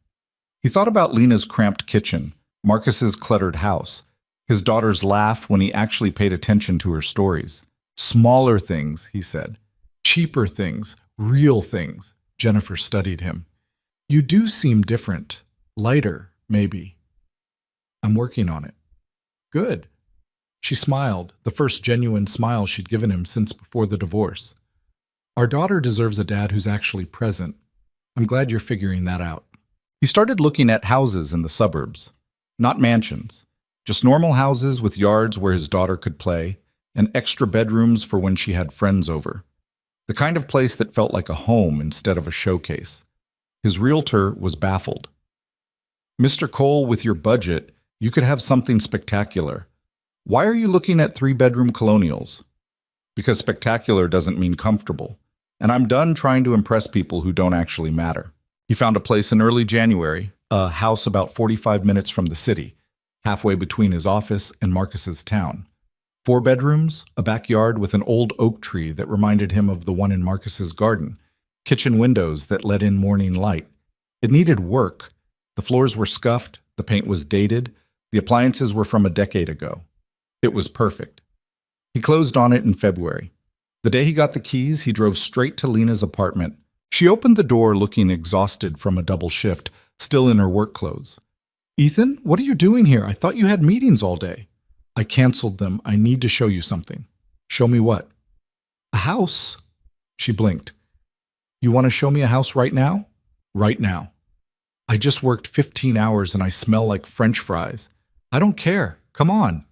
He thought about Lena's cramped kitchen, Marcus's cluttered house, his daughter's laugh when he actually paid attention to her stories. "Smaller things," he said. "Cheaper things, real things." Jennifer studied him. "You do seem different. Lighter, maybe." "I'm working on it." "Good." She smiled, the first genuine smile she'd given him since before the divorce. "Our daughter deserves a dad who's actually present. I'm glad you're figuring that out." He started looking at houses in the suburbs. Not mansions, just normal houses with yards where his daughter could play, and extra bedrooms for when she had friends over. The kind of place that felt like a home instead of a showcase. His realtor was baffled. "Mr. Cole, with your budget, you could have something spectacular. Why are you looking at 3-bedroom colonials?" "Because spectacular doesn't mean comfortable, and I'm done trying to impress people who don't actually matter." He found a place in early January, a house about 45 minutes from the city, halfway between his office and Marcus's town. 4 bedrooms, a backyard with an old oak tree that reminded him of the one in Marcus's garden, kitchen windows that let in morning light. It needed work. The floors were scuffed, the paint was dated, the appliances were from a decade ago. It was perfect. He closed on it in February. The day he got the keys, he drove straight to Lena's apartment. She opened the door looking exhausted from a double shift, still in her work clothes. "Ethan, what are you doing here? I thought you had meetings all day." "I canceled them. I need to show you something." "Show me what?" "A house." She blinked. "You want to show me a house right now?" "Right now." "I just worked 15 hours and I smell like French fries." "I don't care. Come on."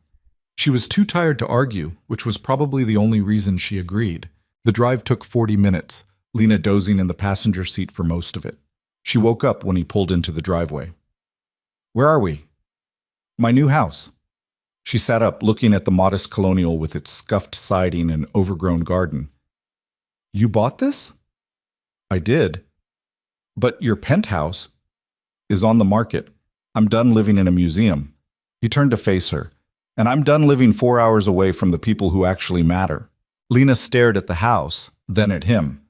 She was too tired to argue, which was probably the only reason she agreed. The drive took 40 minutes, Lena dozing in the passenger seat for most of it. She woke up when he pulled into the driveway. "Where are we?" "My new house." She sat up, looking at the modest colonial with its scuffed siding and overgrown garden. "You bought this?" "I did. But your penthouse is on the market. I'm done living in a museum." He turned to face her. "And I'm done living 4 hours away from the people who actually matter." Lena stared at the house, then at him.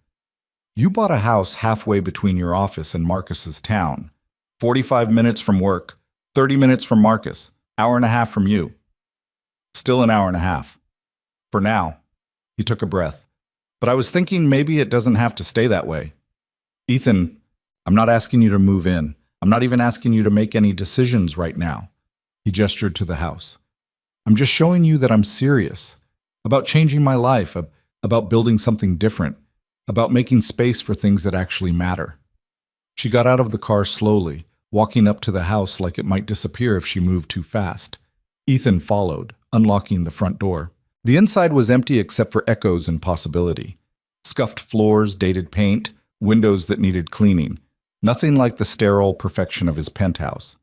"You bought a house halfway between your office and Marcus's town. 45 minutes from work, 30 minutes from Marcus, hour and a half from you." "Still an hour and a half. For now." He took a breath. "But I was thinking maybe it doesn't have to stay that way." "Ethan, I'm not asking you to move in. I'm not even asking you to make any decisions right now." He gestured to the house. "I'm just showing you that I'm serious. About changing my life, about building something different, about making space for things that actually matter." She got out of the car slowly, walking up to the house like it might disappear if she moved too fast. Ethan followed, unlocking the front door. The inside was empty except for echoes and possibility. Scuffed floors, dated paint, windows that needed cleaning. Nothing like the sterile perfection of his penthouse.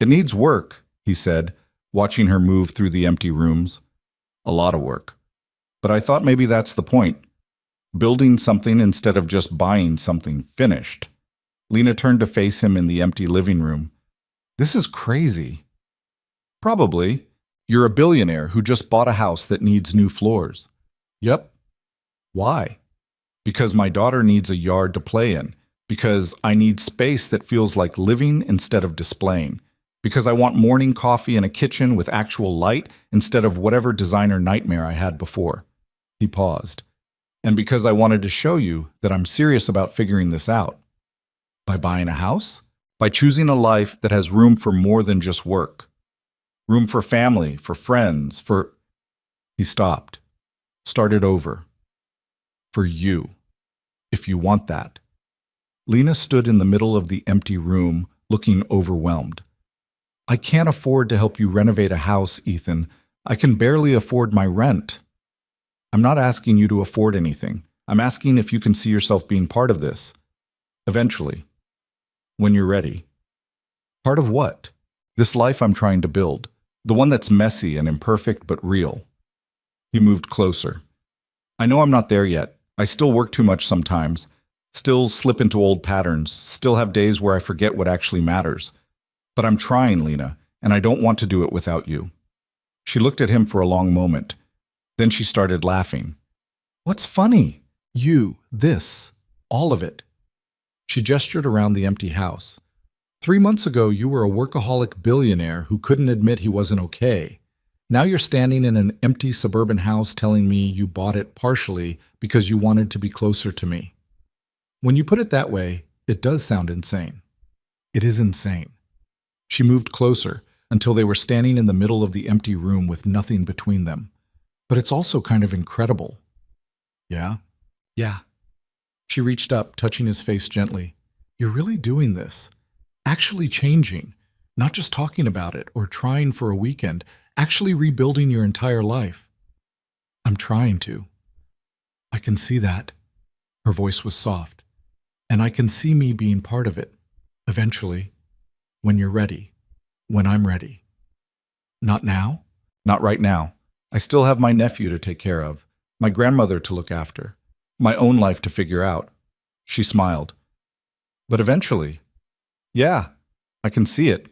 "It needs work," he said, watching her move through the empty rooms. "A lot of work. But I thought maybe that's the point. Building something instead of just buying something finished." Lena turned to face him in the empty living room. "This is crazy." "Probably. You're a billionaire who just bought a house that needs new floors." "Yep." "Why?" "Because my daughter needs a yard to play in. Because I need space that feels like living instead of displaying. Because I want morning coffee in a kitchen with actual light instead of whatever designer nightmare I had before." He paused. "And because I wanted to show you that I'm serious about figuring this out." "By buying a house?" "By choosing a life that has room for more than just work. Room for family, for friends, for..." He stopped. Started over. "For you. If you want that." Lena stood in the middle of the empty room, looking overwhelmed. "I can't afford to help you renovate a house, Ethan. I can barely afford my rent." "I'm not asking you to afford anything. I'm asking if you can see yourself being part of this. Eventually. When you're ready." "Part of what?" This life I'm trying to build. The one that's messy and imperfect but real. He moved closer. I know I'm not there yet. I still work too much sometimes. Still slip into old patterns. Still have days where I forget what actually matters. But I'm trying, Lena, and I don't want to do it without you. She looked at him for a long moment. Then she started laughing. What's funny? You, this, all of it. She gestured around the empty house. 3 months ago, you were a workaholic billionaire who couldn't admit he wasn't okay. Now you're standing in an empty suburban house telling me you bought it partially because you wanted to be closer to me. When you put it that way, it does sound insane. It is insane. She moved closer until they were standing in the middle of the empty room with nothing between them. But it's also kind of incredible. Yeah? Yeah. She reached up, touching his face gently. You're really doing this. Actually changing. Not just talking about it or trying for a weekend. Actually rebuilding your entire life. I'm trying to. I can see that. Her voice was soft. And I can see me being part of it. Eventually. When you're ready. When I'm ready. Not now? Not right now. I still have my nephew to take care of. My grandmother to look after. My own life to figure out. She smiled. But eventually. Yeah, I can see it.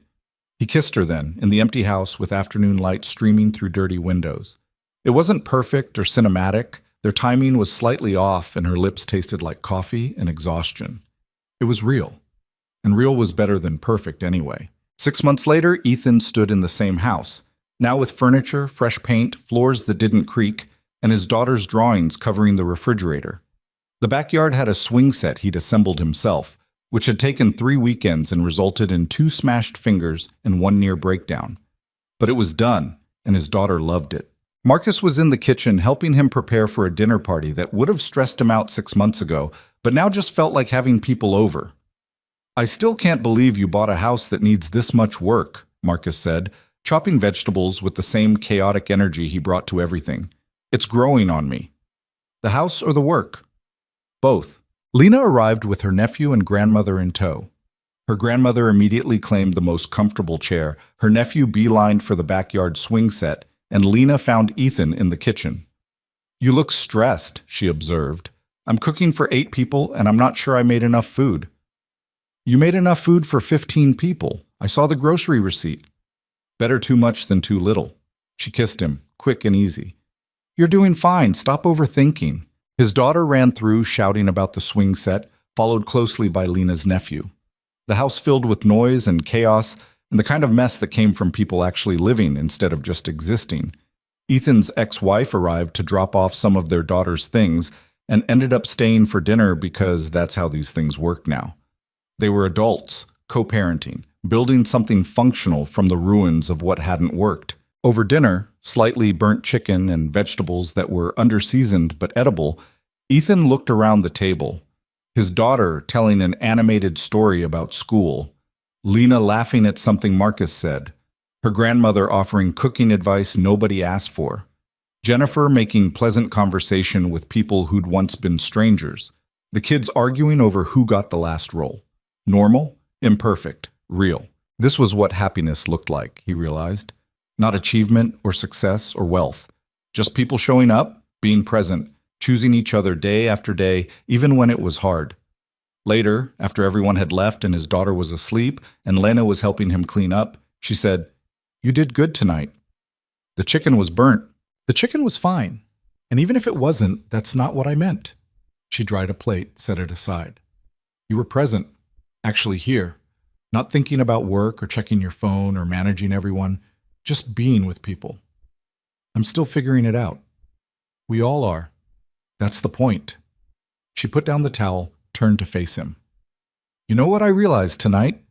He kissed her then, in the empty house with afternoon light streaming through dirty windows. It wasn't perfect or cinematic. Their timing was slightly off and her lips tasted like coffee and exhaustion. It was real. And real was better than perfect anyway. 6 months later, Ethan stood in the same house, now with furniture, fresh paint, floors that didn't creak, and his daughter's drawings covering the refrigerator. The backyard had a swing set he'd assembled himself, which had taken 3 weekends and resulted in 2 smashed fingers and 1 near breakdown. But it was done, and his daughter loved it. Marcus was in the kitchen helping him prepare for a dinner party that would have stressed him out 6 months ago, but now just felt like having people over. I still can't believe you bought a house that needs this much work, Marcus said, chopping vegetables with the same chaotic energy he brought to everything. It's growing on me. The house or the work? Both. Lena arrived with her nephew and grandmother in tow. Her grandmother immediately claimed the most comfortable chair, her nephew beelined for the backyard swing set, and Lena found Ethan in the kitchen. You look stressed, she observed. I'm cooking for 8 people, and I'm not sure I made enough food. You made enough food for 15 people. I saw the grocery receipt. Better too much than too little. She kissed him, quick and easy. You're doing fine. Stop overthinking. His daughter ran through, shouting about the swing set, followed closely by Lena's nephew. The house filled with noise and chaos, and the kind of mess that came from people actually living instead of just existing. Ethan's ex-wife arrived to drop off some of their daughter's things and ended up staying for dinner because that's how these things work now. They were adults, co-parenting, building something functional from the ruins of what hadn't worked. Over dinner, slightly burnt chicken and vegetables that were under-seasoned but edible, Ethan looked around the table, his daughter telling an animated story about school, Lena laughing at something Marcus said, her grandmother offering cooking advice nobody asked for, Jennifer making pleasant conversation with people who'd once been strangers, the kids arguing over who got the last role. Normal, imperfect, real. This was what happiness looked like, he realized. Not achievement or success or wealth. Just people showing up, being present, choosing each other day after day, even when it was hard. Later, after everyone had left and his daughter was asleep and Lena was helping him clean up, she said, You did good tonight. The chicken was burnt. The chicken was fine. And even if it wasn't, that's not what I meant. She dried a plate, set it aside. You were present, actually here, not thinking about work or checking your phone or managing everyone, just being with people. I'm still figuring it out. We all are. That's the point. She put down the towel, turned to face him. You know what I realized tonight?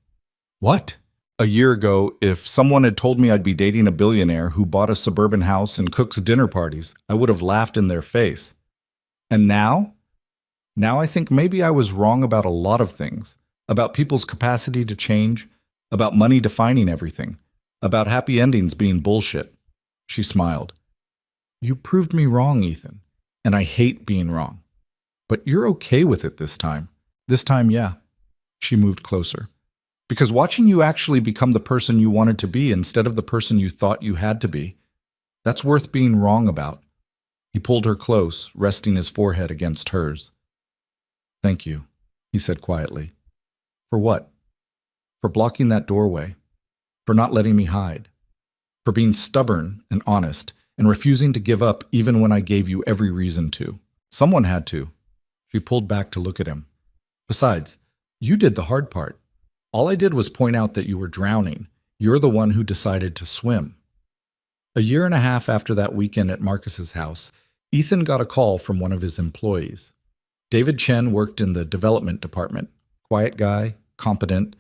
What? A year ago, if someone had told me I'd be dating a billionaire who bought a suburban house and cooks dinner parties, I would have laughed in their face. And now? Now I think maybe I was wrong about a lot of things. About people's capacity to change, about money defining everything, about happy endings being bullshit. She smiled. You proved me wrong, Ethan, and I hate being wrong. But you're okay with it this time. This time, yeah. She moved closer. Because watching you actually become the person you wanted to be instead of the person you thought you had to be, that's worth being wrong about. He pulled her close, resting his forehead against hers. Thank you, he said quietly. For what? For blocking that doorway. For not letting me hide. For being stubborn and honest and refusing to give up even when I gave you every reason to. Someone had to. She pulled back to look at him. Besides, you did the hard part. All I did was point out that you were drowning. You're the one who decided to swim. A year and a half after that weekend at Marcus's house, Ethan got a call from one of his employees. David Chen worked in the development department. Quiet guy, competent,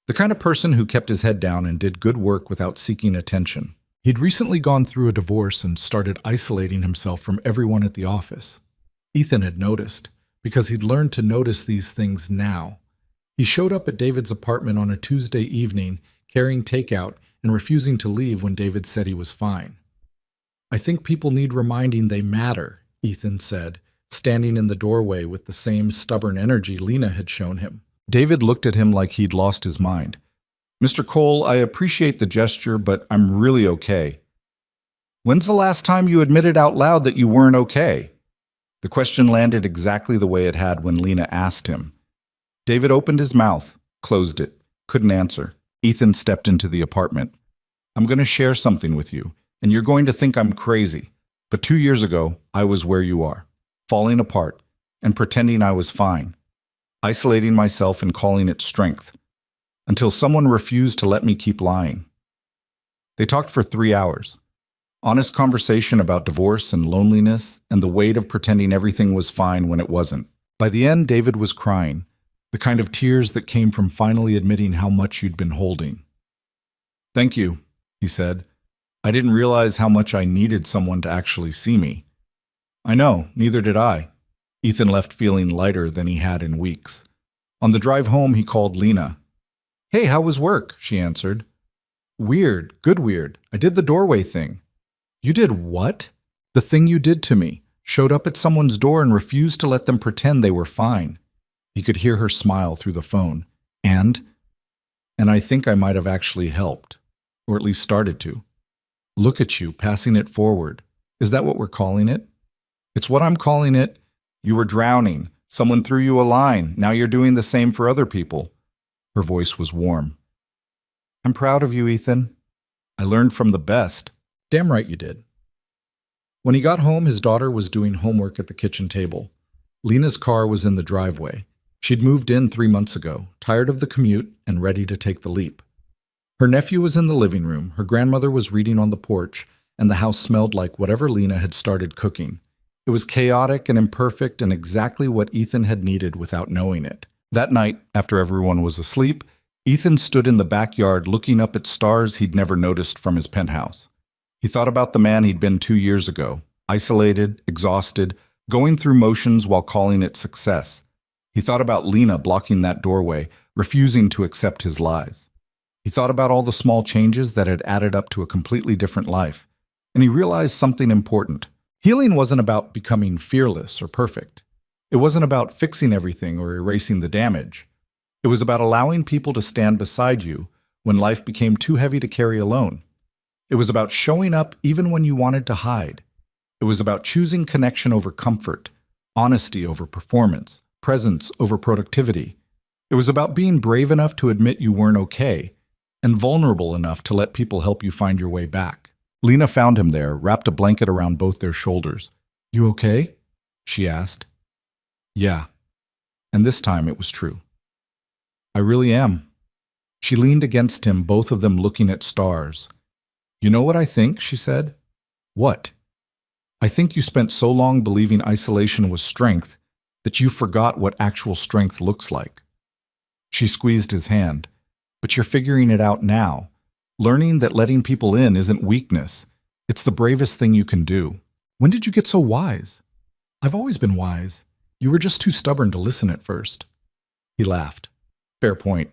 the kind of person who kept his head down and did good work without seeking attention. He'd recently gone through a divorce and started isolating himself from everyone at the office. Ethan had noticed, because he'd learned to notice these things now. He showed up at David's apartment on a Tuesday evening, carrying takeout and refusing to leave when David said he was fine. I think people need reminding they matter, Ethan said, standing in the doorway with the same stubborn energy Lena had shown him. David looked at him like he'd lost his mind. Mr. Cole, I appreciate the gesture, but I'm really okay. When's the last time you admitted out loud that you weren't okay? The question landed exactly the way it had when Lena asked him. David opened his mouth, closed it, couldn't answer. Ethan stepped into the apartment. I'm going to share something with you, and you're going to think I'm crazy. But 2 years ago, I was where you are, falling apart and pretending I was fine, isolating myself and calling it strength, until someone refused to let me keep lying. They talked for 3 hours. Honest conversation about divorce and loneliness and the weight of pretending everything was fine when it wasn't. By the end, David was crying, the kind of tears that came from finally admitting how much you'd been holding. Thank you, he said. I didn't realize how much I needed someone to actually see me. I know, neither did I. Ethan left feeling lighter than he had in weeks. On the drive home, he called Lena. Hey, how was work? She answered. Weird, good weird. I did the doorway thing. You did what? The thing you did to me. Showed up at someone's door and refused to let them pretend they were fine. He could hear her smile through the phone. And I think I might have actually helped. Or at least started to. Look at you, passing it forward. Is that what we're calling it? It's what I'm calling it. You were drowning. Someone threw you a line. Now you're doing the same for other people. Her voice was warm. I'm proud of you, Ethan. I learned from the best. Damn right you did. When he got home, his daughter was doing homework at the kitchen table. Lena's car was in the driveway. She'd moved in 3 months ago, tired of the commute and ready to take the leap. Her nephew was in the living room, her grandmother was reading on the porch, and the house smelled like whatever Lena had started cooking. It was chaotic and imperfect and exactly what Ethan had needed without knowing it. That night, after everyone was asleep, Ethan stood in the backyard looking up at stars he'd never noticed from his penthouse. He thought about the man he'd been 2 years ago, isolated, exhausted, going through motions while calling it success. He thought about Lena blocking that doorway, refusing to accept his lies. He thought about all the small changes that had added up to a completely different life. And he realized something important. Healing wasn't about becoming fearless or perfect. It wasn't about fixing everything or erasing the damage. It was about allowing people to stand beside you when life became too heavy to carry alone. It was about showing up even when you wanted to hide. It was about choosing connection over comfort, honesty over performance, presence over productivity. It was about being brave enough to admit you weren't okay, and vulnerable enough to let people help you find your way back. Lena found him there, wrapped a blanket around both their shoulders. You okay? She asked. Yeah. And this time it was true. I really am. She leaned against him, both of them looking at stars. You know what I think? She said. What? I think you spent so long believing isolation was strength that you forgot what actual strength looks like. She squeezed his hand. But you're figuring it out now. Learning that letting people in isn't weakness. It's the bravest thing you can do. When did you get so wise? I've always been wise. You were just too stubborn to listen at first. He laughed. Fair point.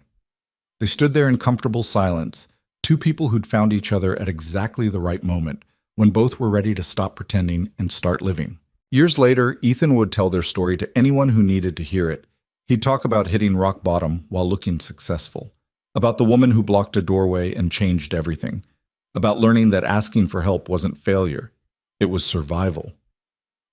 They stood there in comfortable silence, two people who'd found each other at exactly the right moment, when both were ready to stop pretending and start living. Years later, Ethan would tell their story to anyone who needed to hear it. He'd talk about hitting rock bottom while looking successful. about the woman who blocked a doorway and changed everything, about learning that asking for help wasn't failure, it was survival.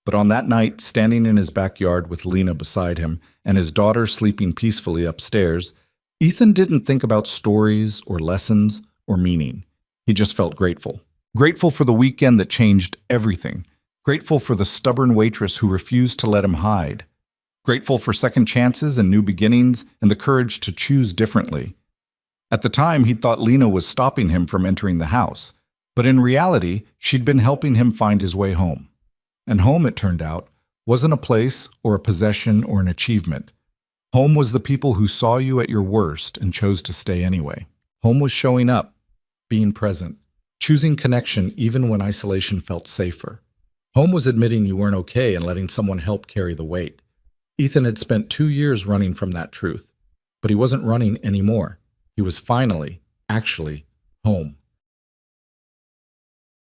But on that night, standing in his backyard with Lena beside him and his daughter sleeping peacefully upstairs, Ethan didn't think about stories or lessons or meaning. He just felt grateful. Grateful for the weekend that changed everything. Grateful for the stubborn waitress who refused to let him hide. Grateful for second chances and new beginnings and the courage to choose differently. At the time, he thought Lena was stopping him from entering the house, but in reality, she'd been helping him find his way home. And home, it turned out, wasn't a place or a possession or an achievement. Home was the people who saw you at your worst and chose to stay anyway. Home was showing up, being present, choosing connection even when isolation felt safer. Home was admitting you weren't okay and letting someone help carry the weight. Ethan had spent 2 years running from that truth, but he wasn't running anymore. He was finally, actually, home.